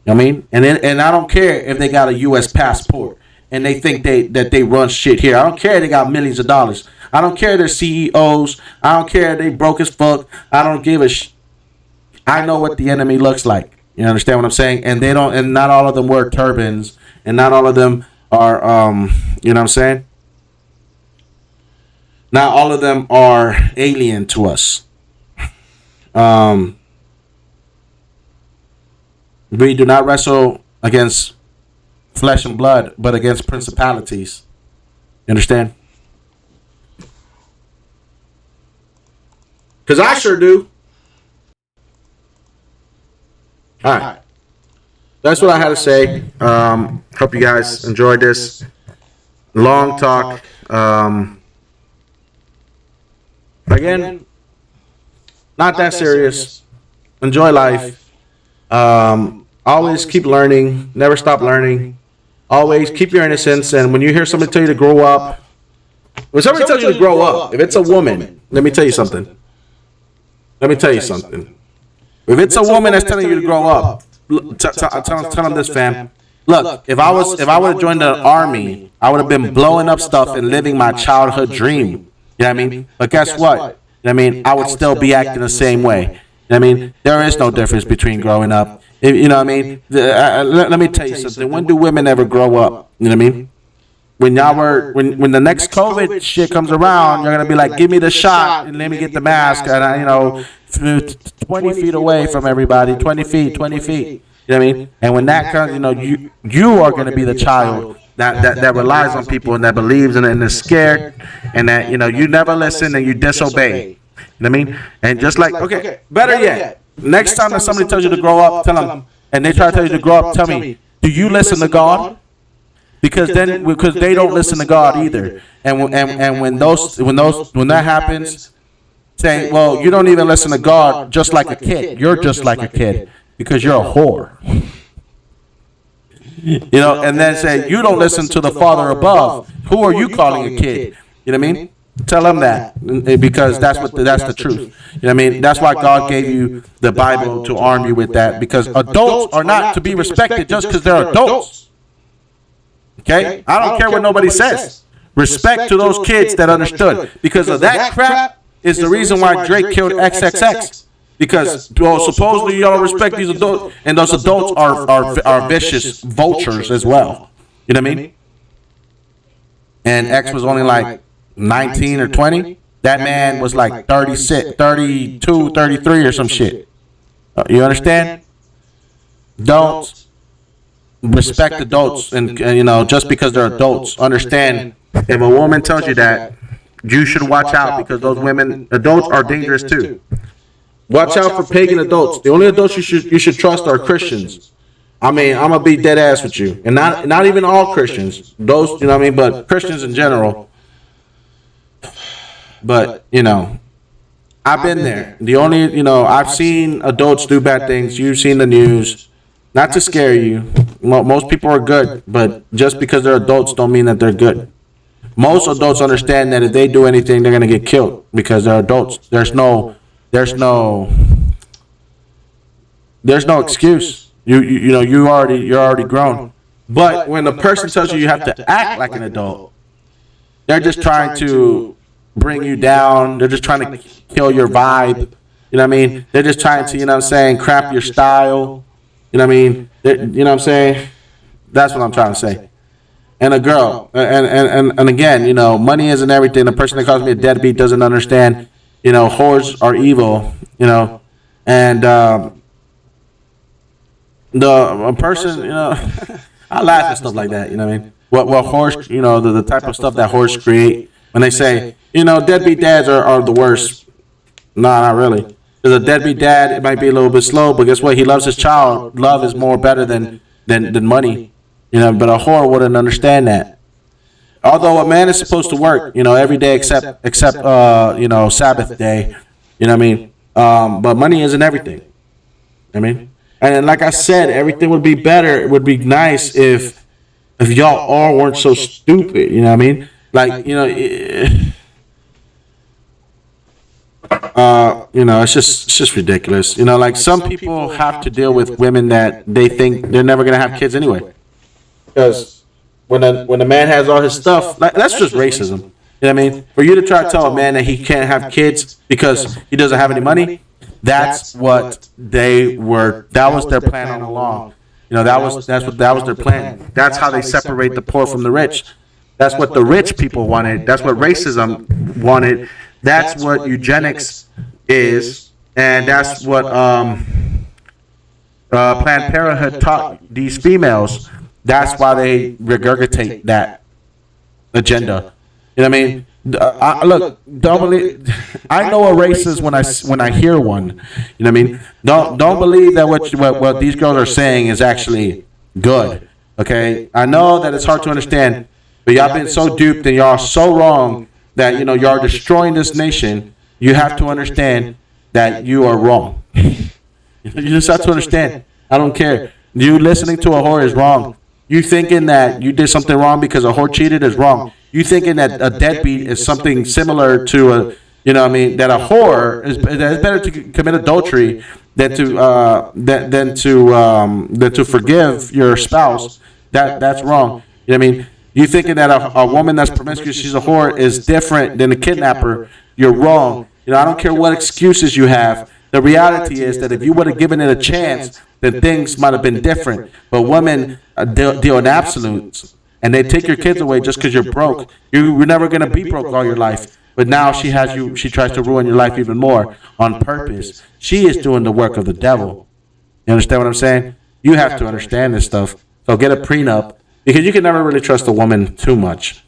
You know what I mean? And I don't care if they got a U.S. passport and they think that they run shit here. I don't care if they got millions of dollars. I don't care if they're CEOs. I don't care if they broke as fuck. I don't give a I know what the enemy looks like. You understand what I'm saying? And not all of them wear turbans, and not all of them are, you know what I'm saying? Not all of them are alien to us. We do not wrestle against flesh and blood, but against principalities. You understand? Because I sure do. All right. That's what I had to say. Hope you guys enjoyed this long talk. Again, not that serious. Enjoy life. Always keep learning. Never stop learning. Always keep your innocence. And when you hear somebody tell you to grow up, when somebody tells you to grow up, if it's a woman, let me tell you something. If it's a woman that's telling you to grow up, tell them this, fam. Look, if I would have joined the army, I would have been blowing up stuff and living my childhood dream. You know what I mean? But guess what? You know what I mean? I would still be acting the same way. You know what I mean? There is no difference between growing up. You know what I mean? Let me tell you something. When do women ever grow up? You know what I mean? When the next COVID shit comes around, you're gonna be like, give me the shot and let me get the mask, and 20 feet away from everybody, 20 feet. You know what I mean? And when that comes, you are gonna be the child that relies on people and that believes and is scared, and that you never listen and you disobey. You know what I mean? And just like, okay, better yet, next time that somebody tells you to grow up, tell them, and they try to tell you to grow up, tell me, do you listen to God? Because they don't listen to God either. And when that happens, say, well, you don't even listen to God, just like a kid. You're just like a kid because you're a whore. And then say, you don't listen to the Father above. Who are you calling a kid? You know what I mean? Tell them that, because that's the truth. You know what I mean? That's why God gave you the Bible to arm you with that, because adults are not to be respected just because they're adults. Okay? I don't care what nobody says. Respect to those kids that understood. Because of that crap is the reason why Drake killed XXX. Because, supposedly you don't respect these adults, and those adults are vicious vultures as well. You know what I mean? And X was only like 19 or 20. That man was like 36, 32, 33 or some shit. You understand? Don't respect adults, and just because they're adults. Understand, if a woman tells you that, you should watch out, because those adults are dangerous too. Watch out for pagan adults. The only adults you should trust are Christians. I mean, I'm gonna be dead ass with you, and not even all Christians. Those, but Christians in general. But I've been there. The only, I've seen adults do bad things. You've seen the news. Not to scare you. Most people are good, but just because they're adults don't mean that they're good. Most adults understand that if they do anything, they're gonna get killed because they're adults. There's no excuse. You're already grown. But when a person tells you have to act like an adult, they're just trying to bring you down. They're just trying to kill your vibe. You know what I mean? They're just trying to, crap your style. You know what I mean? You know what I'm saying? That's what I'm trying to say. And a girl, and again, money isn't everything. The person that calls me a deadbeat doesn't understand. Whores are evil. And a person, I laugh at stuff like that. You know what I mean? What whores, the type of stuff that whores create when they say, deadbeat dads are the worst. No, not really. Because a deadbeat dad, it might be a little bit slow, but guess what? He loves his child. Love is more better than money. But a whore wouldn't understand that. Although a man is supposed to work, every day except Sabbath day. You know what I mean? But money isn't everything. I mean, and like I said, everything would be better. It would be nice if y'all all weren't so stupid. You know what I mean? Like, it's just ridiculous. Like some people have to deal with women that they think they're never gonna have kids anyway. Because when a man has all his stuff, that's just racism. You know what I mean? For you to try to tell a man that he can't have kids because he doesn't have any money, that's what they were. That was their plan all along. That was their plan. That's how they separate the poor from the rich. That's what the rich people wanted. That's what racism wanted. That's what eugenics is, and that's what Planned Parenthood taught these females. That's why they regurgitate that agenda. You know what I mean? Look, don't believe. I know a racist when I hear one. You know what I mean? Don't believe that what these girls are saying is actually good. Okay, I know that it's hard to understand, but y'all been so duped and y'all so wrong that y'all are destroying this nation. You have to understand that you are wrong. You just have to understand. I don't care. You listening to a whore is wrong. You thinking that you did something wrong because a whore cheated is wrong. You thinking that a deadbeat is something similar to a, that a whore is better to commit adultery than to forgive your spouse. That's wrong. You know what I mean? You thinking that a woman that's promiscuous, she's a whore, is different than a kidnapper. You're wrong. I don't care what excuses you have. The reality is that if you would have given it a chance, then things might have been different. But women deal in absolutes, and they take your kids away just because you're broke. You're never going to be broke all your life. But now she has you. She tries to ruin your life even more on purpose. She is doing the work of the devil. You understand what I'm saying? You have to understand this stuff. So get a prenup, because you can never really trust a woman too much.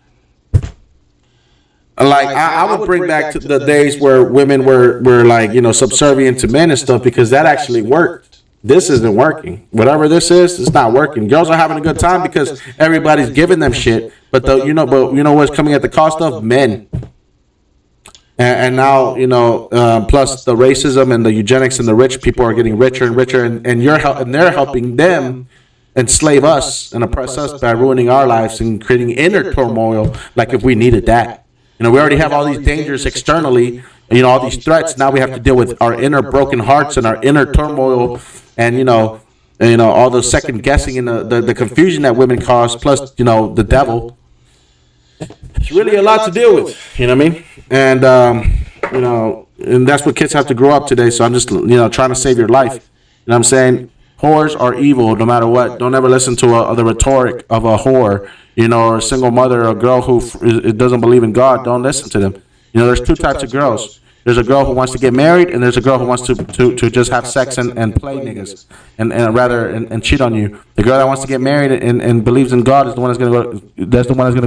Like I would bring back to the days where women were like, subservient to men and stuff, because that actually worked. This isn't working. Whatever this is, it's not working. Girls are having a good time because everybody's giving them shit. But what's coming at the cost of? Men. And now, plus the racism and the eugenics and the rich people are getting richer and richer, and they're helping them enslave us and oppress us by ruining our lives and creating inner turmoil, like if we needed that. We already have all these dangers externally, all these threats. Now we have to deal with our inner broken hearts and our inner turmoil, and all the second guessing and the confusion that women cause, plus the devil. It's really a lot to deal with, you know what I mean? And that's what kids have to grow up today. So I'm just trying to save your life. You know what I'm saying? Whores are evil no matter what. Don't ever listen to the rhetoric of a whore, or a single mother, or a girl who doesn't believe in God. Don't listen to them. There's two types of girls. There's a girl who wants to get married, and there's a girl who wants to just have sex and play niggas and cheat on you. The girl that wants to get married and believes in God is the one that's gonna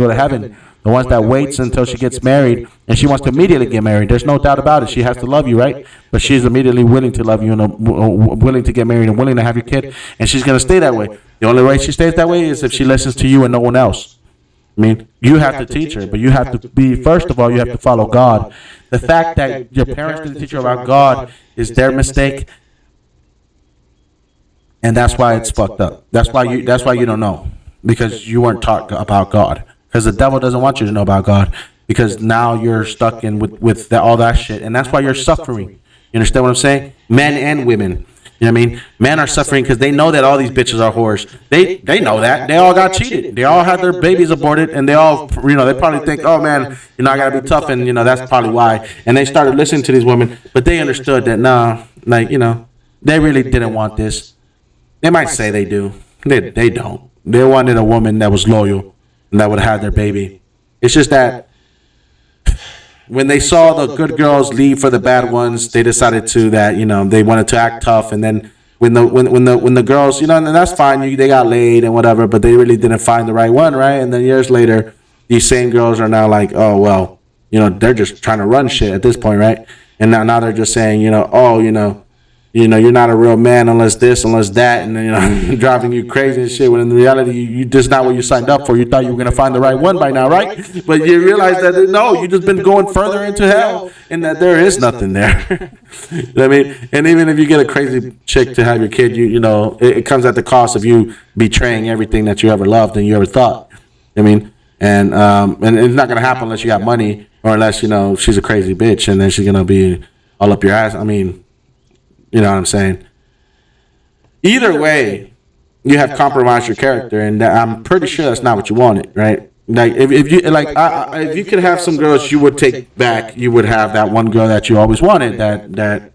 go to heaven. The one that waits until she gets married, and she wants to immediately get married. There's no doubt about it. She has to love you, right? But she's immediately willing to love you and willing to get married and willing to have your kid, and she's gonna stay that way. The only way she stays that way is if she listens to you and no one else. I mean, you have to teach her, but you have to be, first of all, you have to follow God. The fact that your parents didn't teach you about God is their mistake, and that's why it's fucked up. That's why you don't know, because you weren't taught about God. Because the devil doesn't want you to know about God, because now you're stuck in with all that shit, and that's why you're suffering. You understand what I'm saying? Men and women. You know what I mean? Men are suffering because they know that all these bitches are whores. They know that. They all got cheated. They all had their babies aborted, and they all, they probably think, oh man, I gotta be tough, and that's probably why. And they started listening to these women, but they understood that they really didn't want this. They might say they do. They don't. They wanted a woman that was loyal and that would have their baby. It's just that when they saw the good girls leave for the bad ones, they decided they wanted to act tough. And then when the girls, and that's fine, they got laid and whatever, but they really didn't find the right one, right? And then years later, these same girls are now like, oh well, they're just trying to run shit at this point, right? And now they're just saying, you're not a real man unless this, unless that, and driving you crazy and shit. When in reality, you just not what you signed up for. You thought you were gonna find the right one by now, right? But you realize that no, you just been going further into hell, and that there is nothing there. You know what I mean? And even if you get a crazy chick to have your kid, it comes at the cost of you betraying everything that you ever loved and you ever thought. I mean, and it's not gonna happen unless you got money, or unless she's a crazy bitch and then she's gonna be all up your ass. I mean. You know what I'm saying? Either way, you have compromised your character, and I'm pretty sure that's not what you wanted, right? Like if you could have some girls you would take back, you would have that one girl that you always wanted, that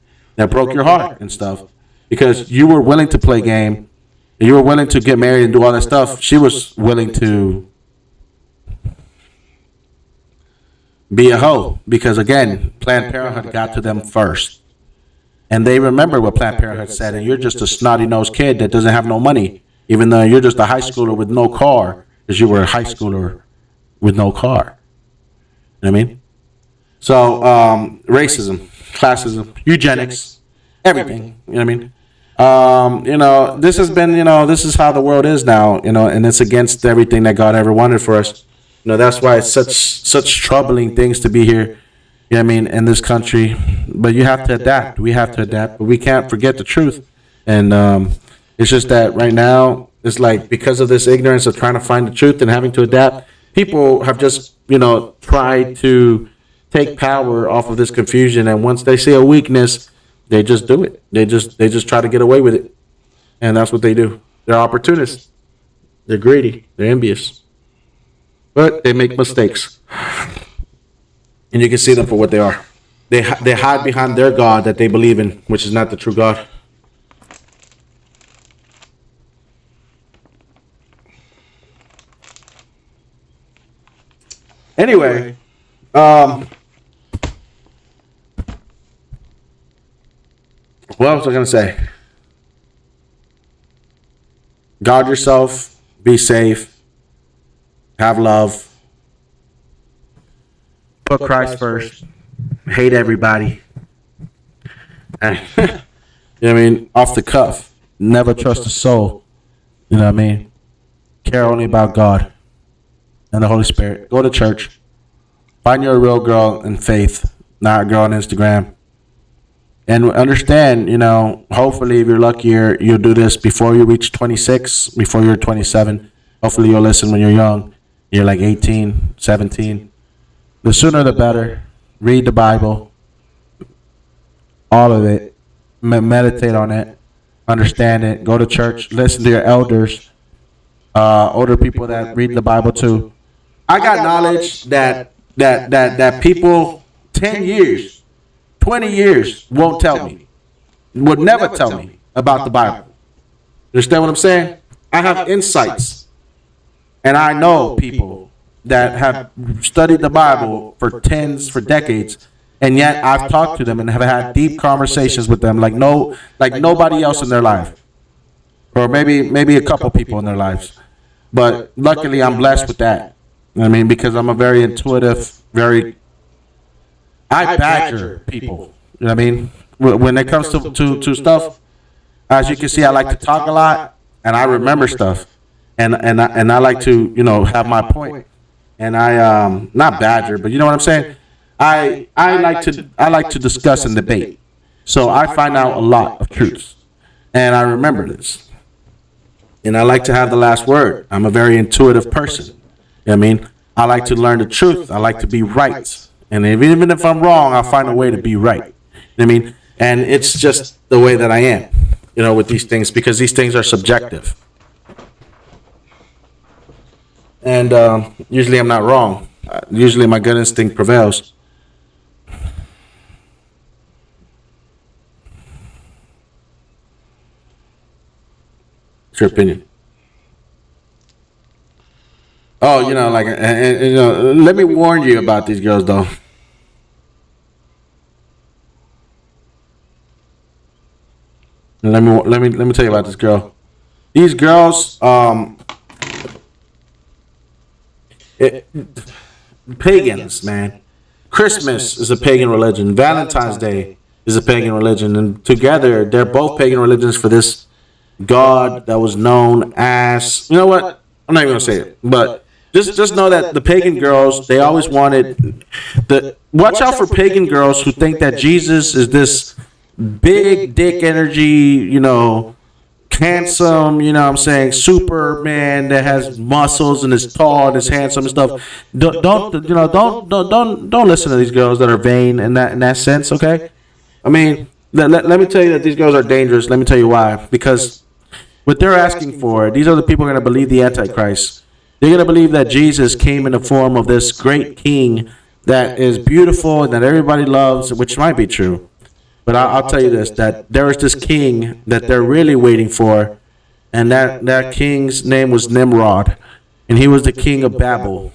broke your heart and stuff, because you were willing to play game, you were willing to get married and do all that stuff. She was willing to be a hoe, because again, Planned Parenthood got to them first. And they remember what Planned Parenthood said, and you're just a snotty-nosed kid that doesn't have no money, even though you're just a high schooler with no car, because you were a high schooler with no car. You know what I mean? So, racism, classism, eugenics, everything. You know what I mean? This has been, this is how the world is now, and it's against everything that God ever wanted for us. That's why it's such troubling things to be here. You know what I mean, in this country, but you have to adapt. We have to adapt, but we can't forget the truth. And it's just that right now, it's like because of this ignorance of trying to find the truth and having to adapt, people have just, tried to take power off of this confusion. And once they see a weakness, they just do it. They just try to get away with it. And that's what they do. They're opportunists. They're greedy. They're envious. But they make mistakes. And you can see them for what they are. They hide behind their God that they believe in, which is not the true God. Anyway, what else was I going to say? Guard yourself. Be safe. Have love. Put Christ first. Hate everybody. You know what I mean? Off the cuff. Never trust a soul. You know what I mean? Care only about God and the Holy Spirit. Go to church. Find your real girl in faith, not a girl on Instagram. And understand, hopefully if you're luckier, you'll do this before you reach 26, before you're 27. Hopefully you'll listen when you're young. You're like 18, 17. The sooner the better. Read the Bible, all of it. Meditate on it. Understand it. Go to church. Listen to your elders, older people that read the Bible too. I got knowledge that people 10 years, 20 years won't tell me, would never tell me about the Bible. Understand what I'm saying? I have insights, and I know people that have studied the Bible for decades, and yet I've talked to them and have had deep conversations with them like nobody else in their life, or maybe a couple people in their lives. But luckily, I'm blessed with that. I mean, because I'm a very intuitive, I badger people. You know what I mean? When it comes to stuff, as you can see, I like to talk a lot, and I remember stuff, and I like to have my point, and I not badger, but you know what I'm saying. I like to discuss and debate, so I find out a lot of truths, and I remember this, and I like to have the last word. I'm a very intuitive person. You know what I mean? I like to learn the truth. I like to be right, and even if I'm wrong, I'll find a way to be right. You know what I mean? And it's just the way that I am, with these things, because these things are subjective. And usually I'm not wrong. Usually my gut instinct prevails. What's your opinion? Oh, let me warn you about these girls, though. Let me tell you about this girl. These girls, pagans, man. Christmas is a pagan religion. Valentine's Day is a pagan religion, and together they're both pagan religions for this god that was known as. You know what? I'm not even gonna say it, but just know that the pagan girls, they always wanted the. Watch out for pagan girls who think that Jesus is this big dick energy, handsome, what I'm saying, Superman that has muscles and is tall and is handsome and stuff. Don't listen to these girls that are vain in that sense, okay? I mean, let me tell you that these girls are dangerous. Let me tell you why. Because what they're asking for, these are the people who are going to believe the Antichrist. They're going to believe that Jesus came in the form of this great king that is beautiful and that everybody loves, which might be true. But I'll tell you this, that there is this king that they're really waiting for, and that king's name was Nimrod, and he was the king of Babel.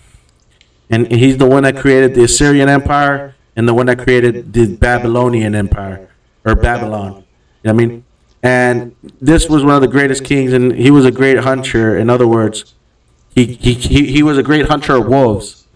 And he's the one that created the Assyrian Empire and the one that created the Babylonian Empire, or Babylon. You know what I mean? And this was one of the greatest kings, and he was a great hunter. In other words, he was a great hunter of wolves,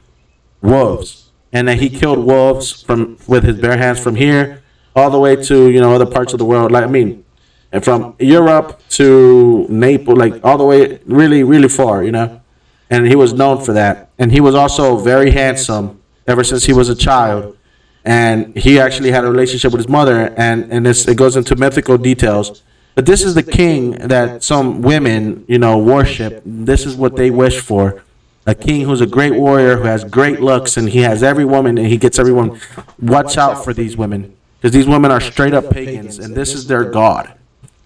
and that he killed wolves with his bare hands from here all the way to other parts of the world, and from Europe to Naples, all the way really, really far, and he was known for that. And he was also very handsome ever since he was a child, and he actually had a relationship with his mother, and it goes into mythical details. But this is the king that some women worship. This is what they wish for. A king who's a great warrior, who has great looks, and he has every woman, and he gets everyone. Watch out for these women, because these women are straight up pagans, and this is their god.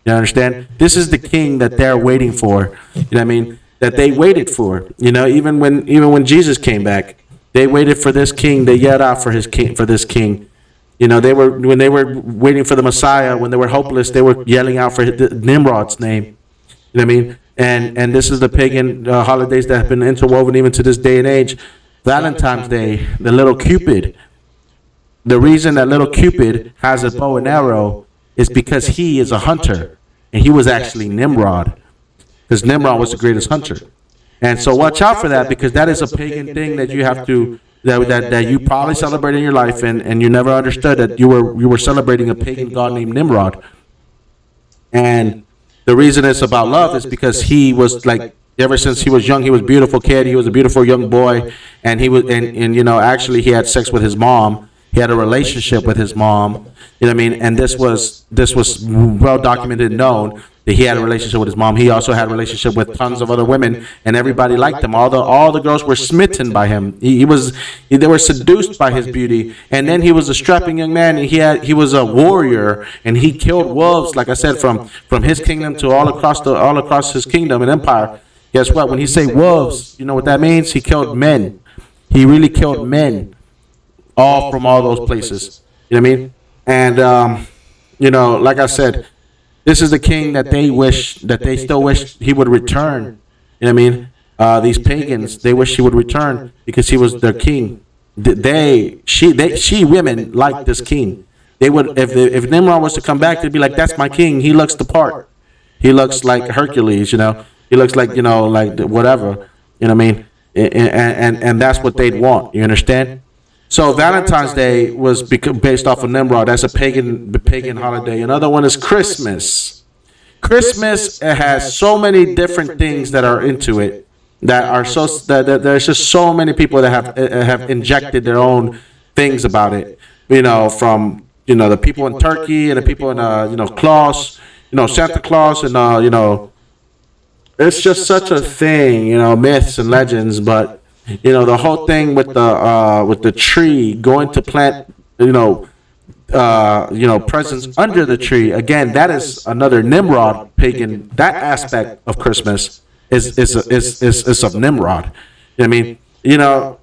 You understand? This is the king that they're waiting for. You know what I mean? That they waited for. Even when Jesus came back, they waited for this king. They yelled out for this king. When they were waiting for the Messiah, when they were hopeless, they were yelling out for Nimrod's name. You know what I mean? And this is the pagan holidays that have been interwoven even to this day and age. Valentine's Day, the little Cupid. The reason that little Cupid has a bow and arrow is because he is a hunter, and he was actually Nimrod, because Nimrod was the greatest hunter. And so watch out for that, because that is a pagan thing that you have to that you probably celebrate in your life, and you never understood that you were celebrating a pagan god named Nimrod. And the reason it's about love is because he was ever since he was young, he was a beautiful kid. He was a beautiful young boy, and he was and actually he had sex with his mom. He had a relationship with his mom. You know what I mean? And this was well documented and known that he had a relationship with his mom. He also had a relationship with tons of other women, and everybody liked him. All the girls were smitten by him. They were seduced by his beauty. And then he was a strapping young man, and he was a warrior, and he killed wolves, like I said, from his kingdom to all across his kingdom and empire. Guess what? When he say wolves, you know what that means? He killed men. He really killed men, all from all those places. You know what I mean? And like I said, this is the king that they still wish he would return. You know what I mean? These pagans, they wish he would return because he was their king. She women liked this king. They would, if Nimrod was to come back, they'd be like, "That's my king. He looks the part. He looks like Hercules. He looks like like whatever. You know what I mean? And that's what they'd want. You understand? So Valentine's Day was based off of Nimrod. That's a pagan holiday. Another one is Christmas. Christmas has so many different things that are into it. That there's just so many people that have injected their own things about it. From the people in Turkey and the people in Claus, Santa Claus, and it's just such a thing. Myths and legends, but the whole thing with the tree, going to plant presents under the tree. Again, that is another Nimrod pagan. That aspect of Christmas is of Nimrod. You know what I mean?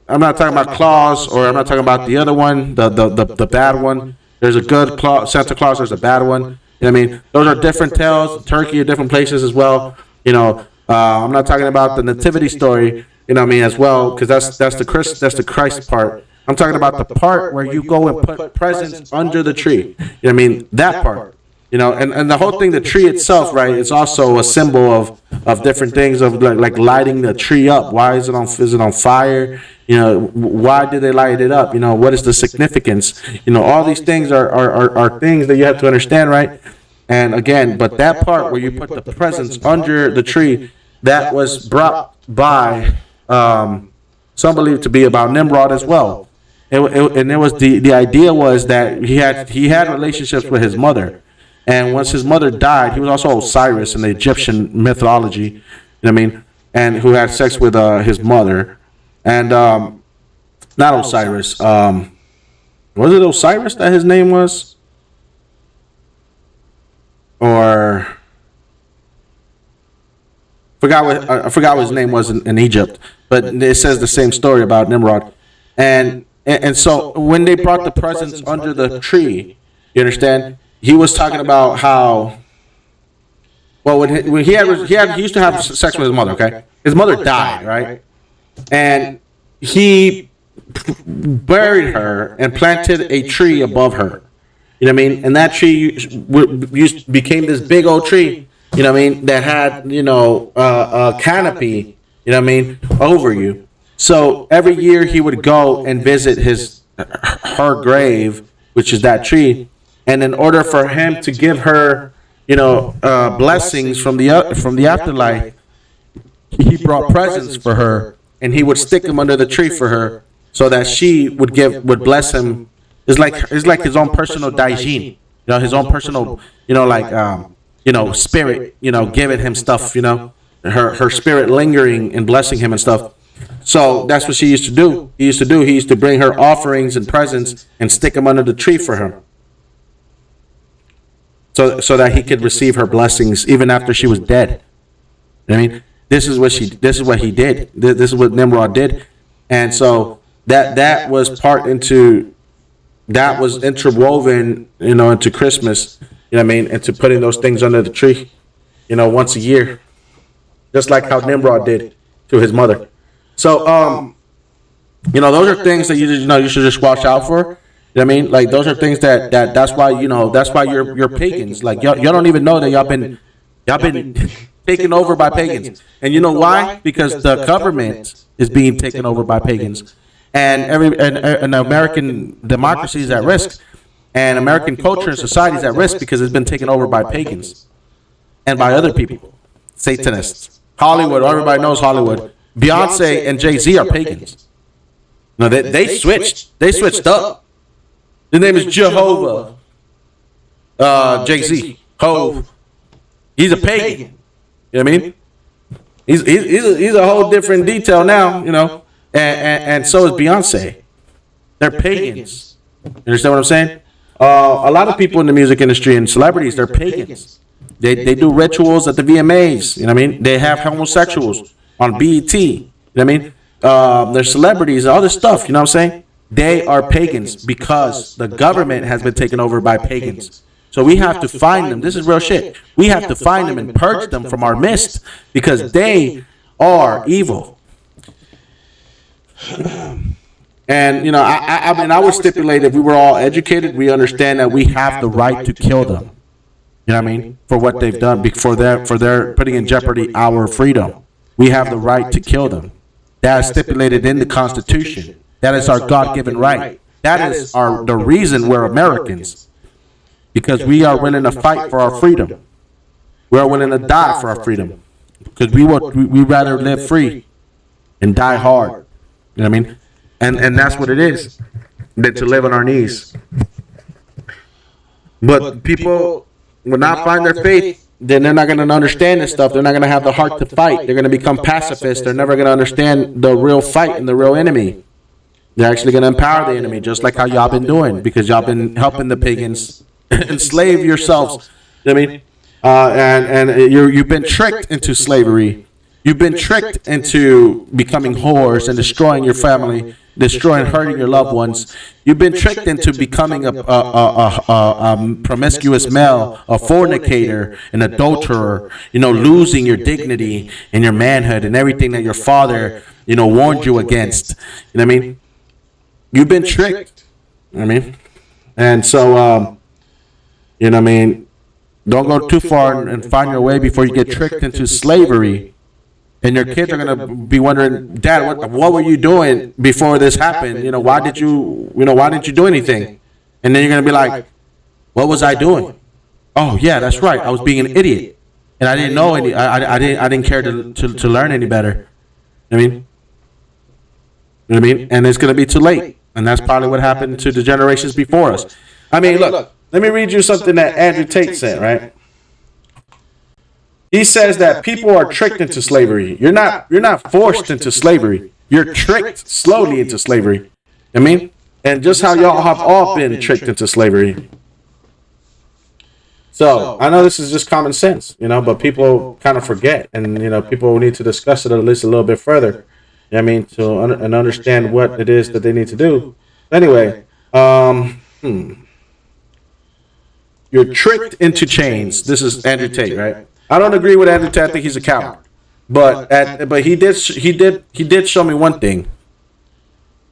I'm not talking about Claus, or I'm not talking about the other one, the bad one. There's a good Santa Claus. There's a bad one. You know what I mean? Those are different tales. Turkey are different places as well. I'm not talking about the nativity story. You know what I mean, as well, because that's the Christ part. I'm talking about the part where you go and put presents under the tree. You know what I mean? That part. And the whole thing, the tree itself, right? It's also a symbol of different things, of like lighting the tree up. Why is it on fire? Why did they light it up? What is the significance? All these things are things that you have to understand, right? And again, but that part where you put the presents under the tree, that was brought by some believe to be about Nimrod as well. And it was the idea was that he had relationships with his mother, and once his mother died, he was also Osiris in the Egyptian mythology. You know what I mean? And who had sex with his mother, and not Osiris. Was it Osiris that his name was, or I forgot what his name was in Egypt, but it says the same story about Nimrod, and so when they brought the presents under the tree, you understand, he was talking about how, well, when he used to have sex with his mother. Okay, his mother died, right, and he buried her and planted a tree above her. You know what I mean? And that tree became this big old tree. You know what I mean? That had, a canopy, you know what I mean, over you. So every year he would go and visit her grave, which is that tree. And in order for him to give her, blessings from the afterlife, he brought presents for her, and he would stick them under the tree for her, so that she would bless him. It's like his own personal daijin, his own personal, spirit, giving him stuff, her spirit lingering and blessing him and stuff. So that's what she used to do. He used to bring her offerings and presents and stick them under the tree for her, so that he could receive her blessings even after she was dead. I mean, this is what he did. This is what Nimrod did, and so that was interwoven, into Christmas. You know what I mean? Into putting those things under the tree, once a year, just like how Nimrod did to his mother. So, those are things that you should just watch out for. You know what I mean? Like, those are things that's why you're pagans. Like, y'all don't even know that y'all been taken over by pagans. And you know why? Because the government is being taken over by pagans, and American democracy is at risk. And American culture and society is at risk because it's been taken over by pagans and by other people, Satanists. Hollywood, everybody knows Hollywood. Beyonce and Jay-Z are pagans. No, they switched. They switched up. His name is Jehovah. Jay-Z. Hove. He's a pagan. You know what I mean? He's a whole different detail now, you know. And so is Beyonce. They're pagans. You understand what I'm saying? A lot of people in the music industry and celebrities, they're pagans. They do rituals at the VMAs. You know what I mean? They have homosexuals on BET. You know what I mean? They're celebrities and all this stuff. You know what I'm saying? They are pagans because the government has been taken over by pagans. So we have to find them. This is real shit. We have to find them and purge them from our midst because they are evil. And, you know, I mean, I would stipulate if we were all educated, we understand that we have the right to kill them. You know what I mean? For what they've done, for their putting in jeopardy our freedom. We have the right to kill them. That is stipulated in the Constitution. That is our God-given right. That is the reason we're Americans. Because we are willing to fight for our freedom. We are willing to die for our freedom. Because we rather live free and die hard. You know what I mean? And that's what it is. Than to live on our knees. But people will not find their faith, then they're not going to understand this stuff. They're not going to have the heart to fight. They're going to become pacifists. They're never going to understand the real fight and the real enemy. They're actually going to empower the enemy, just like how y'all been doing, because y'all been helping the pagans enslave yourselves. You know what I mean? And you've been tricked into slavery. You've been tricked into becoming whores and destroying your family, hurting your loved ones. You've been tricked into becoming a promiscuous male, a fornicator, an adulterer, you know, losing your dignity and your manhood and everything that your father, you know, warned you against. You know what I mean? You've been tricked. You know what I mean? And so, you know what I mean? Don't go too far and find your way before you get tricked into slavery. And your kids are gonna be wondering, Dad, what were you doing before this happened? You know, why didn't you do anything? And then you're gonna be like, what was I doing? Oh yeah, that's right. I was being an idiot, and I didn't know any. I didn't care to learn any better. You know what I mean? You know what I mean? And it's gonna be too late, and that's probably what happened to the generations before us. I mean, look, let me read you something that Andrew Tate said, right? He says that people are tricked into slavery. You're not forced into slavery. You're tricked slowly into slavery. I mean, and just how y'all have all been tricked into slavery. So I know this is just common sense, you know, but people kind of forget, and you know, people need to discuss it at least a little bit further. You know what I mean, to understand what it is that they need to do. Anyway, you're tricked into chains. This is Andrew Tate, right? I don't agree with Andrew Tate. I think he's a coward. But he did show me one thing,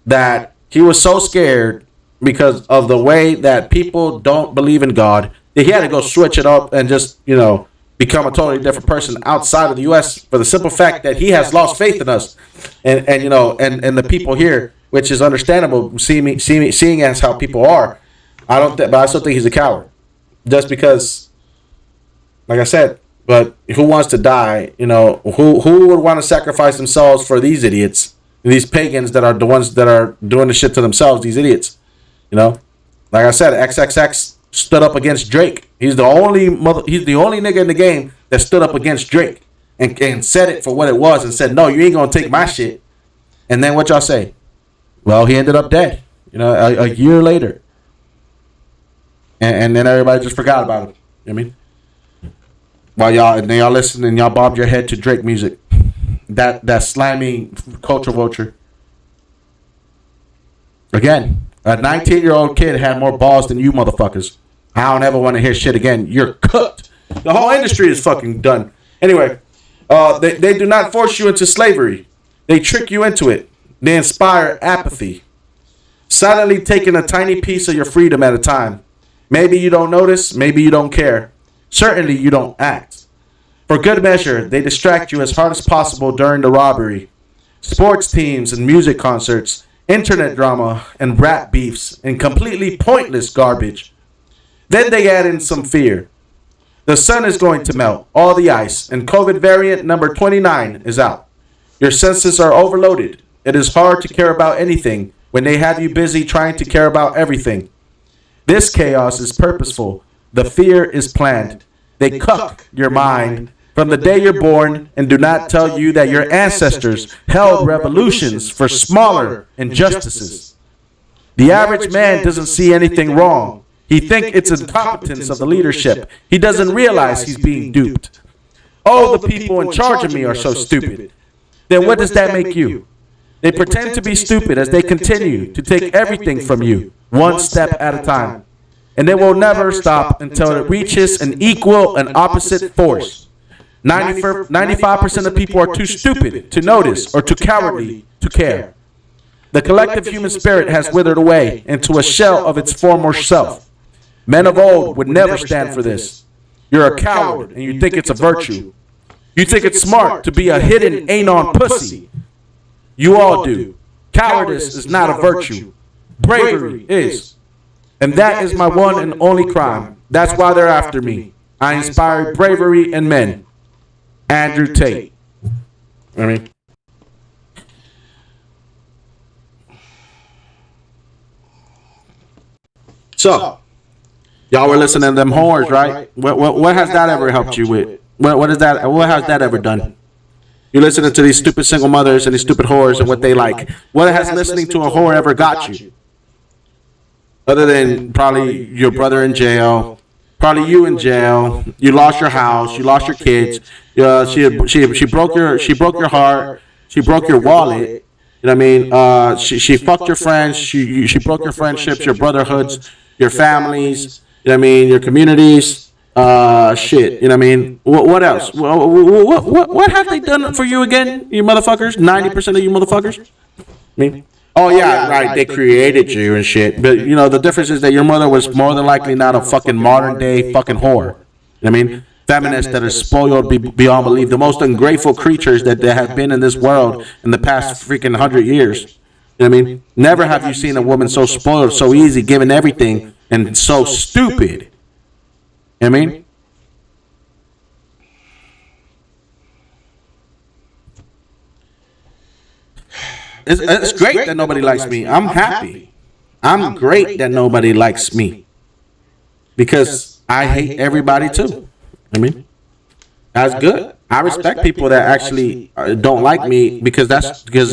that he was so scared because of the way that people don't believe in God that he had to go switch it up and just, you know, become a totally different person outside of the U.S. for the simple fact that he has lost faith in us, and you know, and the people here, which is understandable, seeing as how people are. But I still think he's a coward, just because, like I said. But who wants to die? You know, who would want to sacrifice themselves for these idiots, these pagans that are the ones that are doing the shit to themselves? These idiots, you know. Like I said, XXX stood up against Drake. He's the only nigga in the game that stood up against Drake and said it for what it was and said, no, you ain't gonna take my shit. And then what y'all say? Well, he ended up dead. You know, a year later, and then everybody just forgot about him. You know what I mean? While y'all listen and y'all bobbed your head to Drake music, that slimy culture vulture. Again, a 19-year-old kid had more balls than you motherfuckers. I don't ever want to hear shit again. You're cooked. The whole industry is fucking done. Anyway, they do not force you into slavery. They trick you into it. They inspire apathy. Silently taking a tiny piece of your freedom at a time. Maybe you don't notice. Maybe you don't care. Certainly you don't act. For good measure, they distract you as hard as possible during the robbery. Sports teams and music concerts, internet drama and rap beefs, and completely pointless garbage. Then they add in some fear. The sun is going to melt all the ice, and COVID variant number 29 is out. Your senses are overloaded. It is hard to care about anything when they have you busy trying to care about everything. This chaos is purposeful. The fear is planned. They cuck your mind from the day you're born and do not tell you that your ancestors held revolutions for smaller injustices. The average man doesn't see anything wrong. He thinks it's incompetence of the leadership. He doesn't realize he's being duped. Oh, the people in charge of me are so stupid. Then what does that make you? They pretend to be stupid as they continue to take everything from you, one step at a time. And they will never stop until it reaches an equal and opposite force. 95% of people are too stupid to notice or too cowardly to care. The collective human spirit has withered away into a shell of its former self. Men of old would never stand for this. You're a coward and you think it's a virtue. You think it's smart to be a hidden anon pussy. You all do. Cowardice is not a virtue. Bravery is. And that is my one and only crime. That's why they're after me. I inspire bravery in men. Andrew Tate. So, y'all were listening to them whores, right? What has that ever helped you with? What has that ever done? You're listening to these stupid single mothers and these stupid whores and what they like. What has listening to a whore ever got you? Other than probably your brother in jail, probably you in jail. You lost your house. You lost your kids. She broke your heart. She broke your wallet. You know what I mean? She fucked your friends. She broke your friendships, your brotherhoods, your families. You know what I mean? Your communities. Shit. You know what I mean? What else? What have they done for you again, you motherfuckers? 90% of you motherfuckers. I mean. Oh yeah, right. They created you and shit. But you know the difference is that your mother was more than likely not a fucking modern day fucking whore. I mean, feminists that are spoiled beyond belief, the most ungrateful creatures that have been in this world in the past freaking 100 years. You know what I mean? Never have you seen a woman so spoiled, so easy, given everything, and so stupid. You know what I mean? It's great that nobody likes me. I'm happy. I'm great that nobody likes me. Because I hate everybody too. I mean, that's good. I respect people that actually don't like me because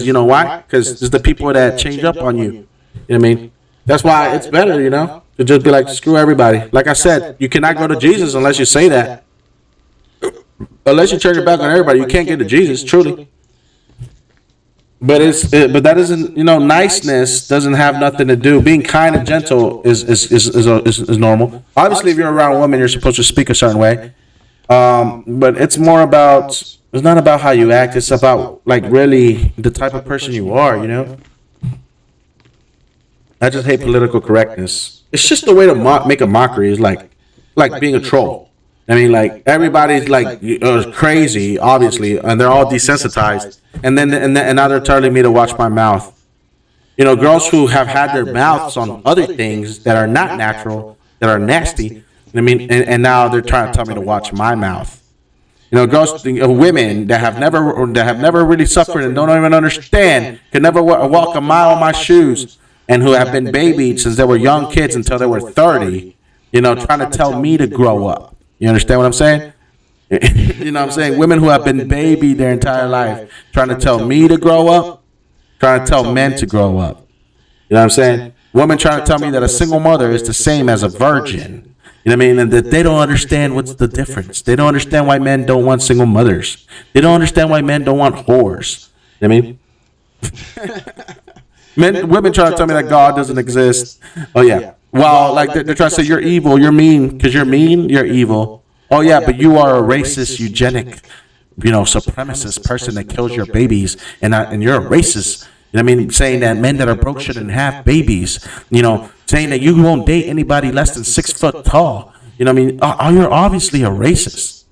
you know why? Because it's the people that change up on you. You know what I mean? That's why it's better, you know, to just be like, screw everybody. Like I said, you cannot go to Jesus unless you say that. Unless you turn your back on everybody, you can't get to Jesus, truly. But that isn't, you know, niceness doesn't have nothing to do. Being kind and gentle is normal. Obviously, if you're around a woman, you're supposed to speak a certain way. But it's more about, it's not about how you act. It's about like really the type of person you are, you know. I just hate political correctness. It's just a way to make a mockery. It's like being a troll. I mean, like everybody's like crazy, obviously, and they're all desensitized. And now they're telling me to watch my mouth. You know, girls who have had their mouths on other things that are not natural, that are nasty. I mean, and now they're trying to tell me to watch my mouth. You know, girls, women that have never really suffered and don't even understand, can never walk a mile in my shoes, and who have been babied since they were young kids until they were 30. You know, trying to tell me to grow up. You understand what I'm saying? You know what I'm saying? Women who have been babied their entire life, trying to tell me to grow up, trying to tell men to grow up. You know what I'm saying? Women trying to tell me that a single mother is the same as a virgin. You know what I mean? And that they don't understand what's the difference. They don't understand why men don't want single mothers. They don't understand why men don't want whores. You know what I mean? Women try to tell me that God doesn't exist. Oh yeah. Well, like they're trying to say you're evil, you're mean, because you're mean, you're evil. Oh yeah, but you are a racist, eugenic, you know, supremacist person that kills your babies, and you're a racist. You know what I mean? Saying that men that are broke shouldn't have babies. You know, saying that you won't date anybody less than 6 foot tall. You know what I mean? You're obviously a racist.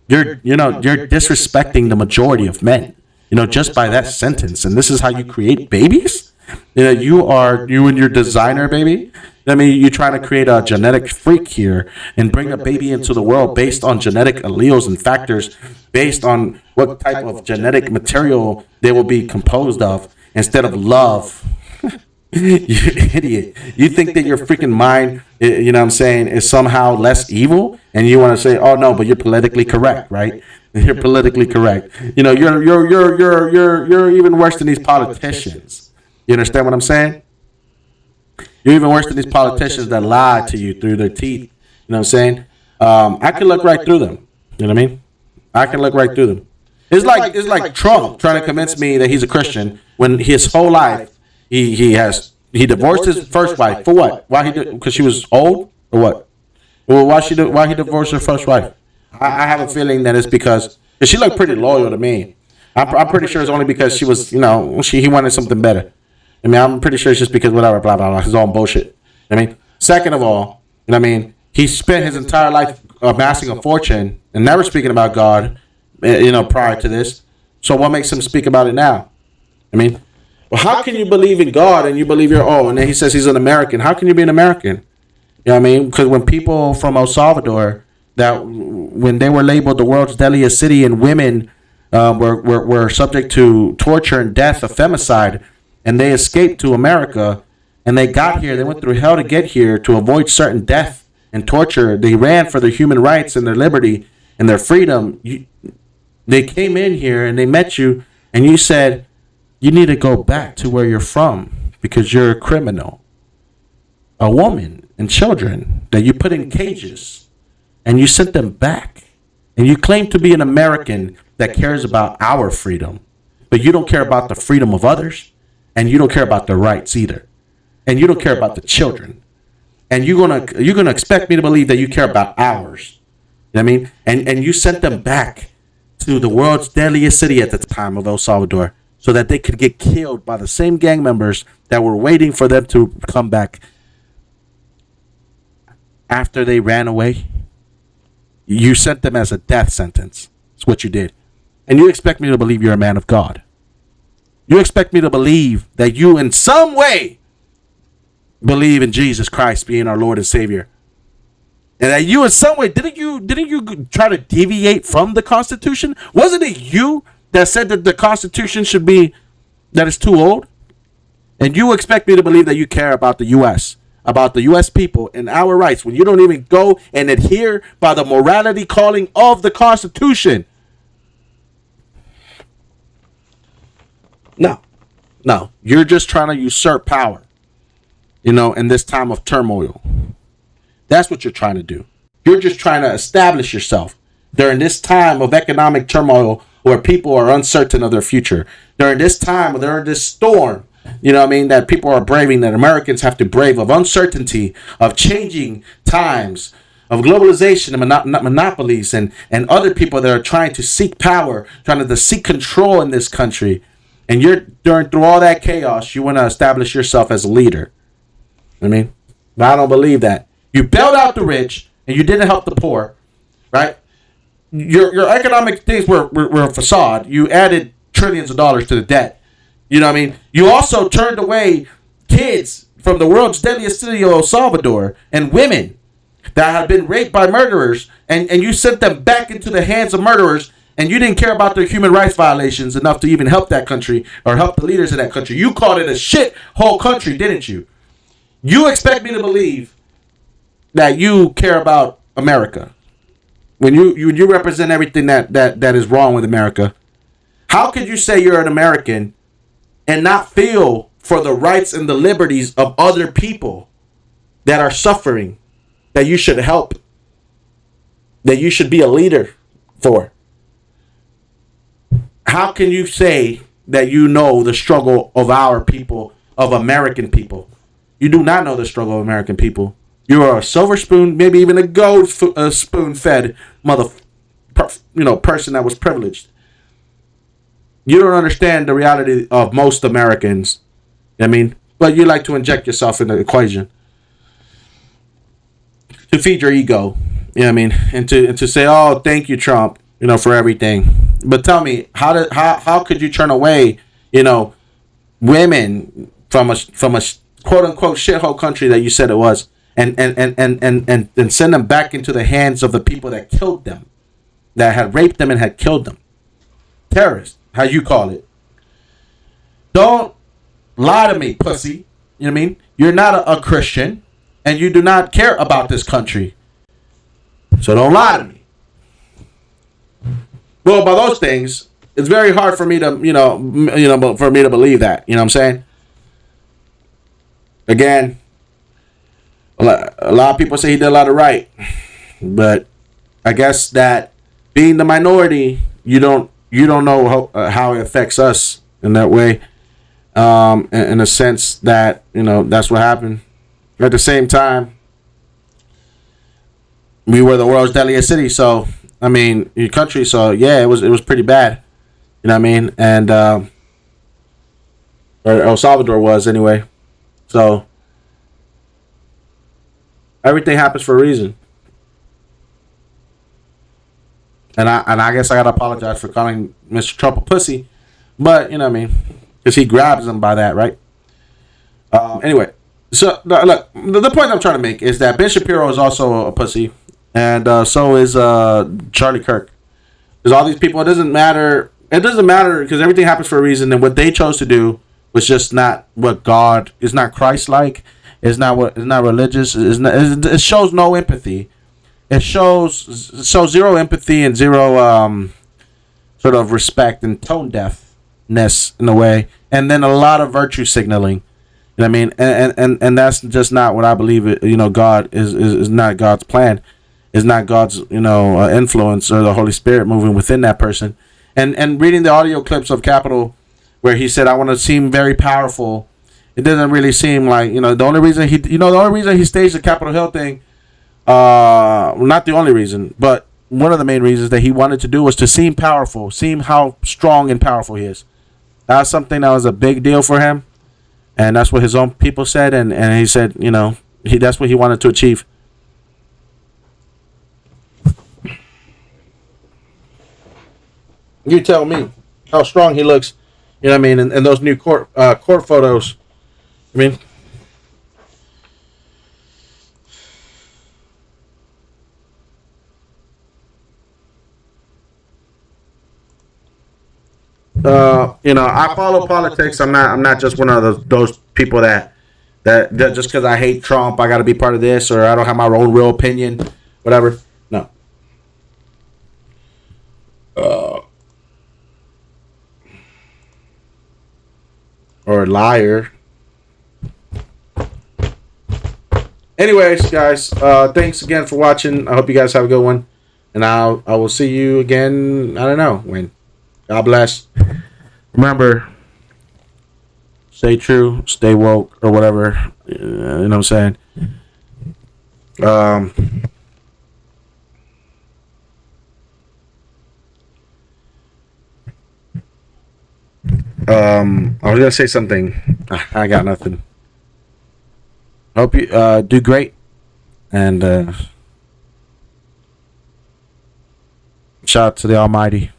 You're disrespecting the majority of men. You know, just by that sentence. And this is how you create babies? You know, you and your designer baby. I mean, you're trying to create a genetic freak here and bring a baby into the world based on genetic alleles and factors, based on what type of genetic material they will be composed of, instead of love. You idiot. You think that your freaking mind, you know what I'm saying, is somehow less evil, and you want to say, "Oh no, but you're politically correct, right?" You're politically correct. You know, you're even worse than these politicians. You understand what I'm saying? You're even worse than these politicians that lie to you through their teeth. You know what I'm saying? I can look right through them. You know what I mean? I can look right through them. It's like Trump trying to convince me that he's a Christian when his whole life he divorced his first wife for what? Why he did? Because she was old or what? Well, why he divorced her first wife? I have a feeling that it's because she looked pretty loyal to me. I'm pretty sure it's only because she was, he wanted something better. I mean, I'm pretty sure it's just because whatever, blah blah blah, his own bullshit. I mean, second of all, he spent his entire life amassing a fortune and never speaking about God, prior to this. So what makes him speak about it now? I mean, well, how can you believe in God and you believe and then he says he's an American? How can you be an American? You know what I mean? Because when people from El Salvador, when they were labeled the world's deadliest city and women were subject to torture and death of femicide, and they escaped to America, and they got here, they went through hell to get here to avoid certain death and torture. They ran for their human rights and their liberty and their freedom. They came in here and they met you, and you said, you need to go back to where you're from because you're a criminal. A woman and children that you put in cages, and you sent them back. And you claim to be an American that cares about our freedom, but you don't care about the freedom of others, and you don't care about their rights either. And you don't care about the children. And you're gonna expect me to believe that you care about ours. You know what I mean? And you sent them back to the world's deadliest city at the time of El Salvador so that they could get killed by the same gang members that were waiting for them to come back after they ran away. You sent them as a death sentence. That's what you did. And you expect me to believe you're a man of God. You expect me to believe that you in some way believe in Jesus Christ being our Lord and Savior. And that you in some way, didn't you try to deviate from the Constitution? Wasn't it you that said that the Constitution should be, that it's too old? And you expect me to believe that you care about the U.S., about the U.S. people and our rights when you don't even go and adhere by the morality calling of the Constitution. No, you're just trying to usurp power, in this time of turmoil. That's what you're trying to do. You're just trying to establish yourself during this time of economic turmoil where people are uncertain of their future. During this time, during this storm, that people are braving, that Americans have to brave, of uncertainty, of changing times, of globalization and monopolies and other people that are trying to seek power, trying to seek control in this country. And through all that chaos, you want to establish yourself as a leader. But I don't believe that. You bailed out the rich and you didn't help the poor, right? Your economic things were a facade. You added trillions of dollars to the debt. You also turned away kids from the world's deadliest city of El Salvador and women that had been raped by murderers, and you sent them back into the hands of murderers, and you didn't care about their human rights violations enough to even help that country or help the leaders of that country. You called it a shit whole country, didn't you? You expect me to believe that you care about America when you represent everything that is wrong with America. How could you say you're an American and not feel for the rights and the liberties of other people that are suffering, that you should help, that you should be a leader for? How can you say that you know the struggle of our people, of American people? You do not know the struggle of American people. You are a silver spoon, maybe even a gold spoon-fed person that was privileged. You don't understand the reality of most Americans. But you like to inject yourself in the equation to feed your ego. And to say, "Oh, thank you, Trump, for everything." But tell me, how could you turn away, women from a quote unquote shithole country that you said it was, and send them back into the hands of the people that killed them, that had raped them and had killed them? Terrorists, how you call it. Don't lie to me, pussy. You know what I mean? You're not a Christian, and you do not care about this country. So don't lie to me. Well, by those things, it's very hard for me to, for me to believe that. You know what I'm saying? Again, a lot of people say he did a lot of right, but I guess that being the minority, you don't know how it affects us in that way. In a sense that that's what happened. At the same time, we were the world's deadliest city, so I mean, your country. So yeah, it was pretty bad. You know what I mean? And or El Salvador was anyway. So everything happens for a reason. And I guess I gotta apologize for calling Mr. Trump a pussy, but you know what I mean, because he grabs them by that, right? Anyway, so look, the point I'm trying to make is that Ben Shapiro is also a pussy, and so is Charlie Kirk. Because all these people, it doesn't matter. It doesn't matter because everything happens for a reason, and what they chose to do was just not what God is, not Christ-like. It's not what. It's not religious. It shows no empathy. It shows zero empathy and zero sort of respect and tone deafness in a way, and then a lot of virtue signaling. You know what I mean? And that's just not what I believe. God is not God's plan. Is not God's influence or the Holy Spirit moving within that person. And reading the audio clips of Capitol where he said, "I want to seem very powerful." It doesn't really seem like the only reason he staged the Capitol Hill thing. Not the only reason, but one of the main reasons that he wanted to do was to seem powerful, seem how strong and powerful he is. That's something that was a big deal for him, and that's what his own people said, and he said, that's what he wanted to achieve. You tell me how strong he looks, you know what I mean, in those new court photos. I mean, I follow politics. I'm not just one of those people that just because I hate Trump, I got to be part of this, or I don't have my own real opinion, whatever. No. Or liar. Anyways, guys, thanks again for watching. I hope you guys have a good one, and I will see you again. I don't know when. God bless. Remember, stay true, stay woke, or whatever. You know what I'm saying? I was gonna say something. I got nothing. Hope you do great, and shout out to the Almighty.